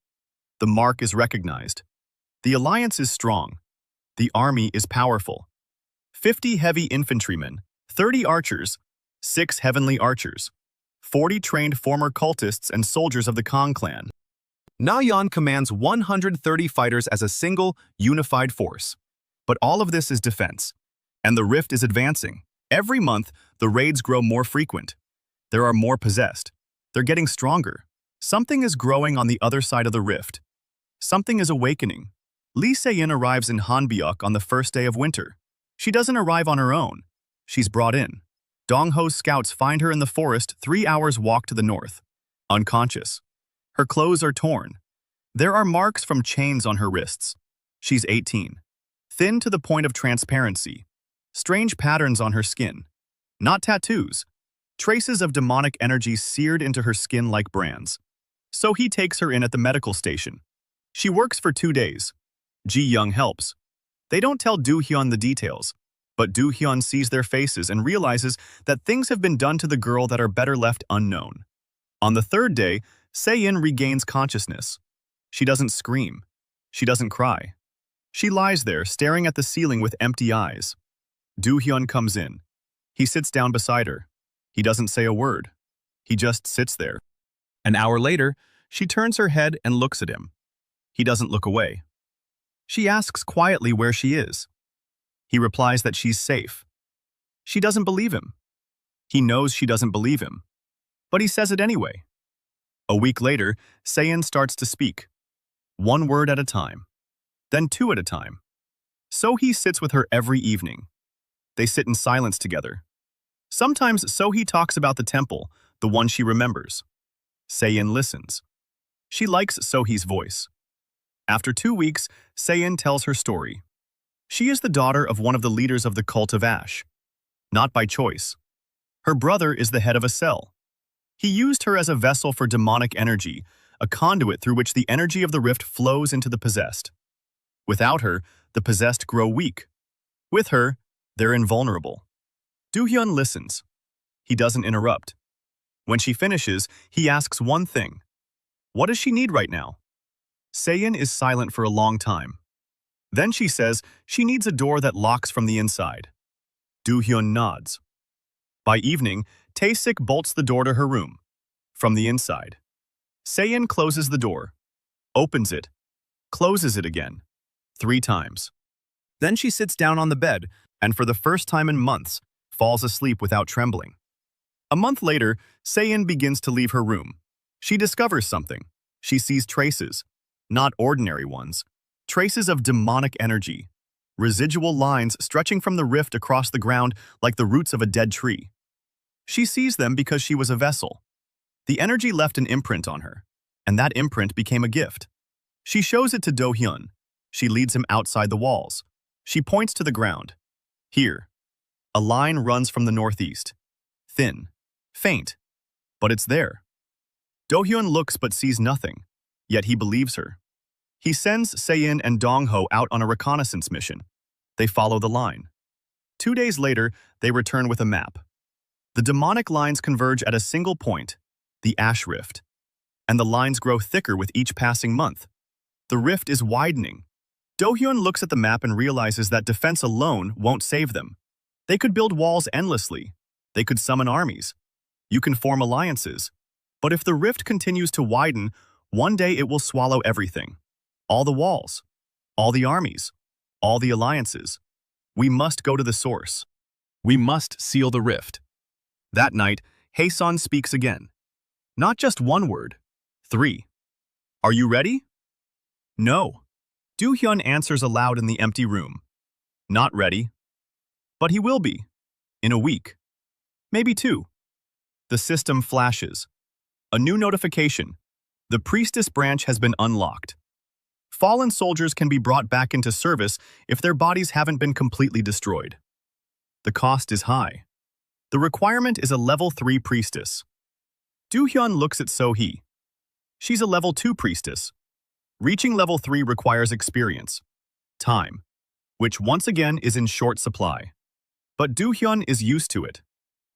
The mark is recognized. The alliance is strong. The army is powerful. 50 heavy infantrymen, 30 archers, 6 heavenly archers, 40 trained former cultists and soldiers of the Kong clan. Nayan commands 130 fighters as a single, unified force. But all of this is defense. And the rift is advancing. Every month, the raids grow more frequent. There are more possessed. They're getting stronger. Something is growing on the other side of the rift. Something is awakening. Lee Se-in arrives in Hanbyuk on the first day of winter. She doesn't arrive on her own. She's brought in. Dong-ho's scouts find her in the forest 3 hours walk to the north. Unconscious. Her clothes are torn. There are marks from chains on her wrists. She's 18. Thin to the point of transparency. Strange patterns on her skin. Not tattoos. Traces of demonic energy seared into her skin like brands. So he takes her in at the medical station. She works for 2 days. Ji-young helps. They don't tell Do-hyun the details, but Do-hyun sees their faces and realizes that things have been done to the girl that are better left unknown. On the 3rd day, Se-in regains consciousness. She doesn't scream. She doesn't cry. She lies there, staring at the ceiling with empty eyes. Do-hyun comes in. He sits down beside her. He doesn't say a word. He just sits there. An hour later, she turns her head and looks at him. He doesn't look away. She asks quietly where she is. He replies that she's safe. She doesn't believe him. He knows she doesn't believe him. But he says it anyway. A week later, Se-in starts to speak. 1 word at a time. Then 2 at a time. So-hee sits with her every evening. They sit in silence together. Sometimes So-hee talks about the temple, the one she remembers. Se-in listens. She likes So-hee's voice. After 2 weeks, Se-in tells her story. She is the daughter of one of the leaders of the cult of Ash. Not by choice. Her brother is the head of a cell. He used her as a vessel for demonic energy, a conduit through which the energy of the rift flows into the possessed. Without her, the possessed grow weak. With her, they're invulnerable. Do-hyun listens. He doesn't interrupt. When she finishes, he asks one thing. What does she need right now? Se-in is silent for a long time. Then she says she needs a door that locks from the inside. Do-hyun nods. By evening, Tae-sik bolts the door to her room. From the inside. Se-in closes the door. Opens it. Closes it again. 3 times. Then she sits down on the bed and for the first time in months, falls asleep without trembling. A month later, Se-in begins to leave her room. She discovers something. She sees traces. Not ordinary ones. Traces of demonic energy. Residual lines stretching from the rift across the ground like the roots of a dead tree. She sees them because she was a vessel. The energy left an imprint on her, and that imprint became a gift. She shows it to Do-hyun. She leads him outside the walls. She points to the ground. Here. A line runs from the northeast. Thin. Faint. But it's there. Do-hyun looks but sees nothing, yet he believes her. He sends Se-in and Dong-ho out on a reconnaissance mission. They follow the line. 2 days later, they return with a map. The demonic lines converge at a single point, the Ash Rift. And the lines grow thicker with each passing month. The rift is widening. Do-hyun looks at the map and realizes that defense alone won't save them. They could build walls endlessly. They could summon armies. You can form alliances. But if the rift continues to widen, one day it will swallow everything. All the walls. All the armies. All the alliances. We must go to the source. We must seal the rift. That night, Haeson speaks again. Not just 1 word. 3. Are you ready? No. Do-hyun answers aloud in the empty room. Not ready. But he will be. In a week. Maybe 2. The system flashes. A new notification. The priestess branch has been unlocked. Fallen soldiers can be brought back into service if their bodies haven't been completely destroyed. The cost is high. The requirement is a level 3 priestess. Do-hyun looks at So-hee. She's a level 2 priestess. Reaching level 3 requires experience. time, which once again is in short supply. But Do-hyun is used to it.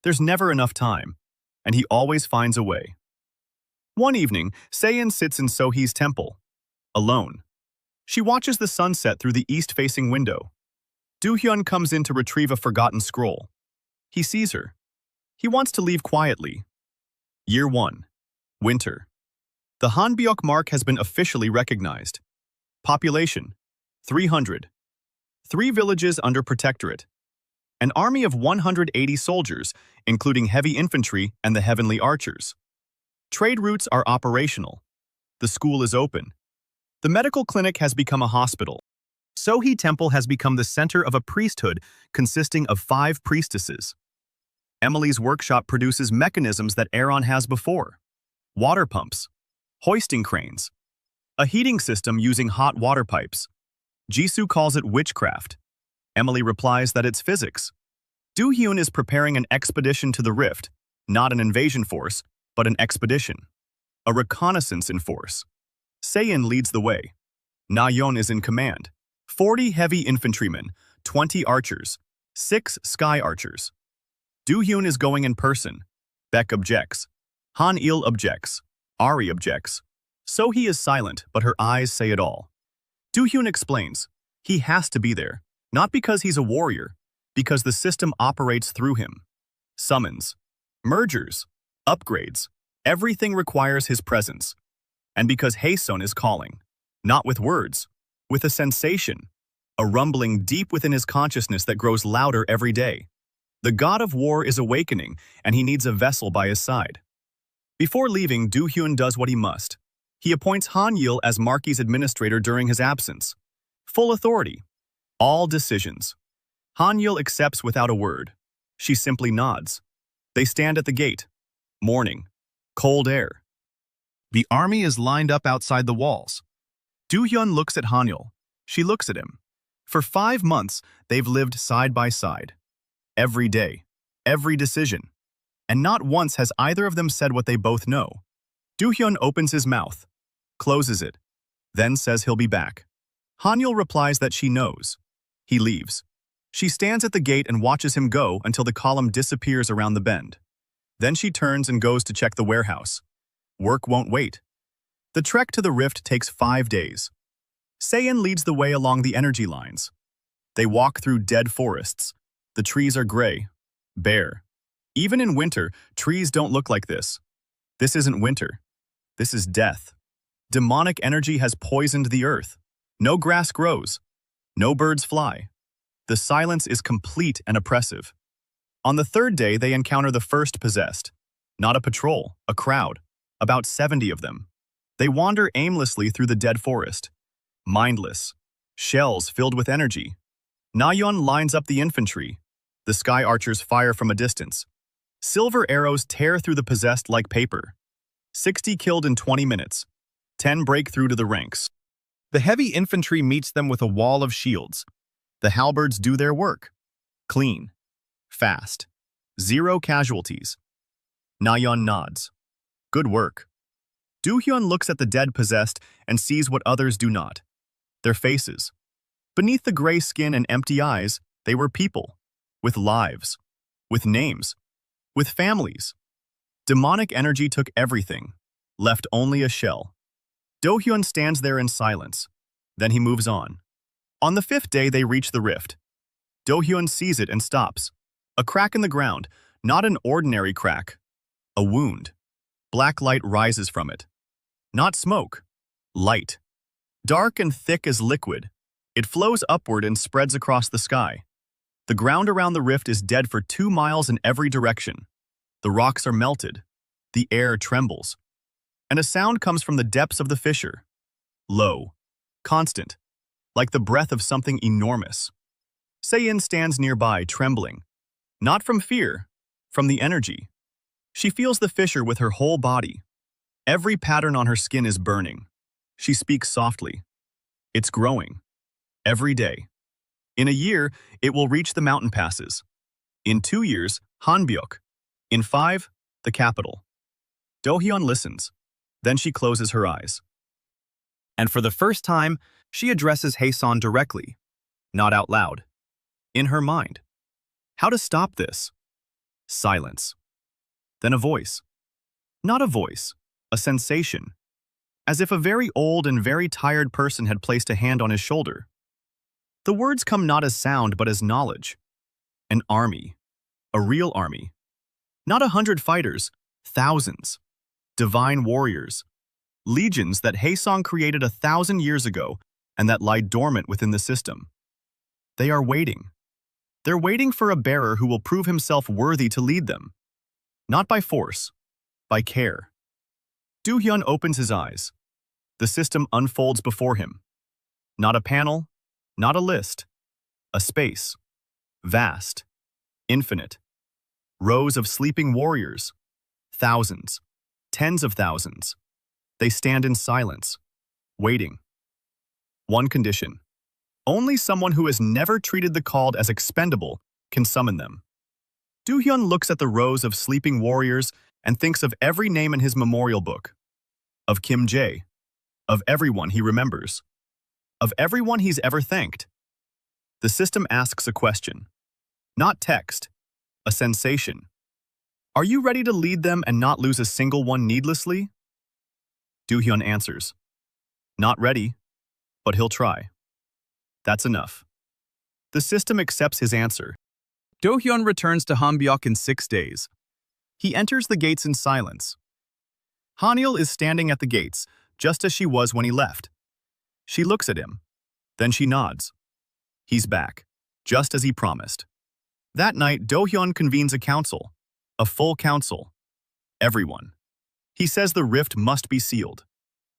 There's never enough time, and he always finds a way. One evening, Se-in sits in So-hee's temple, alone. She watches the sunset through the east-facing window. Do-hyun comes in to retrieve a forgotten scroll. He sees her. He wants to leave quietly. Year 1. Winter. The Hanbyok mark has been officially recognized. Population: 300. 3 villages under protectorate. An army of 180 soldiers, including heavy infantry and the heavenly archers. Trade routes are operational. The school is open. The medical clinic has become a hospital. So-hee Temple has become the center of a priesthood consisting of 5 priestesses. Emily's workshop produces mechanisms that Aaron has before. Water pumps, hoisting cranes, a heating system using hot water pipes. Jisoo calls it witchcraft. Emily replies that it's physics. Do-hyun is preparing an expedition to the rift, not an invasion force, but an expedition. A reconnaissance in force. Se-in leads the way. Na-yeon is in command. 40 heavy infantrymen, 20 archers, 6 sky archers. Do-hyun is going in person. Baek objects. Han-il objects. Ari objects. So-hee is silent, but her eyes say it all. Do-hyun explains. He has to be there, not because he's a warrior, because the system operates through him. Summons, mergers, upgrades, everything requires his presence. And because Haesun is calling, not with words, with a sensation, a rumbling deep within his consciousness that grows louder every day. The god of war is awakening, and he needs a vessel by his side. Before leaving, Do-hyun does what he must. He appoints Han-il as Marquis administrator during his absence. Full authority. All decisions. Han-il accepts without a word. She simply nods. They stand at the gate. Morning. Cold air. The army is lined up outside the walls. Do-hyun looks at Han-il. She looks at him. For 5 months, they've lived side by side. Every day. Every decision. And not once has either of them said what they both know. Do-hyun opens his mouth, closes it, then says he'll be back. Han-il replies that she knows. He leaves. She stands at the gate and watches him go until the column disappears around the bend. Then she turns and goes to check the warehouse. Work won't wait. The trek to the rift takes 5 days. Se-in leads the way along the energy lines. They walk through dead forests. The trees are gray, bare. Even in winter, trees don't look like this. This isn't winter. This is death. Demonic energy has poisoned the earth. No grass grows. No birds fly. The silence is complete and oppressive. On the 3rd day, they encounter the first possessed. Not a patrol, a crowd. About 70 of them. They wander aimlessly through the dead forest. Mindless. Shells filled with energy. Na-yeon lines up the infantry. The sky archers fire from a distance. Silver arrows tear through the possessed like paper. 60 killed in 20 minutes. 10 break through to the ranks. The heavy infantry meets them with a wall of shields. The halberds do their work. Clean. Fast. 0 casualties. Na-yeon nods. Good work. Do-hyun looks at the dead possessed and sees what others do not. Their faces. Beneath the gray skin and empty eyes, they were people. With lives. With names. With families. Demonic energy took everything, left only a shell. Do-hyun stands there in silence. Then he moves on. On the 5th day, they reach the rift. Do-hyun sees it and stops. A crack in the ground, not an ordinary crack. A wound. Black light rises from it. Not smoke. Light. Dark and thick as liquid. It flows upward and spreads across the sky. The ground around the rift is dead for 2 miles in every direction. The rocks are melted. The air trembles. And a sound comes from the depths of the fissure. Low. Constant. Like the breath of something enormous. Se-in stands nearby, trembling. Not from fear, from the energy. She feels the fissure with her whole body. Every pattern on her skin is burning. She speaks softly. It's growing. Every day. In a year, it will reach the mountain passes. In 2 years, Hanbyok. In 5, the capital. Do-hyun listens. Then she closes her eyes. And for the first time, she addresses Haesan directly, not out loud. In her mind. How to stop this? Silence. Then a voice. Not a voice, a sensation. As if a very old and very tired person had placed a hand on his shoulder. The words come not as sound but as knowledge. An army. A real army. Not 100 fighters, thousands. Divine warriors. Legions that Haesan created 1,000 years ago and that lie dormant within the system. They are waiting. They're waiting for a bearer who will prove himself worthy to lead them. Not by force, by care. Do-hyun opens his eyes. The system unfolds before him. Not a panel, not a list. A space. Vast. Infinite. Rows of sleeping warriors. Thousands. Tens of thousands. They stand in silence, waiting. One condition. Only someone who has never treated the called as expendable can summon them. Do-hyun looks at the rows of sleeping warriors and thinks of every name in his memorial book. Of Kim Jae. Of everyone he remembers. Of everyone he's ever thanked. The system asks a question. Not text. A sensation. Are you ready to lead them and not lose a single one needlessly? Do-hyun answers. Not ready, but he'll try. That's enough. The system accepts his answer. Do-hyun returns to Hanbyuk in 6 days. He enters the gates in silence. Hanil is standing at the gates, just as she was when he left. She looks at him. Then she nods. He's back, just as he promised. That night, Do-hyun convenes a council. A full council. Everyone. He says the rift must be sealed.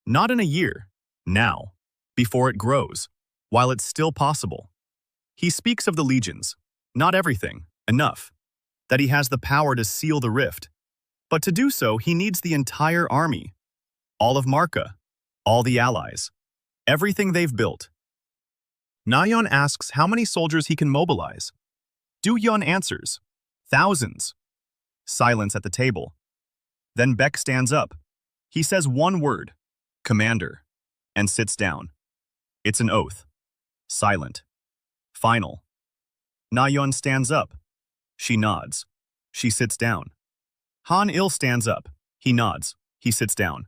Not in a year. Now. Before it grows. While it's still possible. He speaks of the legions. Not everything. Enough. That he has the power to seal the rift. But to do so, he needs the entire army. All of Marka. All the allies. Everything they've built. Nayeon asks how many soldiers he can mobilize. Do-hyun answers. Thousands. Silence at the table. Then Baek stands up. He says one word. Commander. And sits down. It's an oath. Silent. Final. Nayeon stands up. She nods. She sits down. Han-il stands up. He nods. He sits down.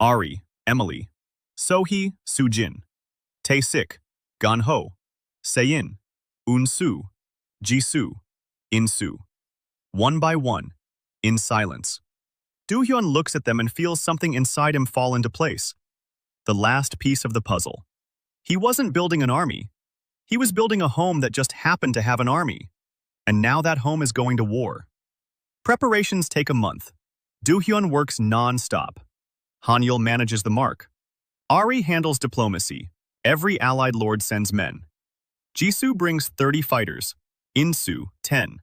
Ari, Emily. So-hee, Soo-jin. Tae-sik, Gan-ho. Se-in, Un-soo. Ji-soo, In-soo. One by one, in silence. Do-hyun looks at them and feels something inside him fall into place. The last piece of the puzzle. He wasn't building an army. He was building a home that just happened to have an army. And now that home is going to war. Preparations take a month. Do-hyun works non-stop. Han-il manages the mark. Ari handles diplomacy. Every allied lord sends men. Jisoo brings 30 fighters. In-soo, 10.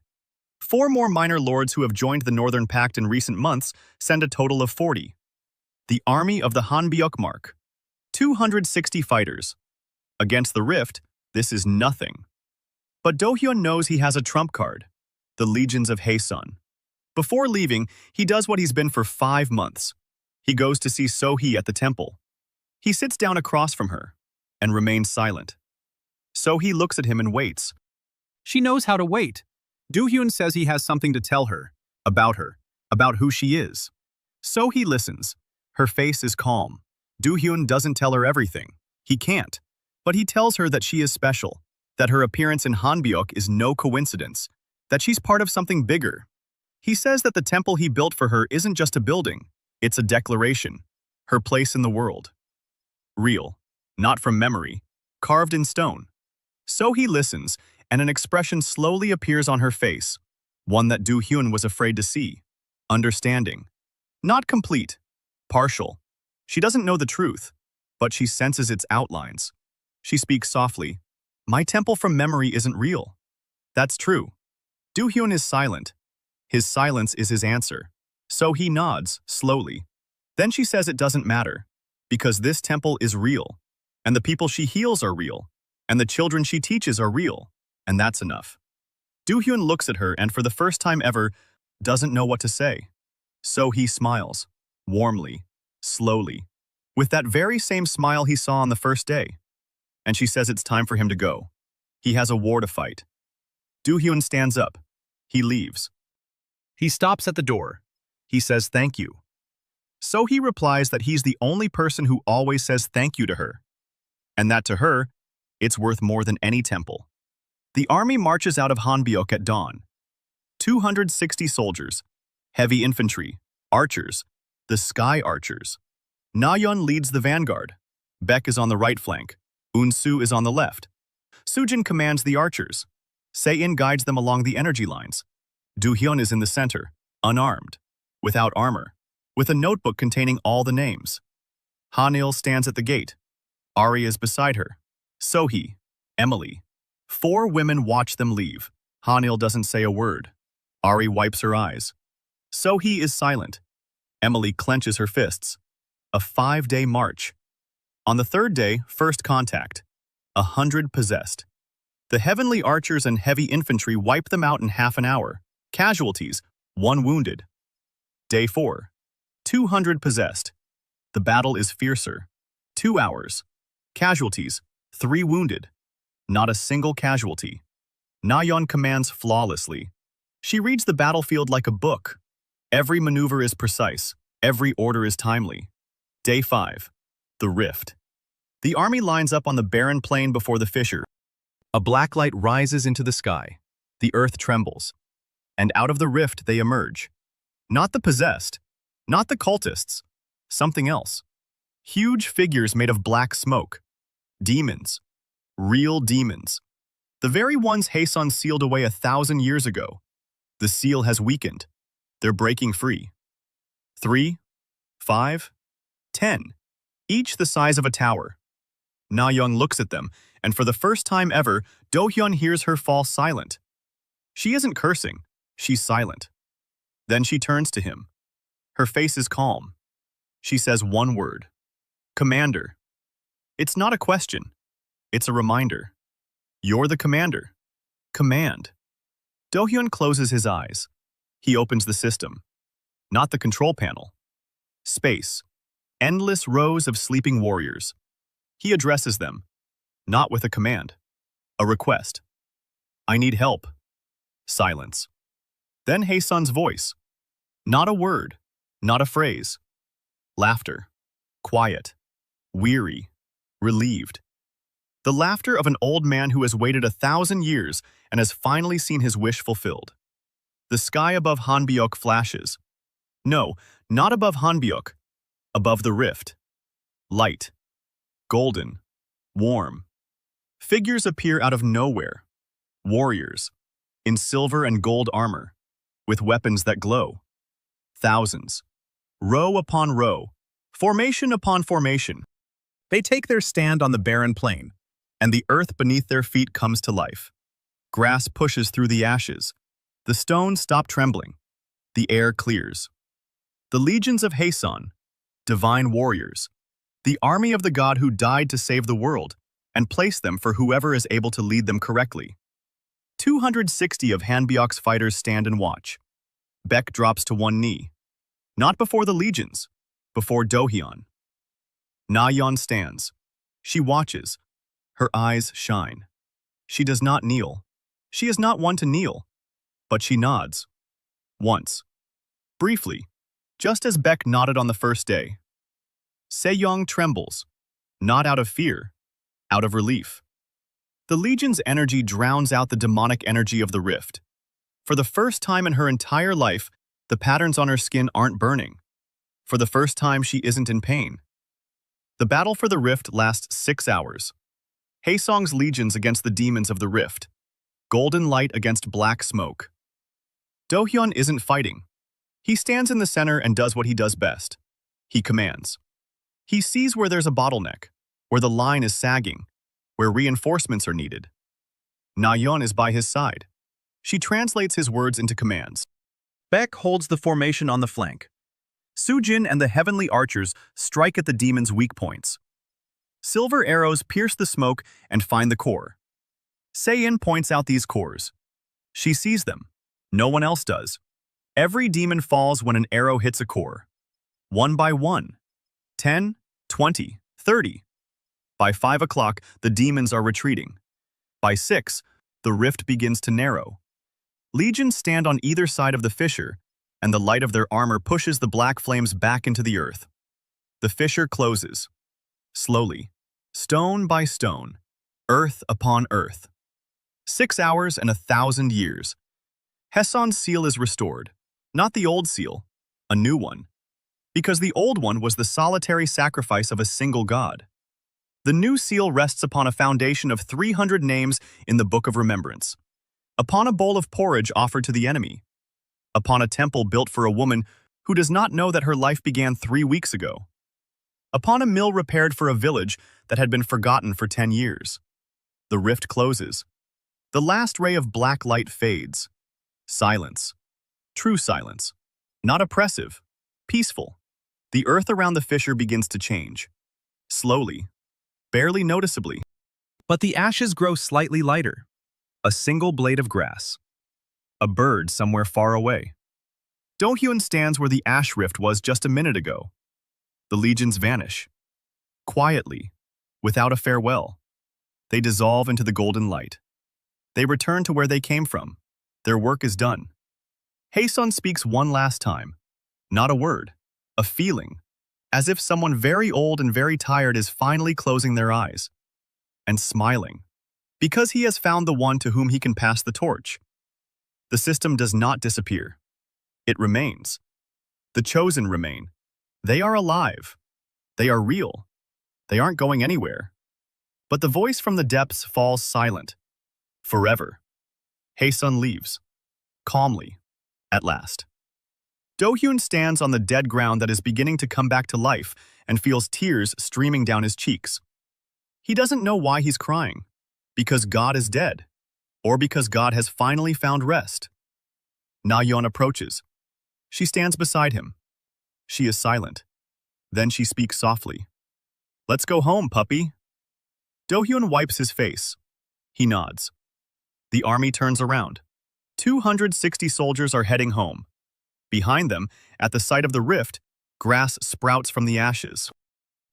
4 more minor lords who have joined the Northern Pact in recent months send a total of 40. The army of the Hanbyuk mark. 260 fighters. Against the rift, this is nothing. But Do-hyun knows he has a trump card. The legions of Haesan. Before leaving, he does what he's been for 5 months. He goes to see So-hee at the temple. He sits down across from her and remains silent. So-hee looks at him and waits. She knows how to wait. Do-hyun says he has something to tell her, about who she is. So-hee listens. Her face is calm. Do-hyun doesn't tell her everything. He can't. But he tells her that she is special, that her appearance in Hanbyuk is no coincidence, that she's part of something bigger. He says that the temple he built for her isn't just a building, it's a declaration, her place in the world. Real, not from memory, carved in stone. So-hee listens, and an expression slowly appears on her face, one that Do-hyun was afraid to see. Understanding. Not complete. Partial. She doesn't know the truth, but she senses its outlines. She speaks softly. My temple from memory isn't real. That's true. Do-hyun is silent. His silence is his answer. So he nods, slowly. Then she says it doesn't matter, because this temple is real, and the people she heals are real, and the children she teaches are real, and that's enough. Do-hyun looks at her and for the first time ever, doesn't know what to say. So he smiles, warmly, slowly. with that very same smile he saw on the first day. And she says it's time for him to go. He has a war to fight. Do-hyun stands up. He leaves. He stops at the door. He says thank you. So-hee replies that he's the only person who always says thank you to her, and that to her, it's worth more than any temple. The army marches out of Hanbyuk at dawn. 260 soldiers, heavy infantry, archers, the sky archers. Na-yeon leads the vanguard. Baek is on the right flank. Eun-soo is on the left. Soo-jin commands the archers. Se-in guides them along the energy lines. Do-hyun is in the center, unarmed, without armor, with a notebook containing all the names. Han-il stands at the gate. Ari is beside her. So-hee, Emily. 4 women watch them leave. Han-il doesn't say a word. Ari wipes her eyes. So-hee is silent. Emily clenches her fists. A 5-day march. On the 3rd day, first contact. 100 possessed. The heavenly archers and heavy infantry wipe them out in half an hour. Casualties, 1 wounded. Day 4. 200 possessed. The battle is fiercer. 2 hours. Casualties, 3 wounded. Not a single casualty. Na-yeon commands flawlessly. She reads the battlefield like a book. Every maneuver is precise. Every order is timely. Day 5. The Rift. The army lines up on the barren plain before the fissure. A black light rises into the sky. The earth trembles. And out of the rift they emerge. Not the possessed. Not the cultists. Something else. Huge figures made of black smoke. Demons. Real demons. The very ones Haesun sealed away 1,000 years ago. The seal has weakened. They're breaking free. 3, 5, 10. Each the size of a tower. Na-yeon looks at them, and for the first time ever, Do-hyun hears her fall silent. She isn't cursing. She's silent. Then she turns to him. Her face is calm. She says one word. Commander. It's not a question. It's a reminder. You're the commander. Command. Do-hyun closes his eyes. He opens the system. Not the control panel. Space. Endless rows of sleeping warriors. He addresses them. Not with a command. A request. I need help. Silence. Then Haesun's voice. Not a word. Not a phrase. Laughter. Quiet. Weary. Relieved. The laughter of an old man who has waited 1,000 years and has finally seen his wish fulfilled. The sky above Hanbyuk flashes. No, not above Hanbyuk. Above the rift. Light. Golden. Warm. Figures appear out of nowhere. Warriors. In silver and gold armor. With weapons that glow. Thousands. Row upon row. Formation upon formation. They take their stand on the barren plain, and the earth beneath their feet comes to life. Grass pushes through the ashes. The stones stop trembling. The air clears. The legions of Haesun, divine warriors, the army of the god who died to save the world, and place them for whoever is able to lead them correctly. 260 of Hanbyuk's fighters stand and watch. Baek drops to one knee. Not before the legions, before Do-hyun. Na-yeon stands. She watches. Her eyes shine. She does not kneel. She is not one to kneel. But she nods. Once. Briefly. Just as Baek nodded on the first day. Se-young trembles. Not out of fear. Out of relief. The Legion's energy drowns out the demonic energy of the rift. For the first time in her entire life, the patterns on her skin aren't burning. For the first time, she isn't in pain. The battle for the rift lasts 6 hours. Haesung's legions against the demons of the rift. Golden light against black smoke. Do-hyun isn't fighting. He stands in the center and does what he does best. He commands. He sees where there's a bottleneck, where the line is sagging, where reinforcements are needed. Na-yeon is by his side. She translates his words into commands. Baek holds the formation on the flank. Soo-jin and the heavenly archers strike at the demon's weak points. Silver arrows pierce the smoke and find the core. Se-in points out these cores. She sees them. No one else does. Every demon falls when an arrow hits a core. 1 by 1. 10, 20, 30. By 5 o'clock, the demons are retreating. By 6, the rift begins to narrow. Legions stand on either side of the fissure, and the light of their armor pushes the black flames back into the earth. The fissure closes. Slowly, stone by stone, earth upon earth. 6 hours and 1,000 years. Heson's seal is restored, not the old seal, a new one, because the old one was the solitary sacrifice of a single god. The new seal rests upon a foundation of 300 names in the Book of Remembrance, upon a bowl of porridge offered to the enemy, upon a temple built for a woman who does not know that her life began 3 weeks ago, upon a mill repaired for a village that had been forgotten for 10 years. The rift closes. The last ray of black light fades. Silence. True silence. Not oppressive. Peaceful. The earth around the fissure begins to change. Slowly. Barely noticeably. But the ashes grow slightly lighter. A single blade of grass. A bird somewhere far away. Do-hyun stands where the ash rift was just a minute ago. The legions vanish. Quietly, without a farewell. They dissolve into the golden light. They return to where they came from. Their work is done. Haesun speaks one last time. Not a word. A feeling. As if someone very old and very tired is finally closing their eyes. And smiling. Because he has found the one to whom he can pass the torch. The system does not disappear. It remains. The chosen remain. They are alive. They are real. They aren't going anywhere. But the voice from the depths falls silent. Forever. Haesun leaves. Calmly. At last. Do-hyun stands on the dead ground that is beginning to come back to life and feels tears streaming down his cheeks. He doesn't know why he's crying. Because God is dead. Or because God has finally found rest. Na-yeon approaches. She stands beside him. She is silent. Then she speaks softly. "Let's go home, puppy." Do-hyun wipes his face. He nods. The army turns around. 260 soldiers are heading home. Behind them, at the site of the rift, grass sprouts from the ashes.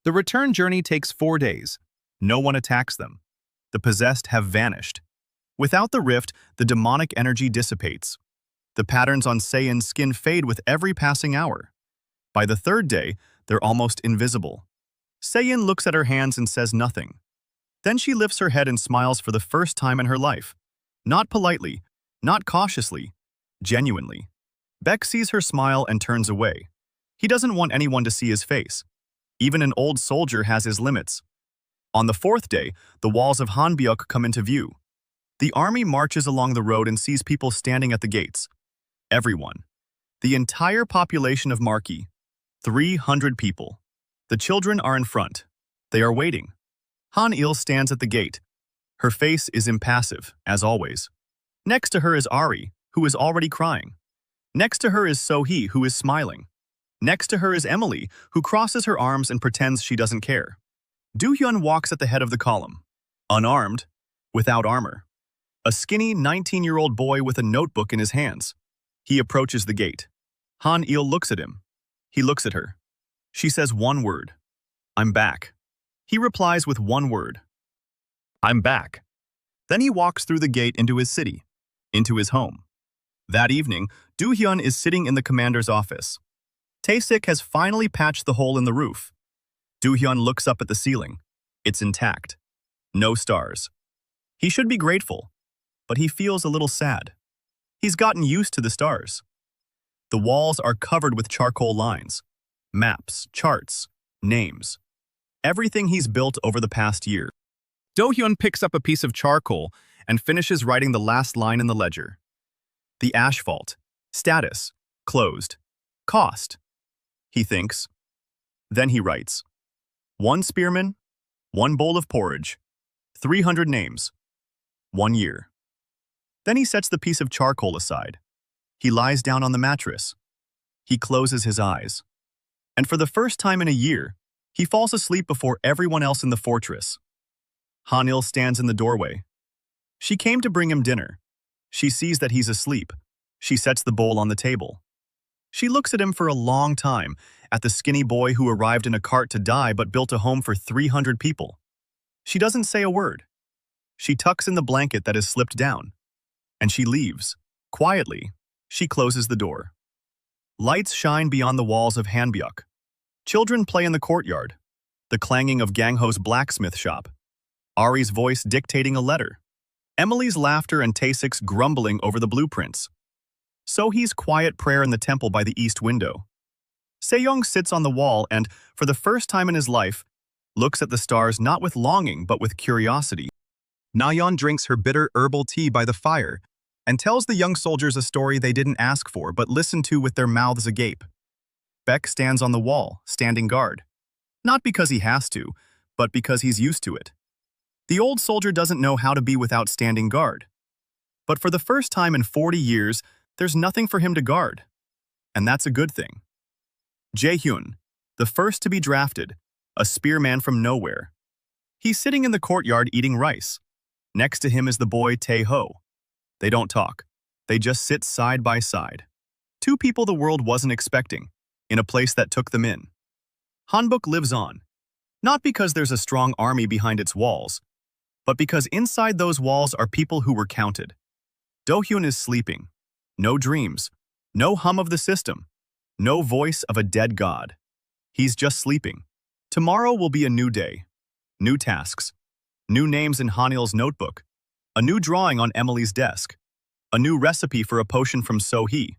The return journey takes 4 days. No one attacks them. The possessed have vanished. Without the rift, the demonic energy dissipates. The patterns on Seiin's skin fade with every passing hour. By the 3rd day, they're almost invisible. Seiin looks at her hands and says nothing. Then she lifts her head and smiles for the first time in her life. Not politely, not cautiously, genuinely. Beck sees her smile and turns away. He doesn't want anyone to see his face. Even an old soldier has his limits. On the 4th day, the walls of Hanbyuk come into view. The army marches along the road and sees people standing at the gates. Everyone. The entire population of Marki. 300 people. The children are in front. They are waiting. Han-il stands at the gate. Her face is impassive, as always. Next to her is Ari, who is already crying. Next to her is So-hee, who is smiling. Next to her is Emily, who crosses her arms and pretends she doesn't care. Do-hyun walks at the head of the column. Unarmed, without armor. A skinny 19-year-old boy with a notebook in his hands. He approaches the gate. Han-il looks at him. He looks at her. She says one word. "I'm back." He replies with one word. "I'm back." Then he walks through the gate into his city, into his home. That evening, Do-hyun is sitting in the commander's office. Tae-sik has finally patched the hole in the roof. Do-hyun looks up at the ceiling. It's intact. No stars. He should be grateful, but he feels a little sad. He's gotten used to the stars. The walls are covered with charcoal lines, maps, charts, names. Everything he's built over the past year. Do-hyun picks up a piece of charcoal and finishes writing the last line in the ledger. The asphalt. Status. Closed. Cost. He thinks. Then he writes. 1 spearman, 1 bowl of porridge, 300 names, 1 year. Then he sets the piece of charcoal aside. He lies down on the mattress. He closes his eyes. And for the first time in a year, he falls asleep before everyone else in the fortress. Han-il stands in the doorway. She came to bring him dinner. She sees that he's asleep. She sets the bowl on the table. She looks at him for a long time, at the skinny boy who arrived in a cart to die but built a home for 300 people. She doesn't say a word. She tucks in the blanket that is slipped down. And she leaves. Quietly, she closes the door. Lights shine beyond the walls of Hanbyuk. Children play in the courtyard. The clanging of Gangho's blacksmith shop. Ari's voice dictating a letter. Emily's laughter and Taesik's grumbling over the blueprints. Sohee's quiet prayer in the temple by the east window. Sejong sits on the wall and, for the first time in his life, looks at the stars not with longing but with curiosity. Nayeon drinks her bitter herbal tea by the fire and tells the young soldiers a story they didn't ask for but listened to with their mouths agape. Baek stands on the wall, standing guard. Not because he has to, but because he's used to it. The old soldier doesn't know how to be without standing guard. But for the first time in 40 years, there's nothing for him to guard. And that's a good thing. Jaehyun, the first to be drafted, a spearman from nowhere. He's sitting in the courtyard eating rice. Next to him is the boy Tae-ho. They don't talk. They just sit side by side. Two people the world wasn't expecting, in a place that took them in. Hanbok lives on. Not because there's a strong army behind its walls, but because inside those walls are people who were counted. Dohyun is sleeping. No dreams. No hum of the system. No voice of a dead god. He's just sleeping. Tomorrow will be a new day. New tasks. New names in Hanil's notebook. A new drawing on Emily's desk. A new recipe for a potion from Sohee.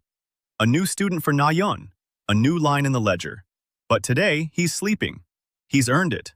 A new student for Nayeon. A new line in the ledger. But today, he's sleeping. He's earned it.